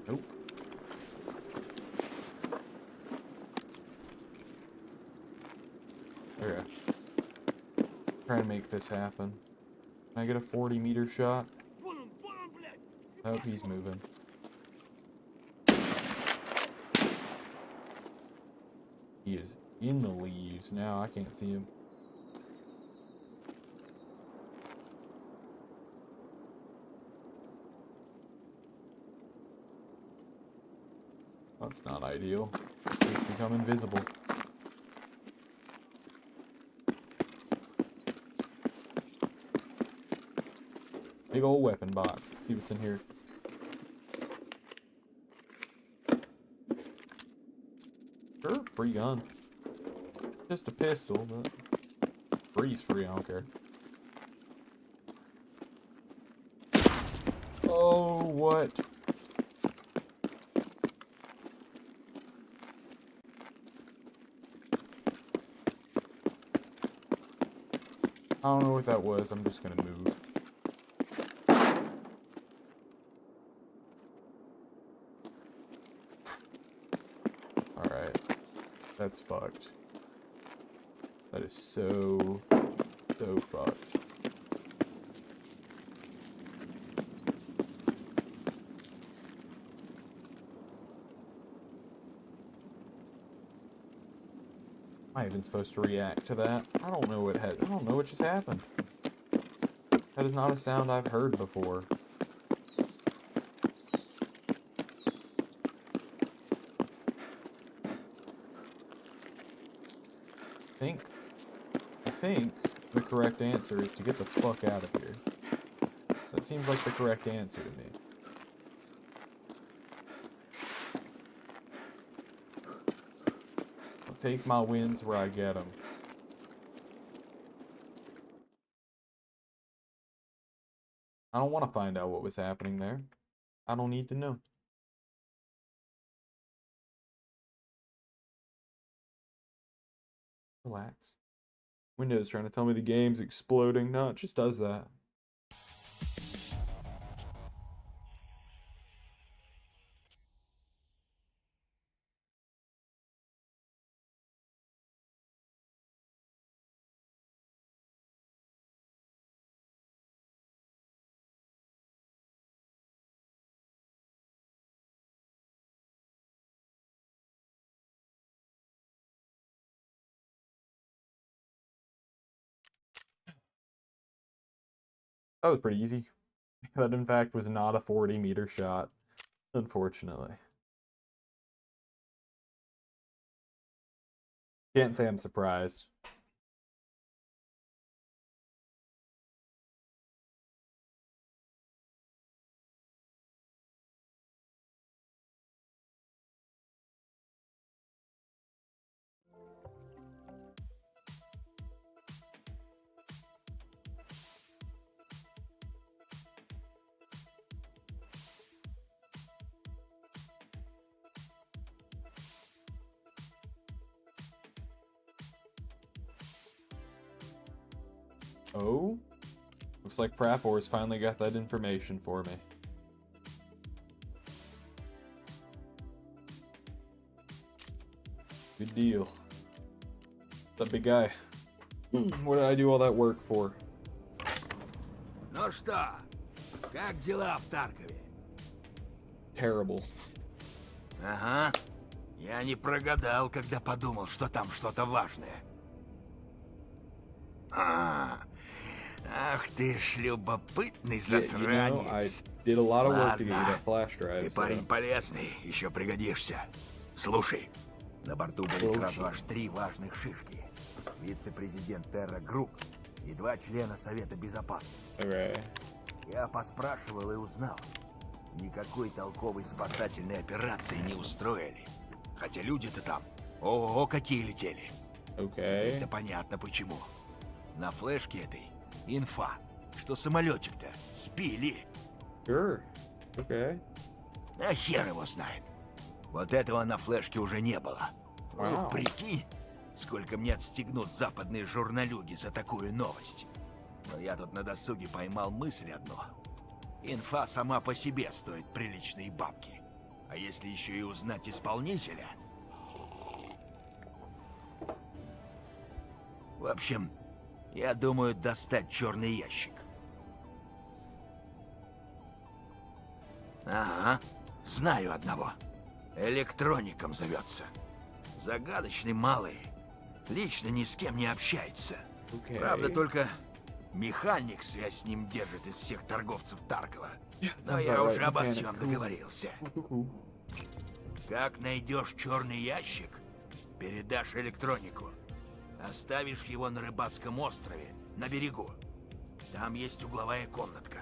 S1: Nope. Okay. Try to make this happen. Can I get a 40-meter shot? I hope he's moving. He is in the leaves now. I can't see him. That's not ideal. He's become invisible. Big old weapon box. Let's see what's in here. Sure, free gun. Just a pistol, but free's free, I don't care. Oh, what? I don't know what that was, I'm just gonna move. Alright. That's fucked. That is so fucked. Am I even supposed to react to that? I don't know what just happened. That is not a sound I've heard before. I think the correct answer is to get the fuck out of here. That seems like the correct answer to me. I'll take my wins where I get them. I don't want to find out what was happening there. I don't need to know. Relax. Windows trying to tell me the game's exploding. No, it just does that. That was pretty easy. That, in fact, was not a 40-meter shot, unfortunately. Can't say I'm surprised. Oh? Looks like Prapor's finally got that information for me. Good deal. What's up, big guy? What did I do all that work for?
S2: Ну что, как дела в Таркове?
S1: Terrible.
S2: Ага. Я не прогадал, когда подумал, что там что-то важное. Ах ты ж любопытный засранец.
S1: I did a lot of work to get you
S2: Ладно.
S1: that flash drive.
S2: Ты парень полезный, еще пригодишься. Слушай, на борту были сразу аж 3 важных шишки. Вице-президент Терра Групп и 2 члена Совета Безопасности.
S1: Okay.
S2: Я поспрашивал и узнал. Никакой толковой спасательной операции не устроили. Хотя люди-то там, ого, какие летели.
S1: Okay.
S2: Это понятно почему. На флешке этой инфа, что самолетик-то сбили.
S1: Sure. Okay.
S2: А хер его знает. Вот этого на флешке уже не было.
S1: Вау.
S2: Ух, прикинь, сколько мне отстегнут западные журналюги за такую новость. Но я тут на досуге поймал мысль одну. Инфа сама по себе стоит приличные бабки. А если еще и узнать исполнителя... В общем, я думаю достать черный ящик. Ага, знаю одного. Электроником зовется. Загадочный малый. Лично ни с кем не общается.
S1: Okay.
S2: Правда, только механик связь с ним держит из всех торговцев Таркова. Но
S1: sounds
S2: я
S1: about
S2: уже
S1: right.
S2: обо
S1: Mechanic.
S2: всем
S1: Cool.
S2: договорился. Как найдешь черный ящик, передашь электронику. Оставишь его на рыбацком острове, на берегу. Там есть угловая комнатка.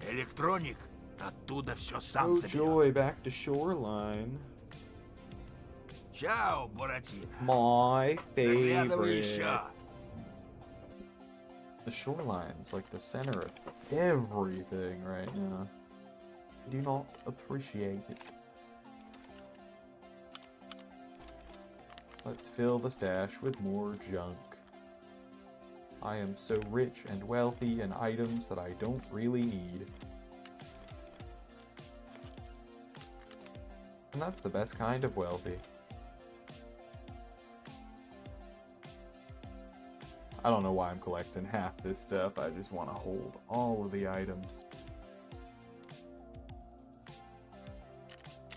S2: Электроник оттуда все сам
S1: Oh
S2: заберет.
S1: joy, back to shoreline.
S2: Чао, Буратино.
S1: My
S2: Заглядывай
S1: favorite.
S2: еще.
S1: The shoreline's like the center of everything right now. I do not appreciate it. Let's fill the stash with more junk. I am so rich and wealthy in items that I don't really need. And that's the best kind of wealthy. I don't know why I'm collecting half this stuff, I just want to hold all of the items.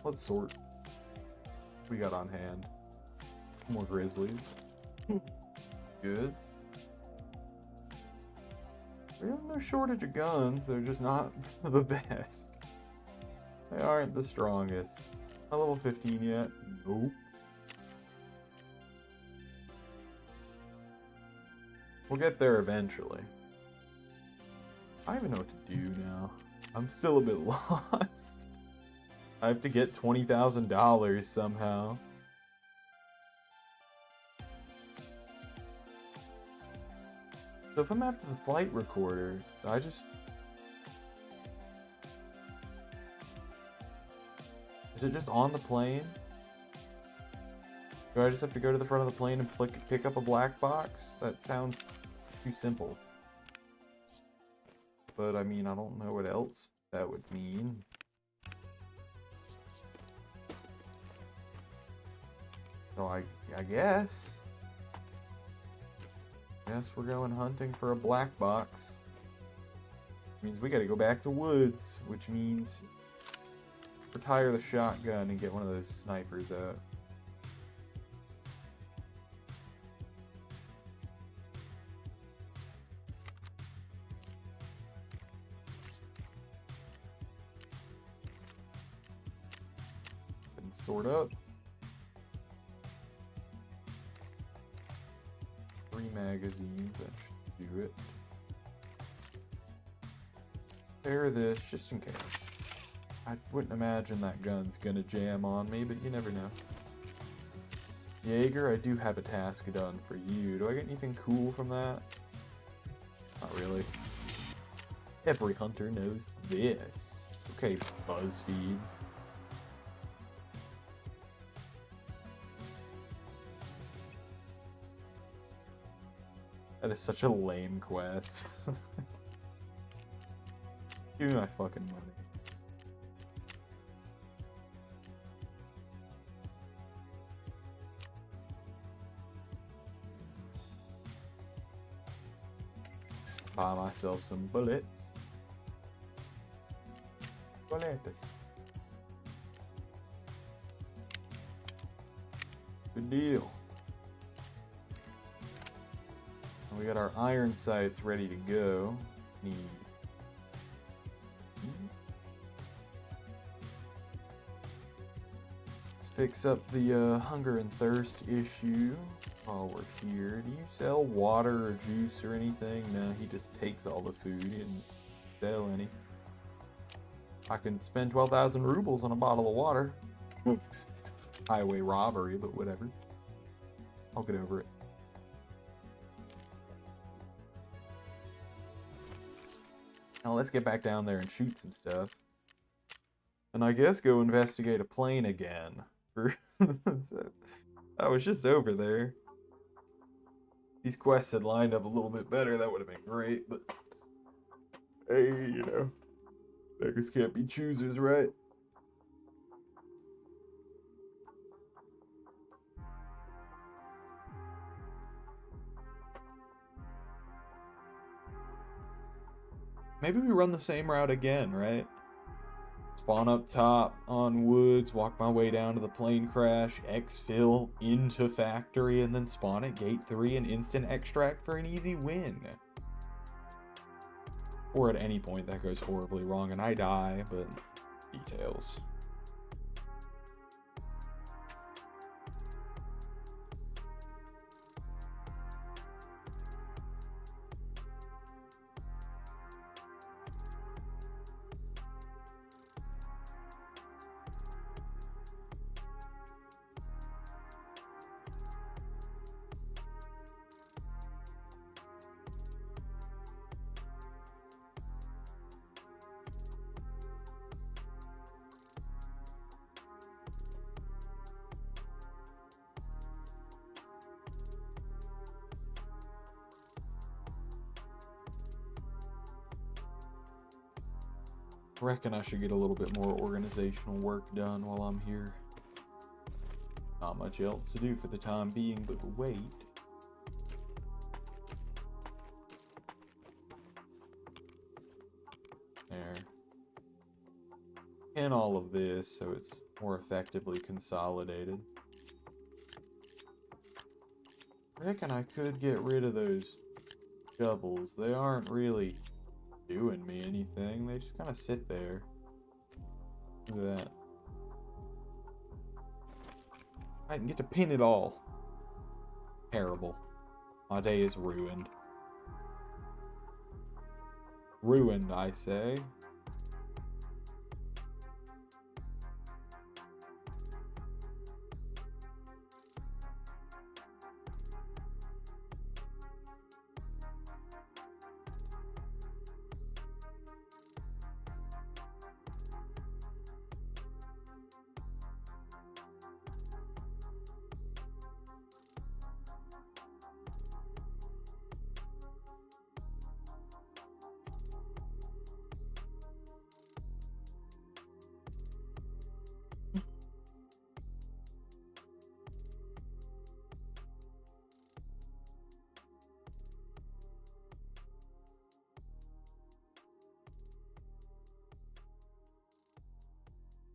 S1: Let's sort. What we got on hand? More grizzlies. Good. We have no shortage of guns, they're just not the best. They aren't the strongest. Not level 15 yet? Nope. We'll get there eventually. I don't even know what to do now. I'm still a bit lost. I have to get $20,000 somehow. So if I'm after the flight recorder, I just... Is it just on the plane? Do I just have to go to the front of the plane and pick up a black box? That sounds too simple. But I mean, I don't know what else that would mean. So I guess... Guess we're going hunting for a black box. Means we gotta go back to woods, which means retire the shotgun and get one of those snipers out. And sort up. 3 magazines, that should do it. Spare this just in case. I wouldn't imagine that gun's gonna jam on me, but you never know. Jaeger, I do have a task done for you. Do I get anything cool from that? Not really. Every hunter knows this. Okay, BuzzFeed. That is such a lame quest. Give me my fucking money. Buy myself some bullets. Bullets. Good deal. And we got our iron sights ready to go. Need. Let's fix up the hunger and thirst issue while we're here. Do you sell water or juice or anything? No, he just takes all the food. He didn't sell any. I can spend 12,000 rubles on a bottle of water. Highway robbery, but whatever. I'll get over it. Now let's get back down there and shoot some stuff. And I guess go investigate a plane again. I was just over there. These quests had lined up a little bit better, that would have been great, but hey, you know, beggars can't be choosers, right? Maybe we run the same route again, right? Spawn up top on woods, walk my way down to the plane crash, exfil into factory, and then spawn at gate 3 and instant extract for an easy win. Or at any point that goes horribly wrong and I die, but details. I reckon I should get a little bit more organizational work done while I'm here. Not much else to do for the time being, but wait. There. In all of this, so it's more effectively consolidated. I reckon I could get rid of those doubles. They aren't really doing me anything. They just kind of sit there. Look at that. I can get to pin it all. Terrible. My day is ruined. Ruined, I say.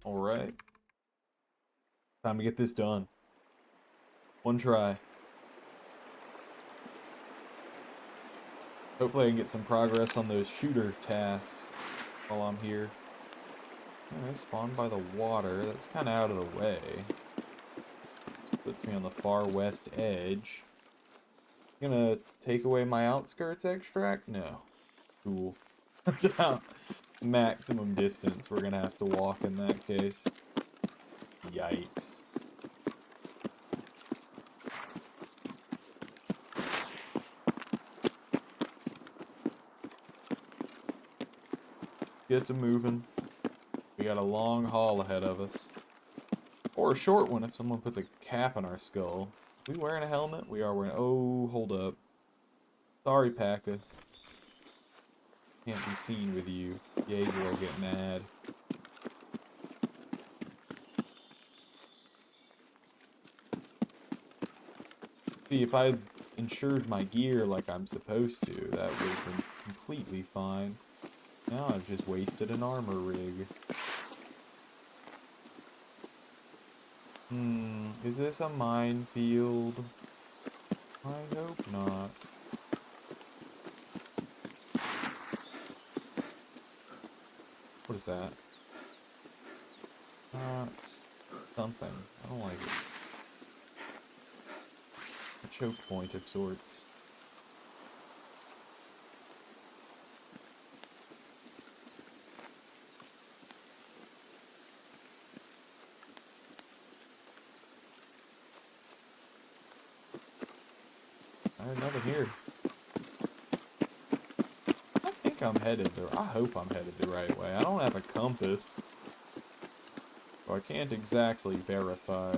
S1: Alright. Time to get this done. One try. Hopefully I can get some progress on those shooter tasks while I'm here. Alright, spawn by the water. That's kind of out of the way. Puts me on the far west edge. Gonna take away my outskirts extract? No. Cool. That's about maximum distance we're gonna have to walk in that case. Yikes. Get to moving. We got a long haul ahead of us. Or a short one if someone puts a cap on our skull. Are we wearing a helmet? We are wearing... Oh, hold up. Sorry, Paka. Can't be seen with you. Jaeger will get mad. See, if I insured my gear like I'm supposed to, that would have been completely fine. Now I've just wasted an armor rig. Is this a minefield? I hope not. What is that? Something. I don't like it. A choke point of sorts. Alright, nothing here. I think I'm headed I hope I'm headed the right way. I don't have a compass, so I can't exactly verify.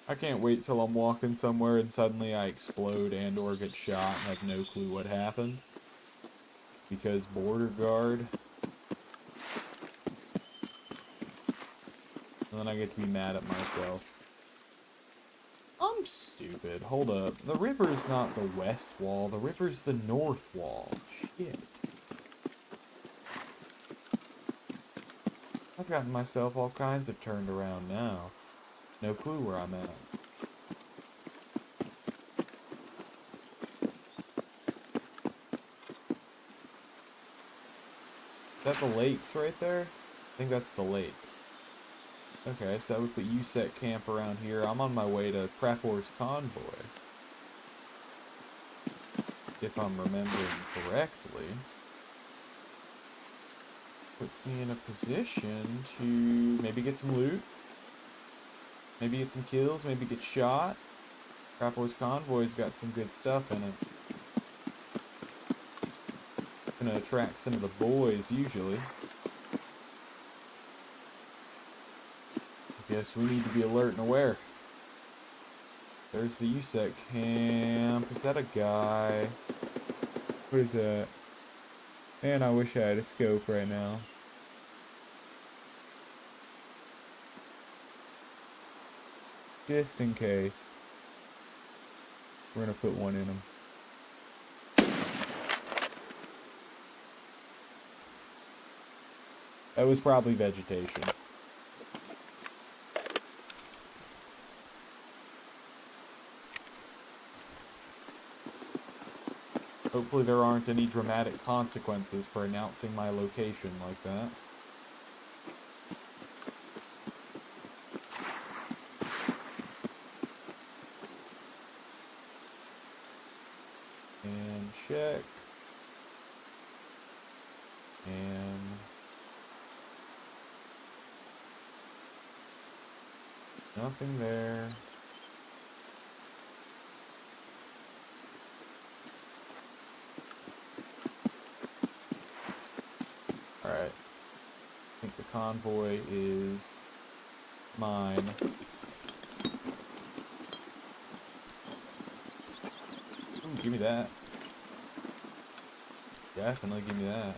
S1: I can't wait till I'm walking somewhere and suddenly I explode and or get shot and have no clue what happened. Because border guard. And then I get to be mad at myself. I'm stupid. Hold up. The river's not the west wall. The river's the north wall. Shit. I've gotten myself all kinds of turned around now. No clue where I'm at. Is that the lakes right there? I think that's the lakes. Okay, so we put USEC camp around here. I'm on my way to Prapor's convoy. If I'm remembering correctly. Puts me in a position to maybe get some loot. Maybe get some kills, maybe get shot. Prapor's convoy's got some good stuff in it. Gonna attract some of the boys, usually. Guess we need to be alert and aware. There's the USEC camp. Is that a guy? What is that? Man, I wish I had a scope right now. Just in case. We're gonna put one in him. That was probably vegetation. Hopefully there aren't any dramatic consequences for announcing my location like that. And check. And nothing there. Alright. I think the convoy is mine. Ooh, give me that. Definitely give me that.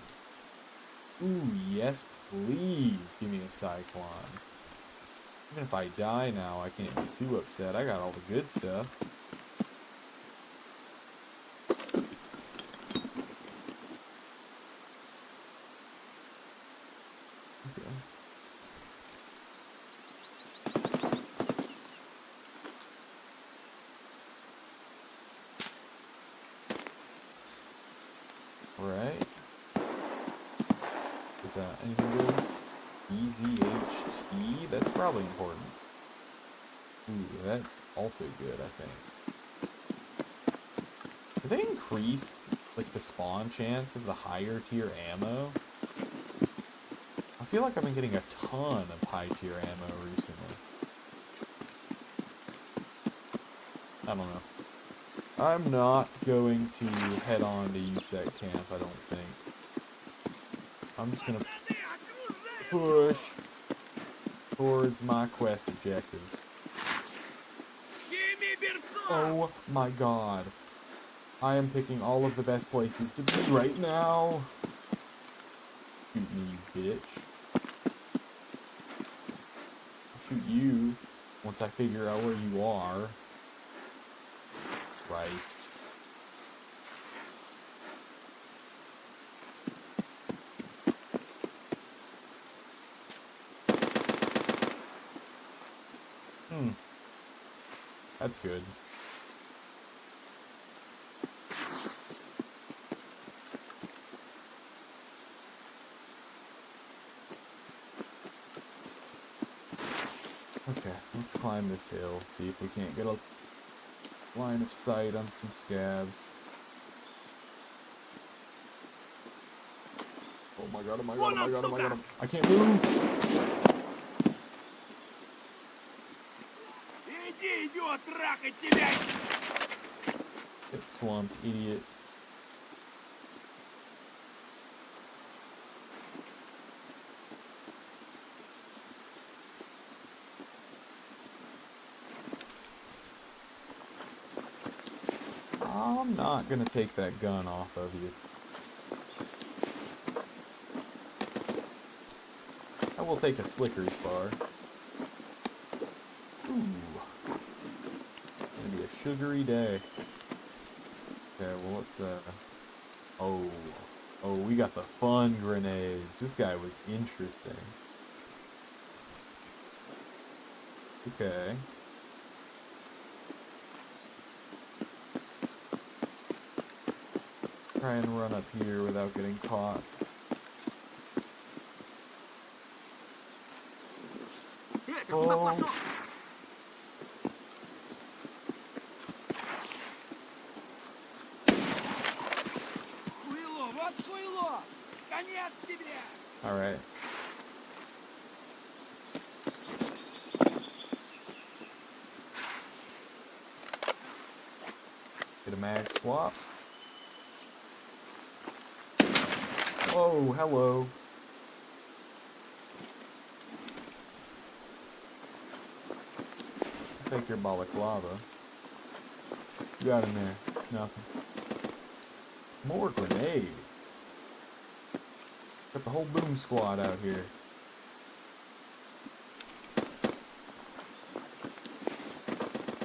S1: Ooh, yes, please give me a cyclone. Even if I die now, I can't be too upset. I got all the good stuff. Okay. Right. Is that anything good? EZHT? That's probably important. Ooh, that's also good, I think. Do they increase, like, the spawn chance of the higher tier ammo? I feel like I've been getting a ton of high tier ammo recently. I don't know. I'm not going to head on to USEC camp, I don't think. I'm just gonna push towards my quest objectives. Oh my god. I am picking all of the best places to be right now. Shoot me, you bitch. I'll shoot you once I figure out where you are. Christ. That's good. Okay, let's climb this hill, see if we can't get a line of sight on some scabs. Oh my god, oh my god, oh my god, oh my god. I can't move.
S2: Иди, идиот, трахать тебя!
S1: Get slumped, idiot. I'm not gonna take that gun off of you. I will take a Slicker's bar. Ooh. Gonna be a sugary day. Okay, well let's Oh, we got the fun grenades. This guy was interesting. Okay. Try and run up here without getting caught. Oh.
S2: Хуйло, вот хуйло! Конец тебе!
S1: Alright. Get a mag swap. Oh, hello. Take your balaclava. You got in there. Nothing. More grenades. Got the whole boom squad out here.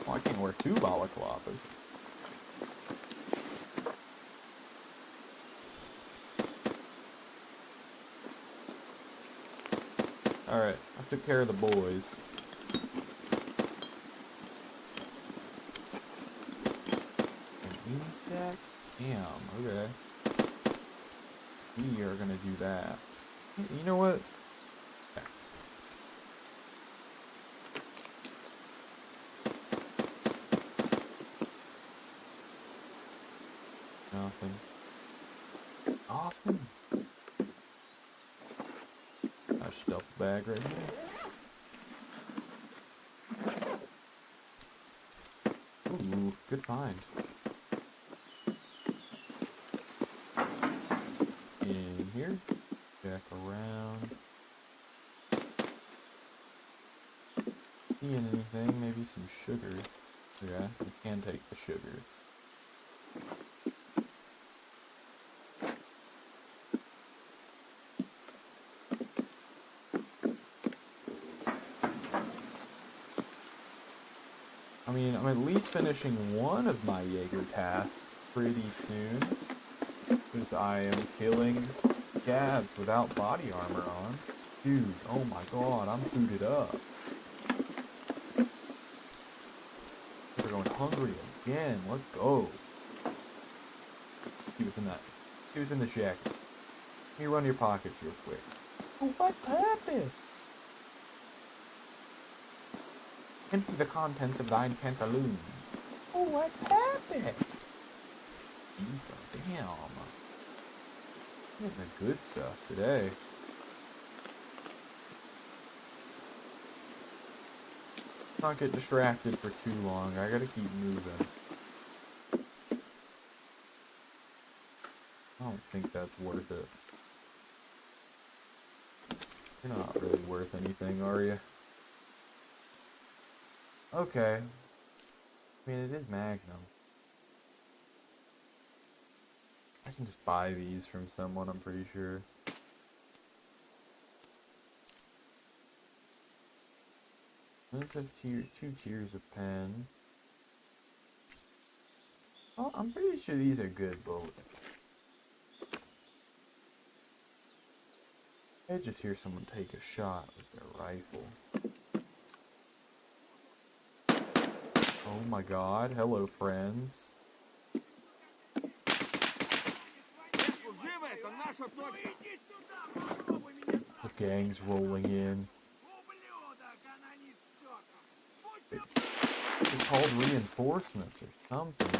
S1: Oh, I can't wear two balaclavas. Alright, I took care of the boys. An insect? Damn, okay. We are gonna do that. You know what? Okay. Nothing. Awesome. A stuff bag right here. Ooh, good find. In here. Back around. Seeing anything? Maybe some sugar. Yeah, we can take the sugar. I mean, I'm at least finishing one of my Jaeger tasks pretty soon. Because I am killing scabs without body armor on. Dude, oh my god, I'm booted up. We're going hungry again. Let's go. He was in that. He was in the jacket. Let me run your pockets real quick. For what purpose? Empty the contents of thine pantaloon. For what purpose? Damn. Getting the good stuff today. Not get distracted for too long. I gotta keep moving. I don't think that's worth it. You're not really worth anything, are you? Okay. I mean, it is Magnum. I can just buy these from someone, I'm pretty sure. Let's have two tiers of pen. Oh, I'm pretty sure these are good bullets. I just hear someone take a shot with their rifle. Oh my god, hello friends. The gang's rolling in. It's called reinforcements or something.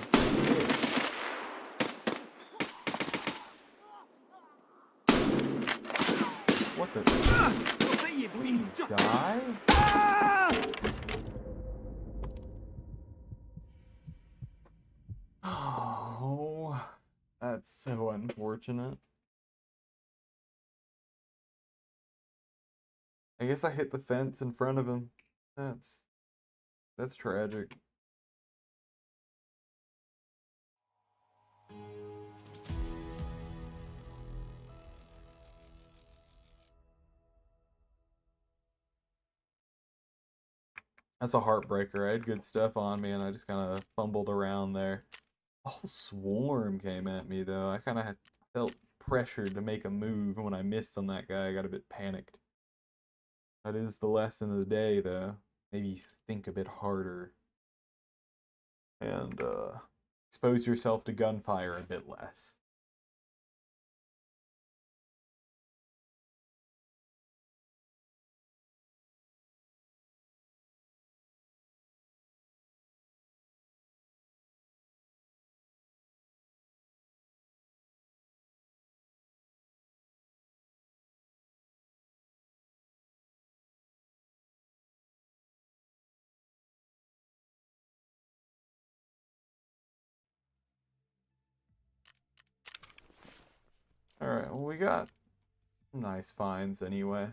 S1: the... Please die? Oh, that's so unfortunate. I guess I hit the fence in front of him. That's tragic. That's a heartbreaker. I had good stuff on me and I just kind of fumbled around there. A whole swarm came at me though. I kind of felt pressured to make a move, and when I missed on that guy, I got a bit panicked. That is the lesson of the day though. Maybe think a bit harder. And expose yourself to gunfire a bit less. Alright, well we got some nice finds anyway.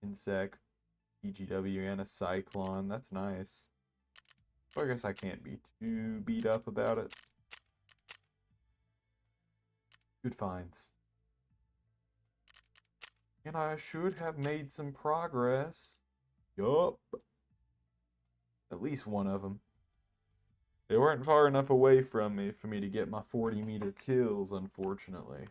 S1: Insect, EGW, and a Cyclone. That's nice. So I guess I can't be too beat up about it. Good finds. And I should have made some progress. Yup. At least one of them. They weren't far enough away from me for me to get my 40-meter kills, unfortunately.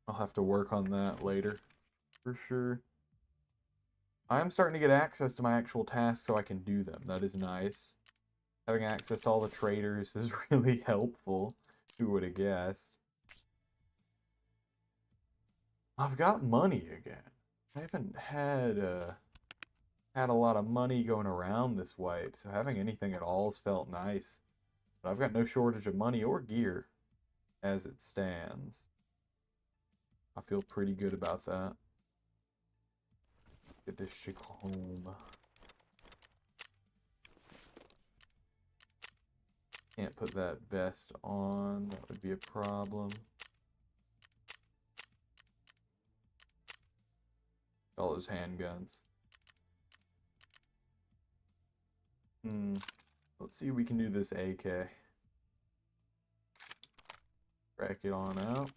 S1: I'll have to work on that later, for sure. I am starting to get access to my actual tasks so I can do them. That is nice. Having access to all the traders is really helpful. Who would have guessed? I've got money again. I haven't had a lot of money going around this wipe, so having anything at all has felt nice. But I've got no shortage of money or gear as it stands. I feel pretty good about that. Get this shit home. Can't put that vest on. That would be a problem. All those handguns. Let's see if we can do this AK. Crack it on out.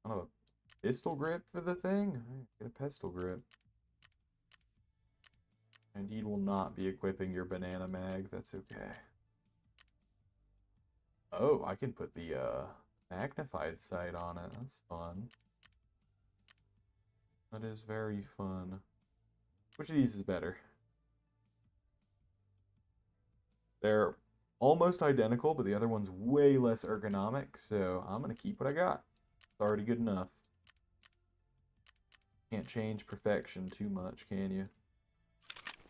S1: I don't have a pistol grip for the thing? Get a pistol grip. Indeed will not be equipping your banana mag. That's okay. Oh, I can put the magnified sight on it. That's fun. That is very fun. Which of these is better? They're almost identical, but the other one's way less ergonomic, so I'm going to keep what I got. It's already good enough. Can't change perfection too much, can you?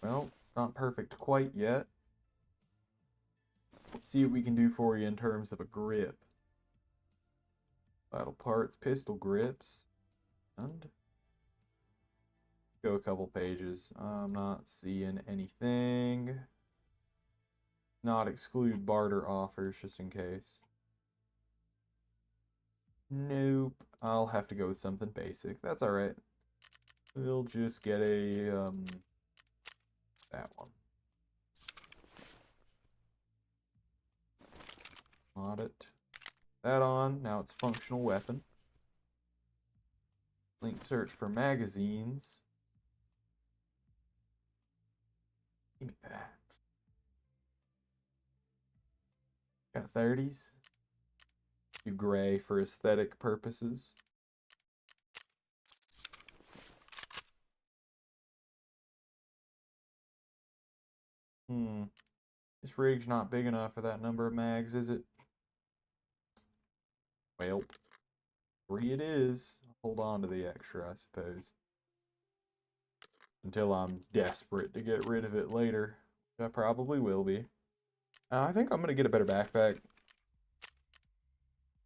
S1: Well, it's not perfect quite yet. Let's see what we can do for you in terms of a grip. Vital parts, pistol grips, and go a couple pages. I'm not seeing anything. Not exclude barter offers, just in case. Nope. I'll have to go with something basic. That's alright. We'll just get a, that one. Mod it. That on. Now it's functional weapon. Link search for magazines. Give me that. Got 30s. Do gray for aesthetic purposes. This rig's not big enough for that number of mags, is it? Well, 3 it is. Hold on to the extra, I suppose. until I'm desperate to get rid of it later. I probably will be. I think I'm going to get a better backpack.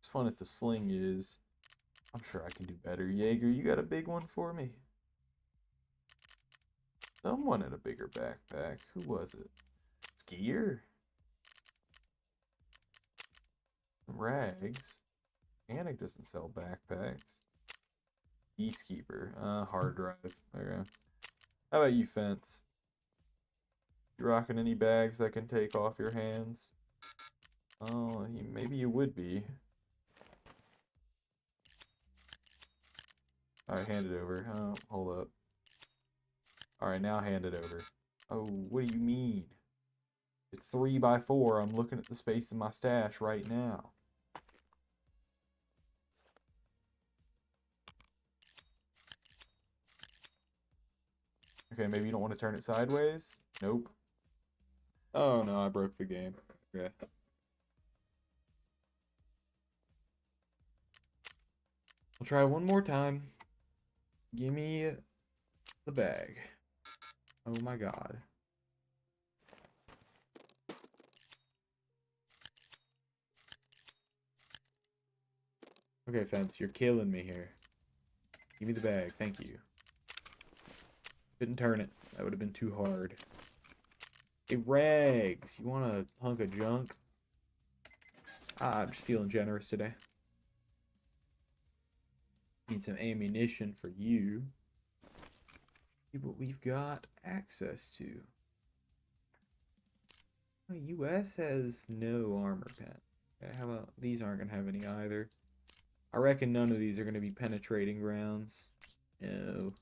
S1: As fun as the sling is, I'm sure I can do better. Jaeger, you got a big one for me? Someone had a bigger backpack. Who was it? Skier? Rags. Panic doesn't sell backpacks. Peacekeeper. Hard drive. Okay. How about you, Fence? You rocking any bags I can take off your hands? Oh, maybe you would be. Alright, hand it over. Oh, hold up. Alright, now hand it over. Oh, what do you mean? It's 3x4. I'm looking at the space in my stash right now. Okay, maybe you don't want to turn it sideways? Nope. Oh no, I broke the game. Okay. I'll try one more time. Give me the bag. Oh my god. Okay, Fence, you're killing me here. Give me the bag, thank you. Couldn't turn it. That would have been too hard. Hey, Rags, you want a hunk of junk? I'm just feeling generous today. Need some ammunition for you. See what we've got access to. The US has no armor pen. Okay, how about these aren't going to have any either. I reckon none of these are going to be penetrating rounds. No.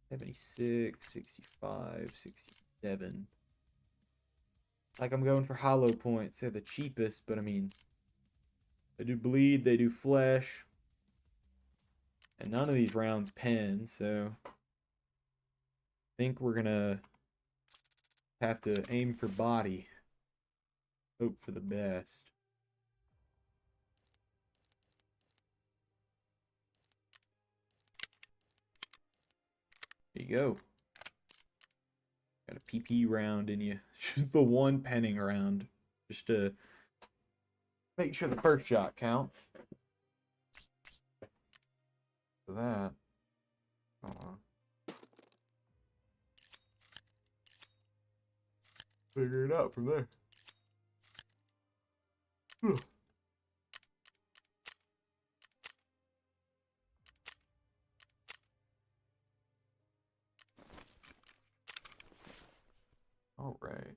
S1: 76, 65, 67. Like I'm going for hollow points. They're the cheapest, but I mean, they do bleed, they do flesh. And none of these rounds pen, so I think we're gonna have to aim for body. Hope for the best. There you go. Got a PP round in you. Just the one penning round. Just to make sure the first shot counts. For that. Figure it out from there. All right.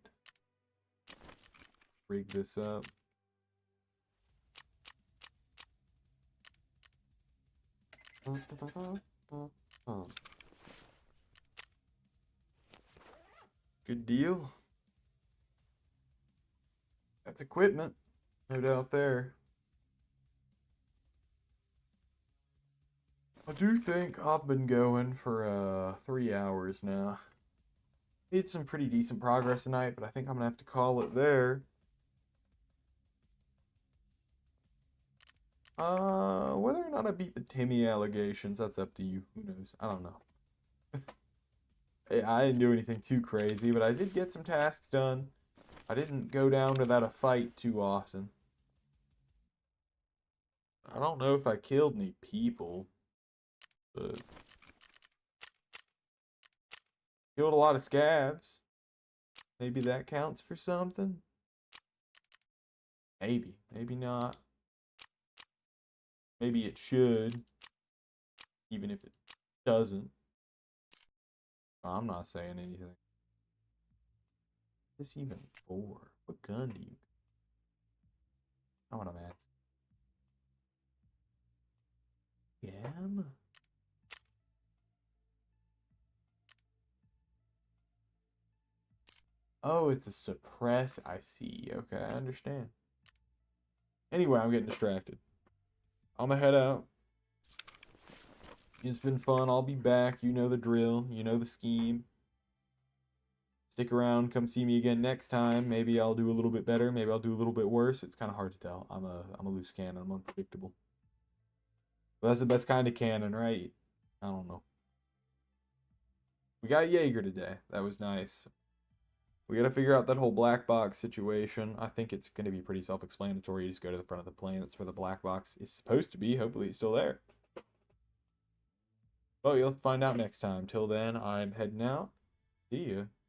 S1: Rig this up. Good deal. That's equipment. No doubt there. I do think I've been going for 3 hours now. Made some pretty decent progress tonight, but I think I'm gonna have to call it there. Whether or not I beat the Timmy allegations, that's up to you. Who knows? I don't know. Hey, I didn't do anything too crazy, but I did get some tasks done. I didn't go down without a fight too often. I don't know if I killed any people, but killed a lot of scabs. Maybe that counts for something? Maybe. Maybe not. Maybe it should. Even if it doesn't. I'm not saying anything. What's this even for? What gun do you... I want to ask. Gam? Oh, it's a suppress. I see. Okay, I understand. Anyway, I'm getting distracted. I'm gonna head out. It's been fun. I'll be back. You know the drill. You know the scheme. Stick around. Come see me again next time. Maybe I'll do a little bit better. Maybe I'll do a little bit worse. It's kind of hard to tell. I'm a loose cannon. I'm unpredictable. But that's the best kind of cannon, right? I don't know. We got Jaeger today. That was nice. We got to figure out that whole black box situation. I think it's going to be pretty self-explanatory. You just go to the front of the plane. That's where the black box is supposed to be. Hopefully it's still there. Well, you'll find out next time. Till then, I'm heading out. See ya.